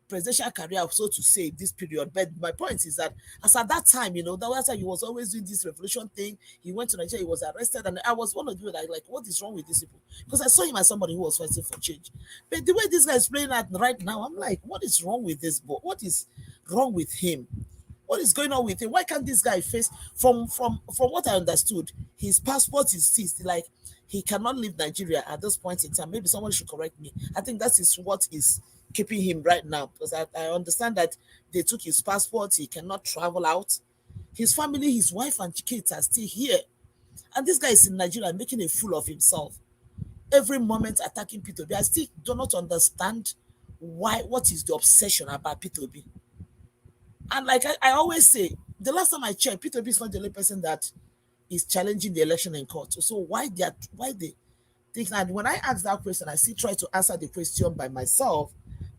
presidential career, so to say, this period. But my point is that as at that time, that was he was always doing this revolution thing. He went to Nigeria, he was arrested, and I was one of you that like, what is wrong with these people? Because I saw him as somebody who was fighting for change. But the way this guy is playing out right now, I'm like, what is wrong with this boy? What is wrong with him? What is going on with him? Why can't this guy face, from what I understood, his passport is seized, like he cannot leave Nigeria at this point in time. Maybe someone should correct me. I think that is what is keeping him right now, because I understand that they took his passport, he cannot travel out. His family, his wife and kids are still here. And this guy is in Nigeria making a fool of himself. Every moment attacking P2B. I still do not understand what is the obsession about P2B. And like I always say, the last time I checked, P2B is not the only person that is challenging the election in court. So why they think? And when I ask that question, I still try to answer the question by myself,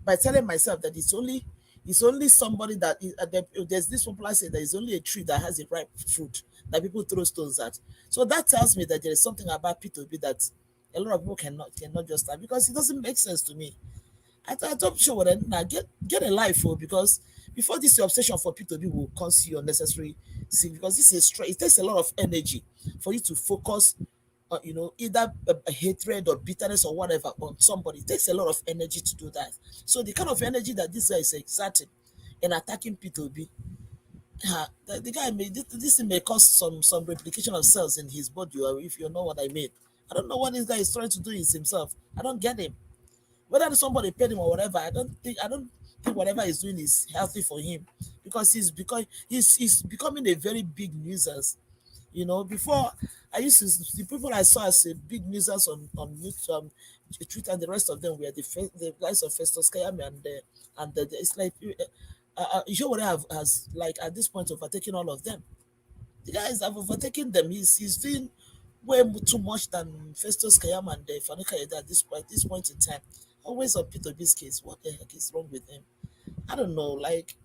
by telling myself that it's only somebody that there's this popular saying that it's only a tree that has a ripe fruit that people throw stones at. So that tells me that there is something about P2B that a lot of people cannot just stand, because it doesn't make sense to me. I don't sure what now get a life for, because before this your obsession for P2B will cause you unnecessary sin, because this is stress. It takes a lot of energy for you to focus on, either a hatred or bitterness or whatever on somebody. It takes a lot of energy to do that. So the kind of energy that this guy is exerting in attacking P2B, the guy this may cause some replication of cells in his body, or if you know what I mean. I don't know what this guy is trying to do is himself. I don't get him. Whether somebody paid him or whatever, I don't think whatever he's doing is healthy for him, because he's becoming a very big nuisance. Before I used to, the people I saw as a big nuisance on YouTube, Twitter, and the rest of them were the guys of Festus Kayame and it's like Ishowore has like at this point overtaken all of them. The guys have overtaken them. He's doing way too much than Festus Kayam and Fanuka at this point in time. Always on Peter B's case. What the heck is wrong with him? I don't know. Like,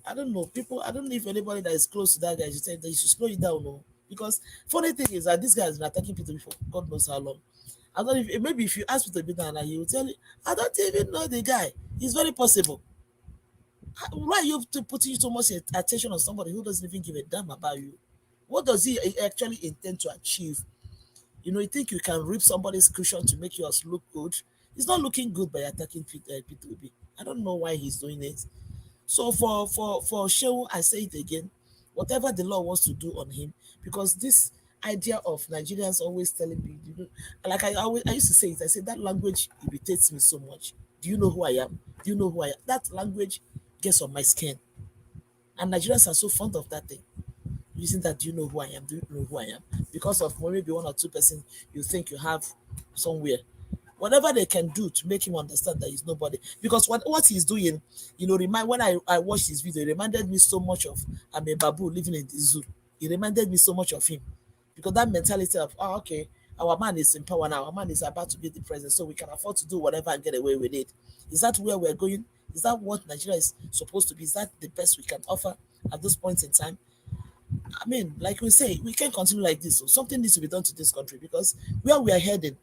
I don't know. People, I don't know if anybody that is close to that guy should say that you should slow it down. No. Because funny thing is that this guy has been attacking Peter before. God knows how long. I don't know if, maybe if you ask Peter B now, he will tell you, I don't even know the guy. It's very possible. Why are you putting so much attention on somebody who doesn't even give a damn about you? What does he actually intend to achieve? You think you can rip somebody's cushion to make yours look good? He's not looking good by attacking P2B. I don't know why he's doing it. So for Shehu, I say it again, whatever the law wants to do on him, because this idea of Nigerians always telling me, like I used to say it, I said that language irritates me so much. Do you know who I am? Do you know who I am? That language gets on my skin. And Nigerians are so fond of that thing. Using that, do you know who I am? Do you know who I am? Because of maybe 1 or 2% you think you have somewhere. Whatever they can do to make him understand that he's nobody. Because what he's doing, when I watched his video, it reminded me so much of I'm a babu living in the zoo. It reminded me so much of him. Because that mentality of, okay, Our man is in power now. Our man is about to be the president, so we can afford to do whatever and get away with it. Is that where we're going? Is that what Nigeria is supposed to be? Is that the best we can offer at this point in time? I mean, like we say, we can't continue like this. So something needs to be done to this country, because where we are headed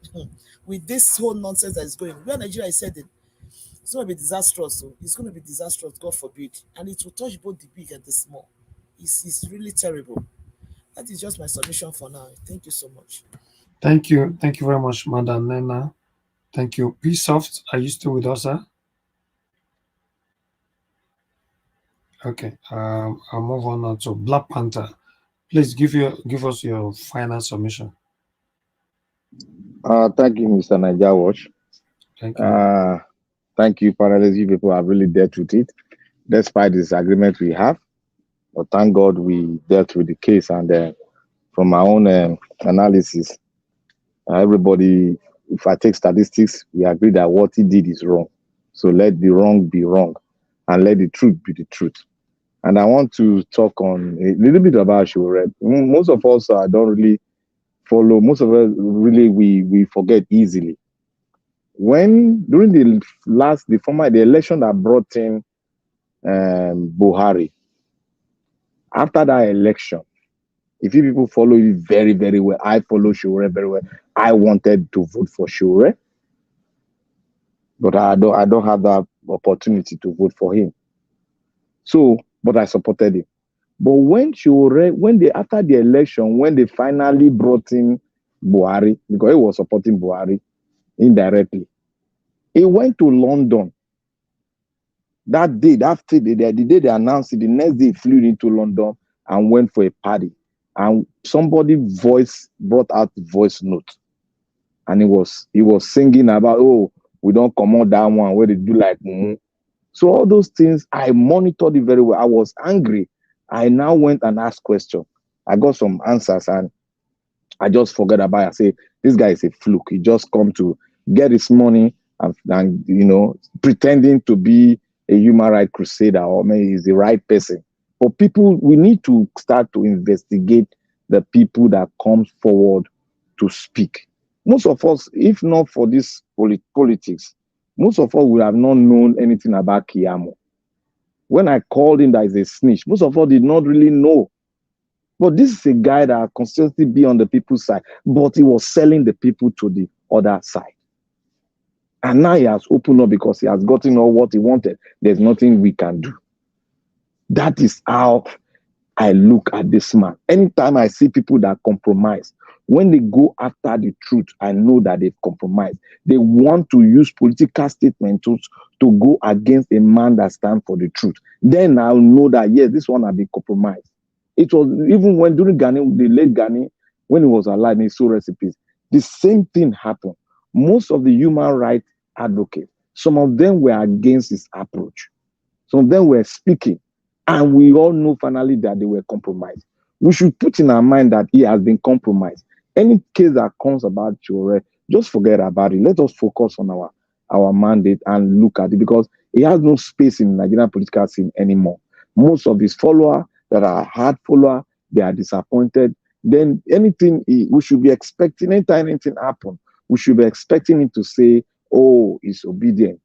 with this whole nonsense that is going, where Nigeria is headed, it's going to be disastrous. So it's going to be disastrous, God forbid. And it will touch both the big and the small. It's really terrible. That is just my submission for now. Thank you so much. Thank you. Thank you very much, Madam Nena. Thank you. P-Soft, are you still with us, sir? Okay. I'll move on now to Black Panther. Please give us your final submission. Thank you, Mr. Niger Watch. Thank you. Thank you, panelists. You people have really dealt with it, despite the disagreement we have. But thank God we dealt with the case, and from our own analysis, everybody, if I take statistics, we agree that what he did is wrong. So let the wrong be wrong, and let the truth be the truth. And I want to talk on a little bit about Shore. Most of us don't really follow. Most of us really we forget easily. When during the election that brought in Buhari, after that election, if you people follow it very, very well, I follow Shore very well. I wanted to vote for Shore, but I don't have that opportunity to vote for him. So, but I supported him. But when after the election, when they finally brought in Buhari, because he was supporting Buhari indirectly, he went to London. That day, the day they announced it, the next day he flew into London and went for a party. And somebody brought out the voice note. And he was singing about, oh, we don't come on that one where they do like So all those things, I monitored it very well. I was angry. I now went and asked questions. I got some answers and I just forgot about it. I say, this guy is a fluke. He just come to get his money and pretending to be a human rights crusader, or maybe he's the right person. But people, we need to start to investigate the people that come forward to speak. Most of us, if not for this politics, most of us would have not known anything about Kiyamo. When I called him that is a snitch, most of us did not really know. But this is a guy that consistently be on the people's side, but he was selling the people to the other side. And now he has opened up because he has gotten all what he wanted. There's nothing we can do. That is how I look at this man. Anytime I see people that compromise, when they go after the truth, I know that they've compromised. They want to use political statements to go against a man that stands for the truth. Then I'll know that, yes, this one has been compromised. It was even when during Ghani, the late Ghani, when he was alive, he sold recipes. The same thing happened. Most of the human rights advocates, some of them were against his approach. Some of them were speaking. And we all know finally that they were compromised. We should put in our mind that he has been compromised. Any case that comes about Chore, just forget about it. Let us focus on our mandate and look at it, because he has no space in the Nigerian political scene anymore. Most of his followers that are hard followers, they are disappointed. Then we should be expecting, anytime anything happens, we should be expecting him to say, oh, he's obedient,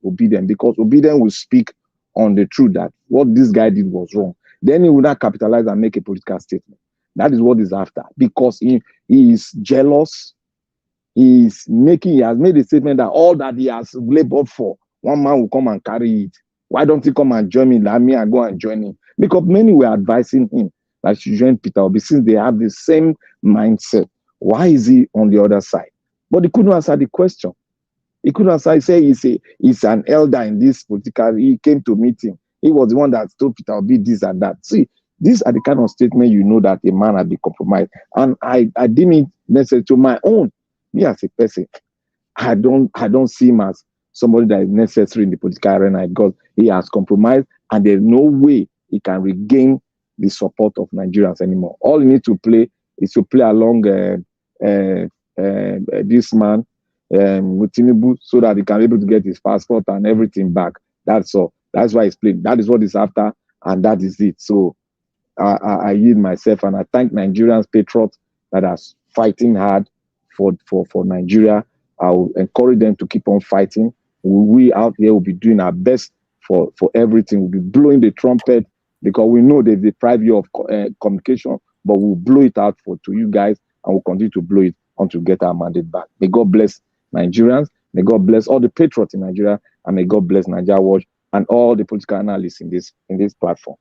because obedient will speak on the truth that what this guy did was wrong. Then he will not capitalize and make a political statement. That is what he's after, because he is jealous. He has made a statement that all that he has labored for, one man will come and carry it. Why don't he come and join me? Let me and go and join him. Because many were advising him that he should join Peter Obi, since they have the same mindset. Why is he on the other side? But he couldn't answer the question. He couldn't answer. He said he's an elder in this political. He came to meet him. He was the one that told Peter Obi this and that. See, these are the kind of statement you know that a man has been compromised. And I didn't necessarily, to my own, me as a person, I don't see him as somebody that is necessary in the political arena, because he has compromised and there's no way he can regain the support of Nigerians anymore. All he needs to play is to play along this man with Tinubu, so that he can be able to get his passport and everything back. That's all. That's why he's playing. That is what he's after, and that is it. So I yield myself, and I thank Nigerians patriots that are fighting hard for Nigeria. I will encourage them to keep on fighting. We out here will be doing our best for everything. We'll be blowing the trumpet because we know they deprive you of communication, but we'll blow it out to you guys, and we'll continue to blow it until we get our mandate back. May God bless Nigerians. May God bless all the patriots in Nigeria, and may God bless Nigeria Watch and all the political analysts in this platform.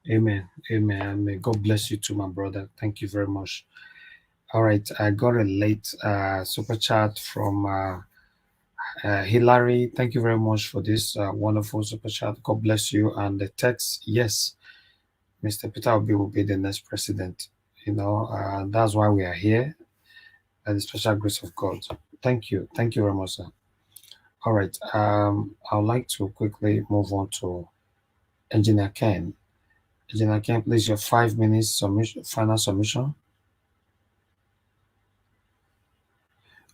Amen. Amen. And may God bless you too, my brother. Thank you very much. All right. I got a late super chat from Hillary. Thank you very much for this wonderful super chat. God bless you. And the text, yes, Mr. Peter Obi will be the next president. You know, that's why we are here, by the special grace of God. Thank you. Thank you very much, sir. All right. I would like to quickly move on to Engineer Ken. Engineer Ken, please, your 5 minutes submission, final submission.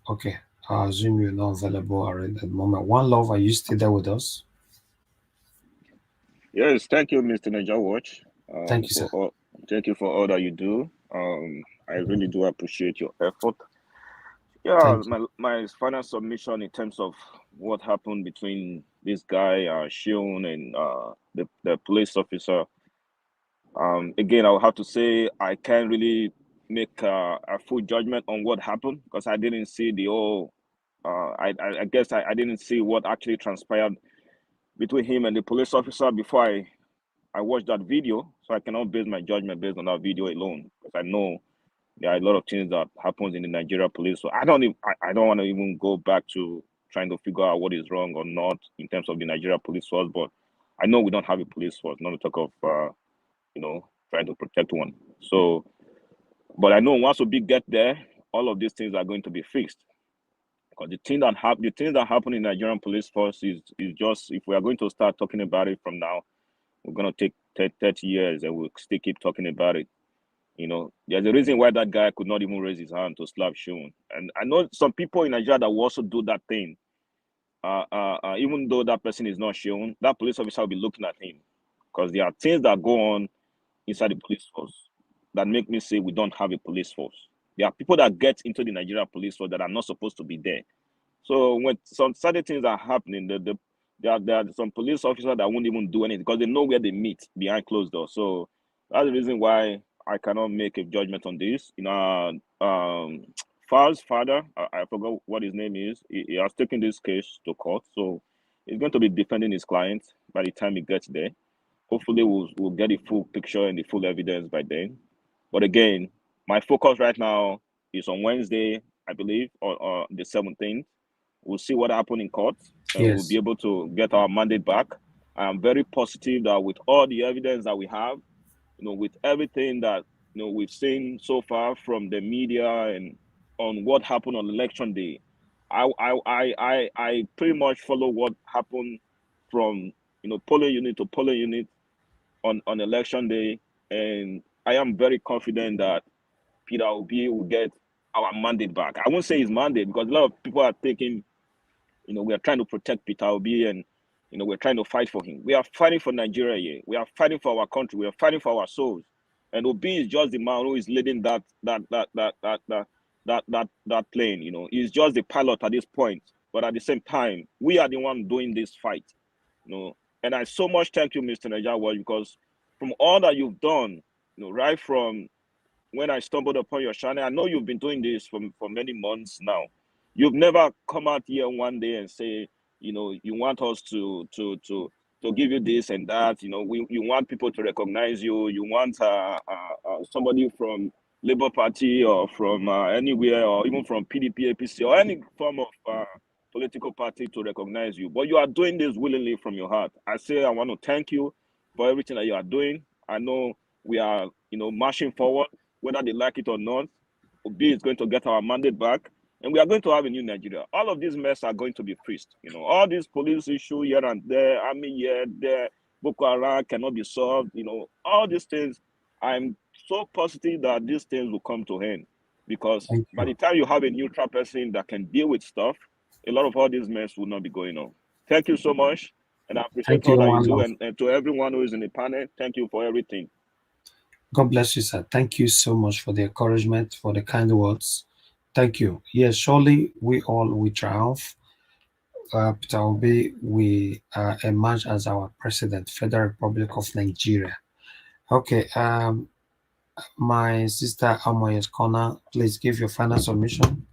Okay. I assume you're not available already at the moment. One Love, are you still there with us? Yes, thank you, Mr. Niger Watch. Thank you, sir. Thank you for all that you do. I really do appreciate your effort. Thank Yeah, my final submission in terms of what happened between this guy, Seun, and the police officer. Again, I will have to say I can't really make a full judgment on what happened because I didn't see the whole. I guess I didn't see what actually transpired between him and the police officer before I watched that video, so I cannot base my judgment based on that video alone because I know there are a lot of things that happens in the Nigeria police. So I don't want to even go back to trying to figure out what is wrong or not in terms of the Nigeria police force. But I know we don't have a police force, not to talk of trying to protect one. So, but I know once we get there, all of these things are going to be fixed. Because the things that happen in Nigerian police force is just, if we are going to start talking about it from now, we're going to take 30 years and we'll still keep talking about it. You know, there's a reason why that guy could not even raise his hand to slap Seun. And I know some people in Nigeria that will also do that thing. Even though that person is not Seun, that police officer will be looking at him. Because there are things that go on inside the police force that make me say we don't have a police force. There are people that get into the Nigerian police force that are not supposed to be there. So when some certain things are happening, there are some police officers that won't even do anything because they know where they meet behind closed doors. So that's the reason why I cannot make a judgment on this. You know, Far's father, I forgot what his name is. He has taken this case to court, so he's going to be defending his client by the time he gets there. Hopefully, we'll get the full picture and the full evidence by then. But again, my focus right now is on Wednesday, I believe, or the 17th. We'll see what happened in court, and Yes. we'll be able to get our mandate back. I'm very positive that with all the evidence that we have, you know, with everything that we've seen so far from the media and on what happened on election day, I pretty much follow what happened from polling unit to polling unit on election day, and I am very confident that Peter Obi will get our mandate back. I won't say his mandate because a lot of people are taking, we are trying to protect Peter Obi and we're trying to fight for him. We are fighting for Nigeria here. We are fighting for our country. We are fighting for our souls. And Obi is just the man who is leading that plane. He's just the pilot at this point. But at the same time, we are the one doing this fight. And I so much thank you, Mr. Najawa, because from all that you've done, right from when I stumbled upon your channel, I know you've been doing this for many months now. You've never come out here one day and say, you want us to give you this and that. You want people to recognize you. You want somebody from Labour Party or from anywhere, or even from PDP, APC, or any form of political party to recognize you. But you are doing this willingly from your heart. I want to thank you for everything that you are doing. I know we are, marching forward, whether they like it or not. Obi is going to get our mandate back, and we are going to have a new Nigeria. All of these mess are going to be fixed. All these police issues here and there, army here, there, Boko Haram cannot be solved. All these things, I'm so positive that these things will come to end, because by the time you have a neutral person that can deal with stuff, a lot of all these mess will not be going on. Thank you so much, and I appreciate all that you do. And to everyone who is in the panel, thank you for everything. God bless you, sir. Thank you so much for the encouragement, for the kind words. Thank you. Yes, surely we triumph. Peter Obi we emerge as our president, Federal Republic of Nigeria. Okay. My sister Amoy's corner, please give your final submission.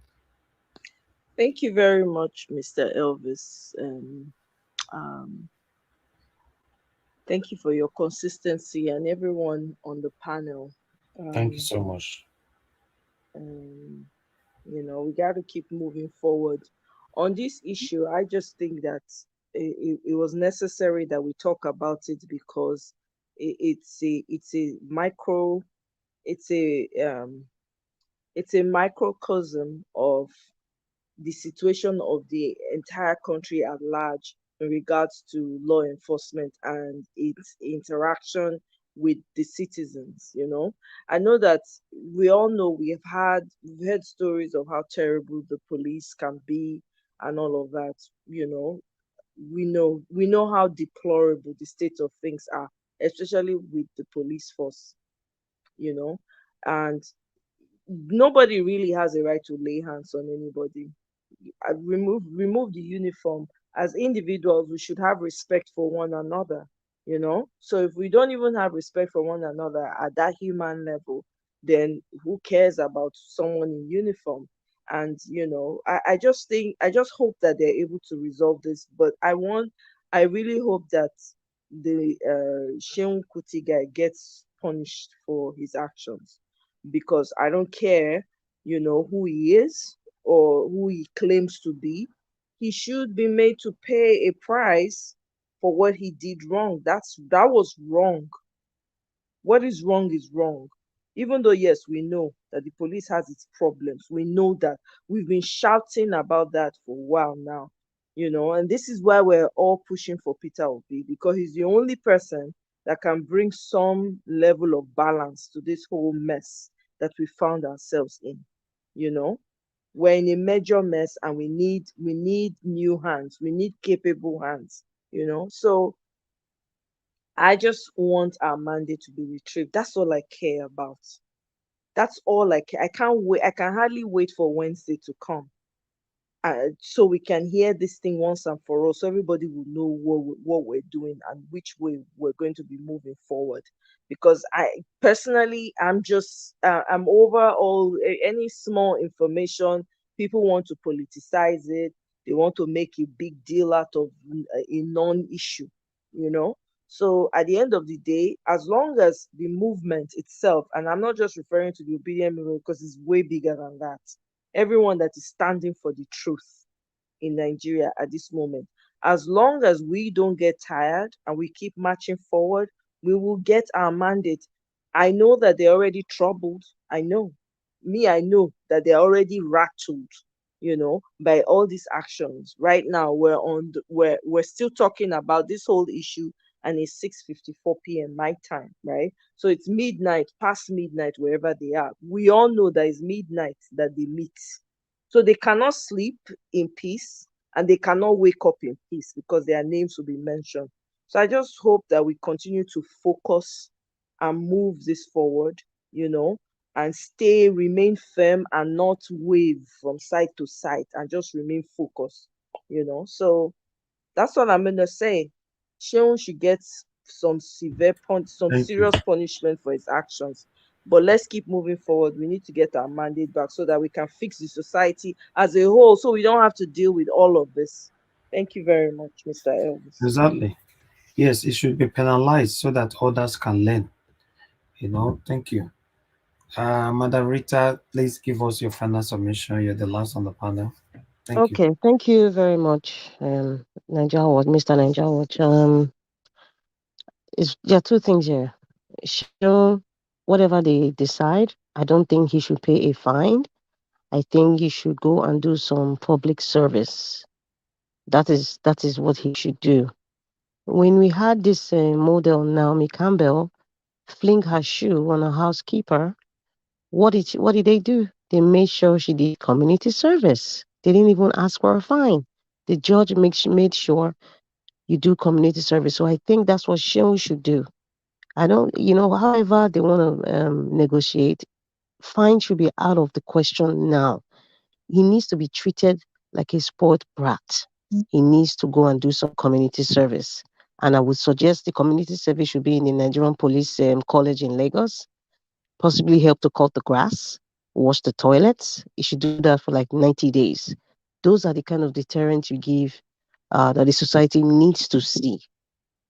Thank you very much, Mr. Elvis. Um, Thank you for your consistency and everyone on the panel. Thank you Um, so much. um, we got to keep moving forward on this issue. I just think that it was necessary that we talk about it because it's a it's a microcosm of the situation of the entire country at large in regards to law enforcement and its interaction with the citizens. I know that we all know we've heard stories of how terrible the police can be and all of that. We know how deplorable the state of things are, especially with the police force. you know and nobody really has a right to lay hands on anybody. Remove the uniform. As individuals, we should have respect for one another. So if we don't even have respect for one another at that human level, then who cares about someone in uniform? And I just hope that they're able to resolve this. But I really hope that the Seun Kuti guy gets punished for his actions, because I don't care, who he is or who he claims to be. He should be made to pay a price for what he did wrong. That was wrong. What is wrong is wrong. Even though, yes, we know that the police has its problems. We know that. We've been shouting about that for a while now. And this is why we're all pushing for Peter Obi, because he's the only person that can bring some level of balance to this whole mess that we found ourselves in. You know, we're in a major mess, and we need new hands. We need capable hands. So I just want our mandate to be retrieved. That's all I care about. That's all I care. I can't wait. I can hardly wait for Wednesday to come, so we can hear this thing once and for all, so everybody will know what we're doing and which way we're going to be moving forward. Because I personally, I'm over any small information. People want to politicize it. They want to make a big deal out of a non-issue. you know so at the end of the day, as long as the movement itself, and I'm not just referring to the obedient movement because it's way bigger than that, everyone that is standing for the truth in Nigeria at this moment. As long as we don't get tired and we keep marching forward, we will get our mandate. I know that they're already troubled. I know. I know that they're already rattled, by all these actions. Right now, we're still talking about this whole issue, and it's 6:54 p.m. my time, right? So it's midnight, past midnight, wherever they are. We all know that it's midnight that they meet. So they cannot sleep in peace, and they cannot wake up in peace because their names will be mentioned. So I just hope that we continue to focus and move this forward, and remain firm and not wave from side to side, and just remain focused. So that's what I'm gonna say. Sheon should get some Thank you. serious punishment for his actions. But let's keep moving forward. We need to get our mandate back so that we can fix the society as a whole, so we don't have to deal with all of this. Thank you very much, Mr. Elvis. Exactly. Yes, it should be penalized so that others can learn. Thank you. Madam Rita, please give us your final submission. You're the last on the panel. Thank you. Okay, thank you very much, Mr. Nigeria Watch. There are two things here. Show whatever they decide. I don't think he should pay a fine. I think he should go and do some public service. That is what he should do. When we had this model Naomi Campbell fling her shoe on a housekeeper, what did they do? They made sure she did community service. They didn't even ask for a fine. The judge made sure you do community service. So I think that's what Sheon should do. I don't, however they want to negotiate, fine should be out of the question now. he needs to be treated like a sport brat. He needs to go and do some community service. And I would suggest the community service should be in the Nigerian Police College in Lagos, possibly help to cut the grass, wash the toilets. You should do that for like 90 days. Those are the kind of deterrents you give that the society needs to see.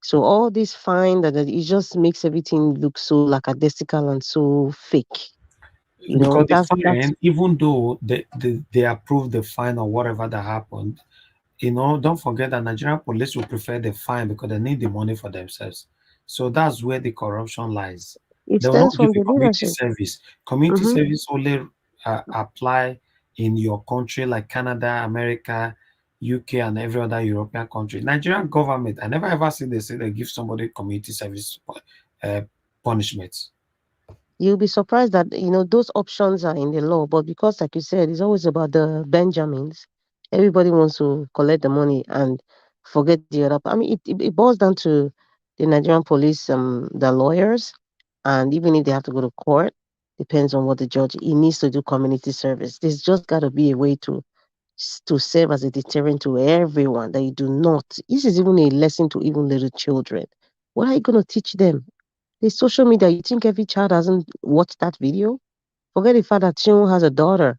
So all this fine that it just makes everything look so lackadaisical and so fake. You know, Because the that's fine, even though they approve the fine or whatever that happened, don't forget that Nigerian police will prefer the fine because they need the money for themselves. So that's where the corruption lies. it They will not stems give from you the community leadership. service. Community Hmm. service only apply in your country like Canada, America, UK, and every other European country. Nigerian government, I never ever see they say they give somebody community service punishment. You'll be surprised that those options are in the law, but because, like you said, it's always about the Benjamins. Everybody wants to collect the money and forget the other. I mean, it boils down to the Nigerian police, the lawyers, and even if they have to go to court, depends on what the judge. He needs to do community service. There's just got to be a way to serve as a deterrent to everyone that you do not. This is even a lesson to even little children. What are you going to teach them? The social media, you think every child hasn't watched that video? Forget the fact that Chion has a daughter.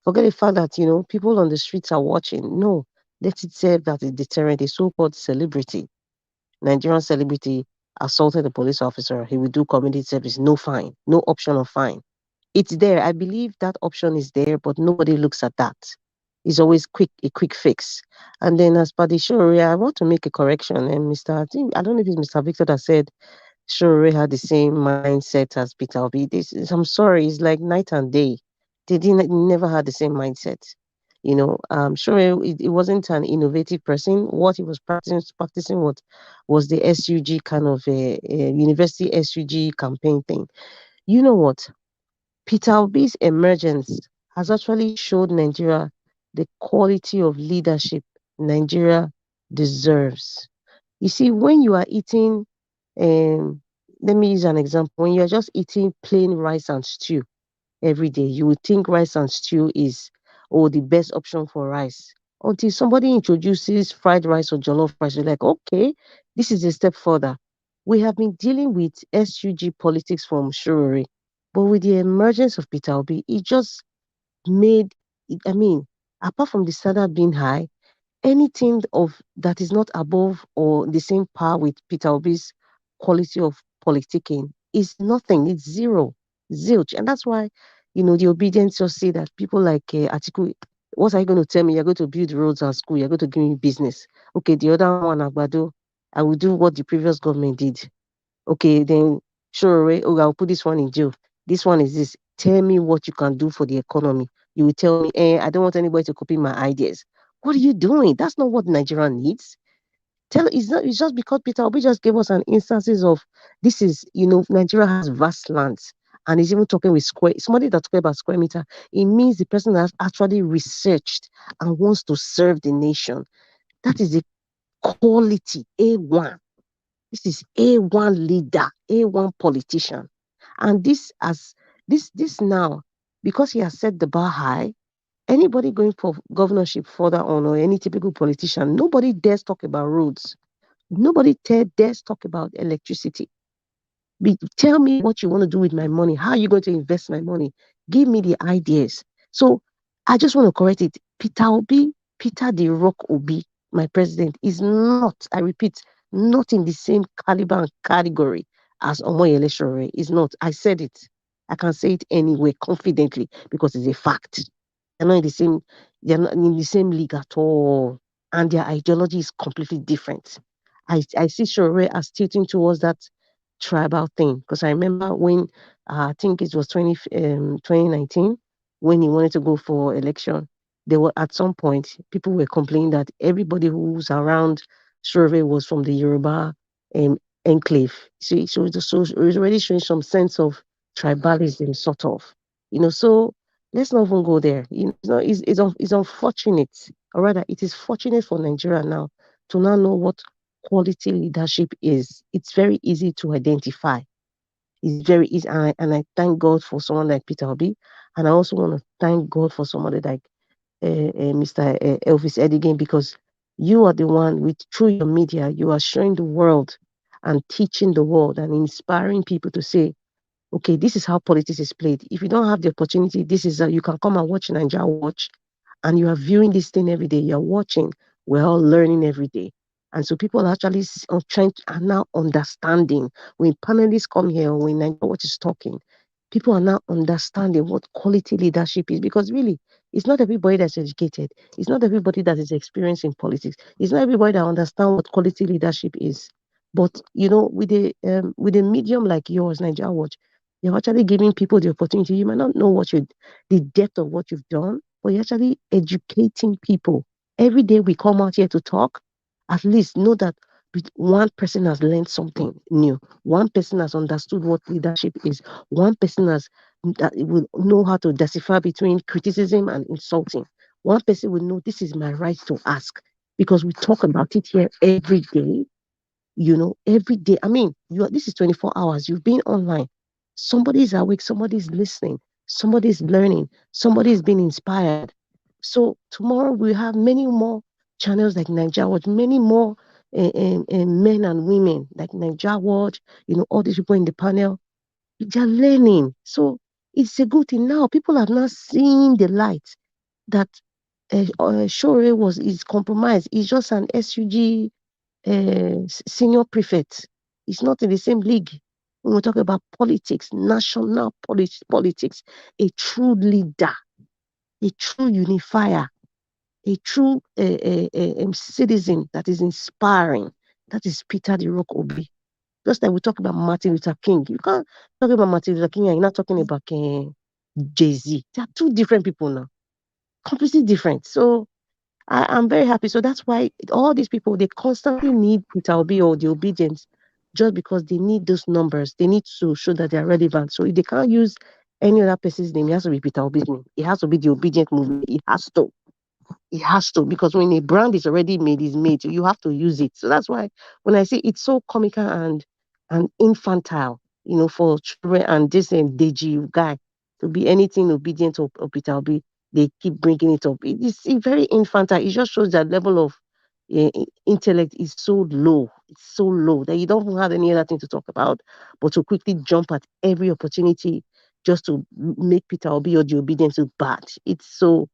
Forget the fact that, people on the streets are watching. No, let it serve as a deterrent. A so-called celebrity, Nigerian celebrity assaulted a police officer. He will do community service. No fine. No option of fine. It's there. I believe that option is there, but nobody looks at that. It's always a quick fix. And then as per the show, I want to make a correction. And I don't know if it's Mr. Victor that said Shore had the same mindset as Peter Obi. I'm sorry, it's like night and day. They never had the same mindset. Sure, it wasn't an innovative person. What he was practicing what was the SUG kind of a university SUG campaign thing. You know what? Peter Obi's emergence has actually showed Nigeria the quality of leadership Nigeria deserves. You see, when you are eating, um, let me use an example. When you're just eating plain rice and stew every day, you would think rice and stew is the best option for rice. Until somebody introduces fried rice or jollof rice, you're like, okay, this is a step further. We have been dealing with SUG politics from Shururi, but with the emergence of Peter Obi, it just made it, I mean, apart from the standard being high, anything of that is not above or the same par with Peter Obi's quality of politicking is nothing. It's zero, zilch, and that's why the obedience just say that people like Atiku. What are you going to tell me? You're going to build roads and school. You're going to give me business. Okay, the other one, Agbado, I will do what the previous government did. Okay, then sure, I'll put this one in jail. This one is this. Tell me what you can do for the economy. You will tell me, I don't want anybody to copy my ideas. What are you doing? That's not what Nigeria needs. It's just because Peter Obi just gave us an instances of this is, Nigeria has vast lands. And he's even talking with somebody that talking about square meter. It means the person has actually researched and wants to serve the nation. That is the quality, A1. This is A1 leader, A1 politician. And this now, because he has set the bar high, anybody going for governorship further on or any typical politician, nobody dares talk about roads. Nobody dares talk about electricity. Tell me what you want to do with my money. How are you going to invest my money? Give me the ideas. So I just want to correct it. Peter Obi, Peter the Rock Obi, my president, is not, I repeat, not in the same caliber and category as Omoyele Sowore. Is not. I said it. I can say it anyway confidently because it's a fact. They're not in the same, they're not in the same league at all. And their ideology is completely different. I see Sowore as tilting towards that tribal thing because I remember when I think it was 2019 when he wanted to go for election. There were at some point people were complaining that everybody who's around Sowore was from the Yoruba enclave. So it was already showing some sense of tribalism, sort of. So let's not even go there. It's unfortunate, or rather, it is fortunate for Nigeria now to now know what quality leadership is. It's very easy to identify. It's very easy, and I thank God for someone like Peter Obi, and I also want to thank God for somebody like Mr. Elvis Edigan, because you are the one with through your media, you are showing the world and teaching the world and inspiring people to say, okay, this is how politics is played. If you don't have the opportunity, this is you can come and watch Nigeria Watch, and you are viewing this thing every day. You're watching. We're all learning every day. And so people are actually are now understanding. When panelists come here, when Nigeria Watch is talking, people are now understanding what quality leadership is. Because really, it's not everybody that's educated. It's not everybody that is experienced in politics. It's not everybody that understands what quality leadership is. But with a medium like yours, Nigeria Watch, you're actually giving people the opportunity. You might not know the depth of what you've done, but you're actually educating people. Every day we come out here to talk, at least know that one person has learned something new. One person has understood what leadership is. One person that will know how to decipher between criticism and insulting. One person will know this is my right to ask, because we talk about it here every day. Every day. I mean, this is 24 hours. You've been online. Somebody's awake, somebody's listening, somebody's learning, somebody's being inspired. So tomorrow we have many more channels like Nigeria Watch, many more men and women like Nigeria Watch, all these people in the panel, they're learning. So it's a good thing now. People have not seen the light that Shore is compromised. He's just an SUG senior prefect. He's not in the same league. When we talk about politics, national politics, a true leader, a true unifier, a true citizen that is inspiring. That is Peter the Rock Obi. Just like we talk about Martin Luther King. You can't talk about Martin Luther King and you're not talking about Jay-Z. They are two different people now. Completely different. So I'm very happy. So that's why all these people, they constantly need Peter Obi or the obedience, just because they need those numbers. They need to show that they're relevant. So if they can't use any other person's name, it has to be Peter Obi's name. It has to be the obedient movement. It has to. It has to, because when a brand is already made, is made, you have to use it. So that's why when I say it's so comical and infantile, for children and this and Deji guy to be anything obedient or Peter Obi, they keep bringing it up. It's very infantile. It just shows that level of intellect is so low. It's so low that you don't have any other thing to talk about, but to quickly jump at every opportunity just to make Peter Obi or the obedience look bad. It's so.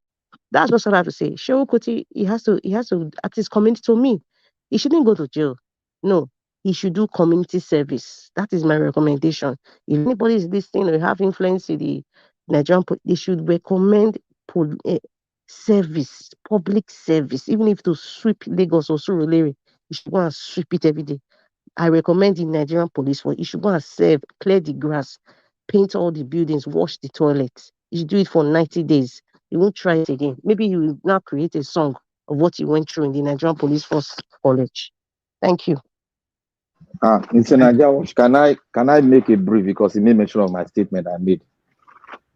That's just what I have to say. Seun Kuti, he has to act his community to me. He shouldn't go to jail. No, he should do community service. That is my recommendation. If anybody is listening or have influence in the Nigerian, they should recommend service, public service, even if to sweep Lagos or Surulere, you should go and sweep it every day. I recommend the Nigerian police force. You should go and serve, clear the grass, paint all the buildings, wash the toilets. You should do it for 90 days. You won't try it again. Maybe you will now create a song of what you went through in the Nigerian Police Force College. Thank you. Mr. Nigeria, can I make a brief, because he made mention of my statement I made.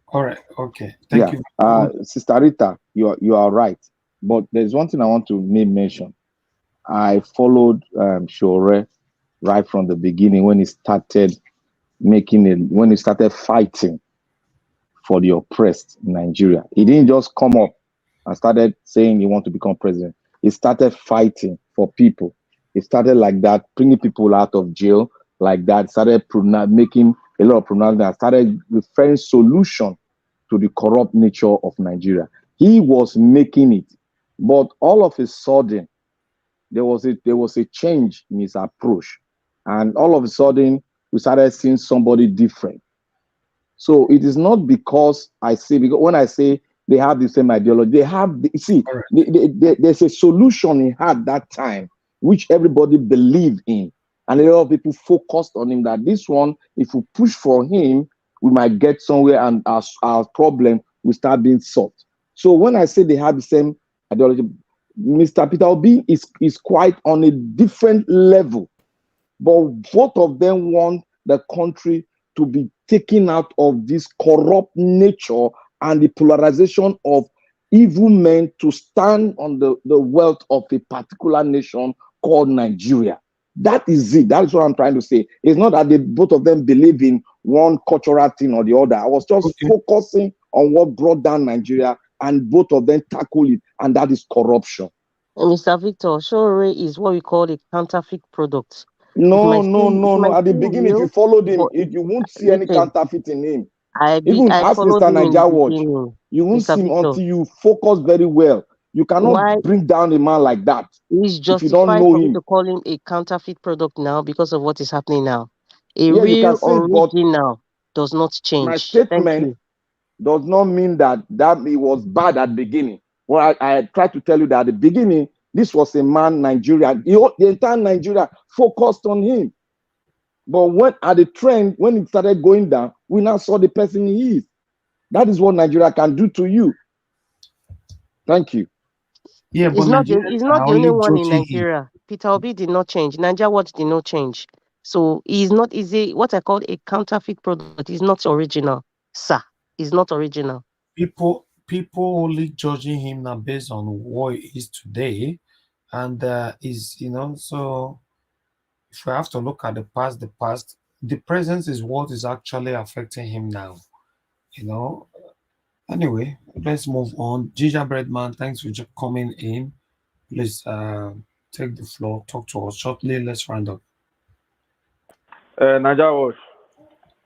All right. Okay. Thank you. Sister Rita, you are right. But there's one thing I want to mention. I followed Shore right from the beginning when he started fighting for the oppressed in Nigeria. He didn't just come up and started saying he want to become president. He started fighting for people. He started like that, bringing people out of jail like that, started making a lot of pronouncements, started referring solution to the corrupt nature of Nigeria. He was making it, but all of a sudden, there was a change in his approach, and all of a sudden, we started seeing somebody different. So it is not because when I say they have the same ideology, there's a solution he had that time, which everybody believed in. And a lot of people focused on him, that this one, if we push for him, we might get somewhere and our problem will start being solved. So when I say they have the same ideology, Mr. Peter Obi is quite on a different level. But both of them want the country to be taken out of this corrupt nature and the polarization of evil men to stand on the wealth of a particular nation called Nigeria. That is it. That is what I'm trying to say. It's not that both of them believe in one cultural thing or the other. I was just focusing on what brought down Nigeria and both of them tackle it, and that is corruption. Mr. Victor, Showray is what we call a counterfeit product. No. At the beginning, if you Real, followed him, but you won't see any listen, counterfeit in him. I Even ask followed Mr. him in Niger the Watch. beginning. You won't Mr. see him Victor, until you focus very well. You why cannot bring down a man like that is if you don't justified know for me him. to call him a counterfeit product now because of what is happening now? A Yeah, you can real say it, but original does not my change. Thank statement you. does not mean that it was bad at the beginning. Well, I tried to tell you that at the beginning, this was a man, Nigeria. The entire Nigeria focused on him. But when at the trend, when it started going down, we now saw the person he is. That is what Nigeria can do to you. Thank you. Yeah, but Nigerians He's are not the only only one in judging him. Nigeria. Peter Obi did not change. Nigeria Watch did not change. So he's not easy. What I call a counterfeit product is not original, sir. Is not original. People only judging him now based on what he is today, and is so if we have to look at the past, the present is what is actually affecting him now. You know. Anyway, let's move on. Gingerbread Man, thanks for coming in. Please take the floor, talk to us shortly. Let's round up. Niger Watch.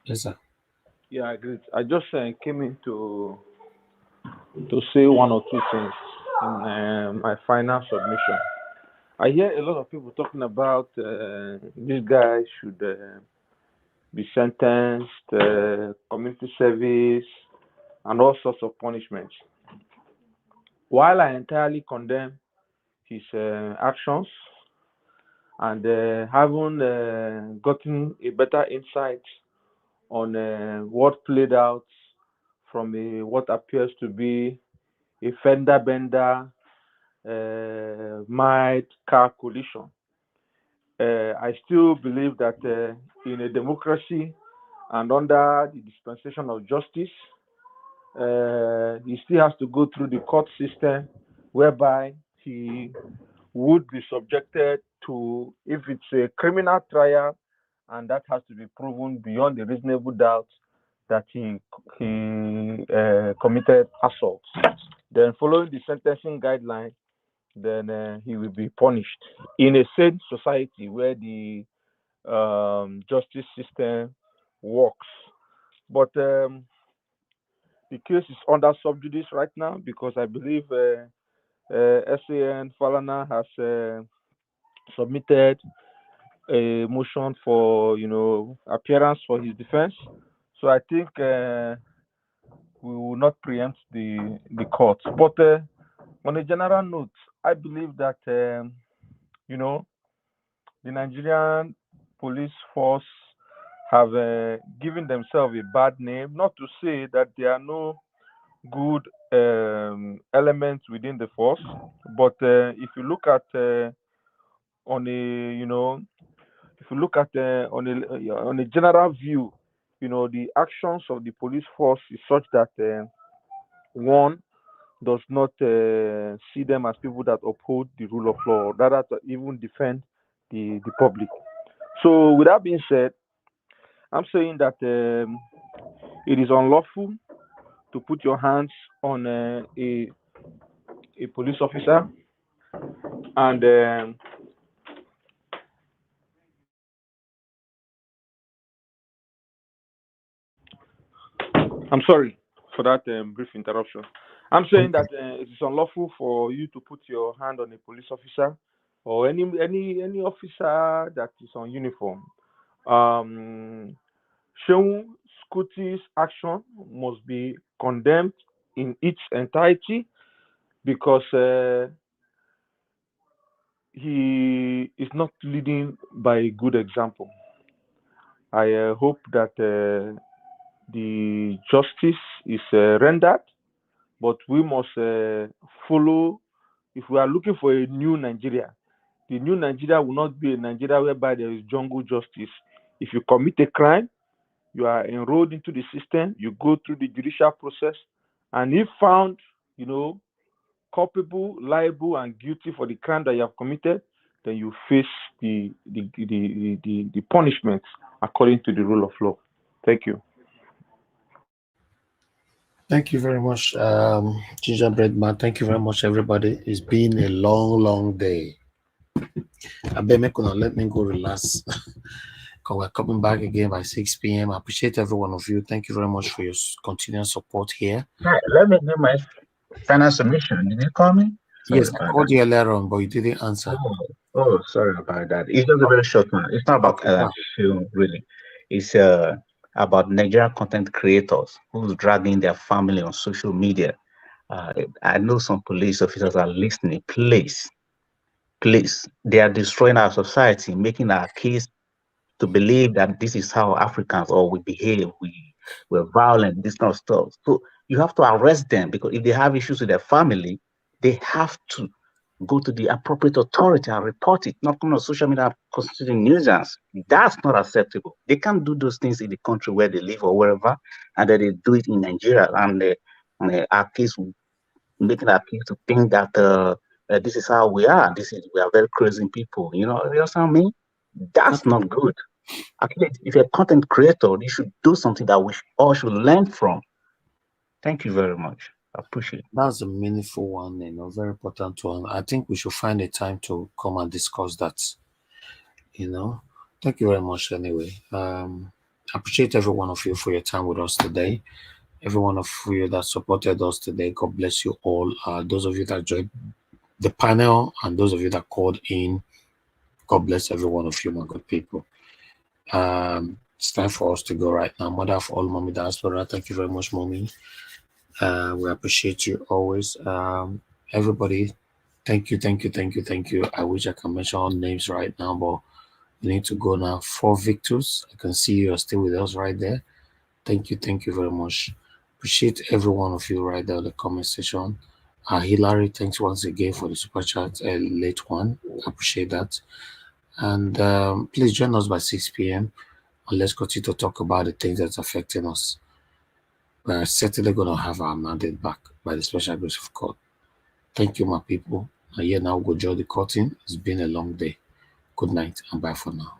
Yes, sir. Yeah, great. I just came in to say one or two things in my final submission. I hear a lot of people talking about this guy should be sentenced, community service, and all sorts of punishments. While I entirely condemn his actions and having gotten a better insight on what played out from what appears to be a fender bender mild car collision. I still believe that in a democracy and under the dispensation of justice, he still has to go through the court system whereby he would be subjected to, if it's a criminal trial, and that has to be proven beyond a reasonable doubt that he committed assault. Then, following the sentencing guideline, then he will be punished in a sane society where the justice system works. But the case is under sub judice right now because I believe SAN Falana has submitted a motion for appearance for his defense. So I think we will not preempt the court. But on a general note, I believe that the Nigerian police force have given themselves a bad name. Not to say that there are no good elements within the force, but if you look at on a if you look at on a general view, the actions of the police force is such that one does not see them as people that uphold the rule of law, or rather to even defend the public. So, with that being said, I'm saying that it is unlawful to put your hands on a police officer, and I'm sorry for that brief interruption. I'm saying that it is unlawful for you to put your hand on a police officer or any officer that is on uniform. Seun Kuti's action must be condemned in its entirety because he is not leading by a good example. I hope that the justice is rendered, but we must follow. If we are looking for a new Nigeria, the new Nigeria will not be a Nigeria whereby there is jungle justice. If you commit a crime, you are enrolled into the system, you go through the judicial process, and if found, culpable, liable, and guilty for the crime that you have committed, then you face the punishment according to the rule of law. Thank you. Thank you very much, Gingerbread Man. Thank you very much, everybody. It's been a long, long day. I bet me gonna let me go relax. Because we're coming back again by 6 p.m. I appreciate every one of you. Thank you very much for your continued support here. Hi, let me give my final submission. Did you call me? Sorry Yes, I about called that. you earlier on, but you didn't answer. Oh, sorry about that. It's just a very short one. It's not about Okay, film, really. It's about Nigerian content creators who's dragging their family on social media. I know some police officers are listening. Please, they are destroying our society, making our kids to believe that this is how Africans or we behave. We're violent, this kind of stuff. So you have to arrest them, because if they have issues with their family, they have to go to the appropriate authority and report it, not come on social media constituting nuisance. That's not acceptable. They can't do those things in the country where they live or wherever, and then they do it in Nigeria, and our kids, making our kids to think that this is how we are. We are very crazy people. You know what I mean? That's not good. Actually, if you're a content creator, you should do something that we all should learn from. Thank you very much. I appreciate it. that's a meaningful one, very important one. I think we should find a time to come and discuss that. Thank you very much anyway. I appreciate every one of you for your time with us today. Every one of you that supported us today, God bless you all. Those of you that joined the panel and those of you that called in, God bless every one of you, my good people. It's time for us to go right now. Mother of all, Mommy Diaspora, thank you very much, Mommy. We appreciate you always. Everybody, thank you. I wish I can mention all names right now, but we need to go now. 4 Victors, I can see you are still with us right there. Thank you very much. Appreciate every one of you right there in the comment section. Hilary, thanks once again for the super chat, a late one. Appreciate that. And please join us by 6 p.m. and let's continue to talk about the things that's affecting us. We're certainly going to have our mandate back by the special grace of God. Thank you, my people. And here now, go join the curtain. It's been a long day. Good night and bye for now.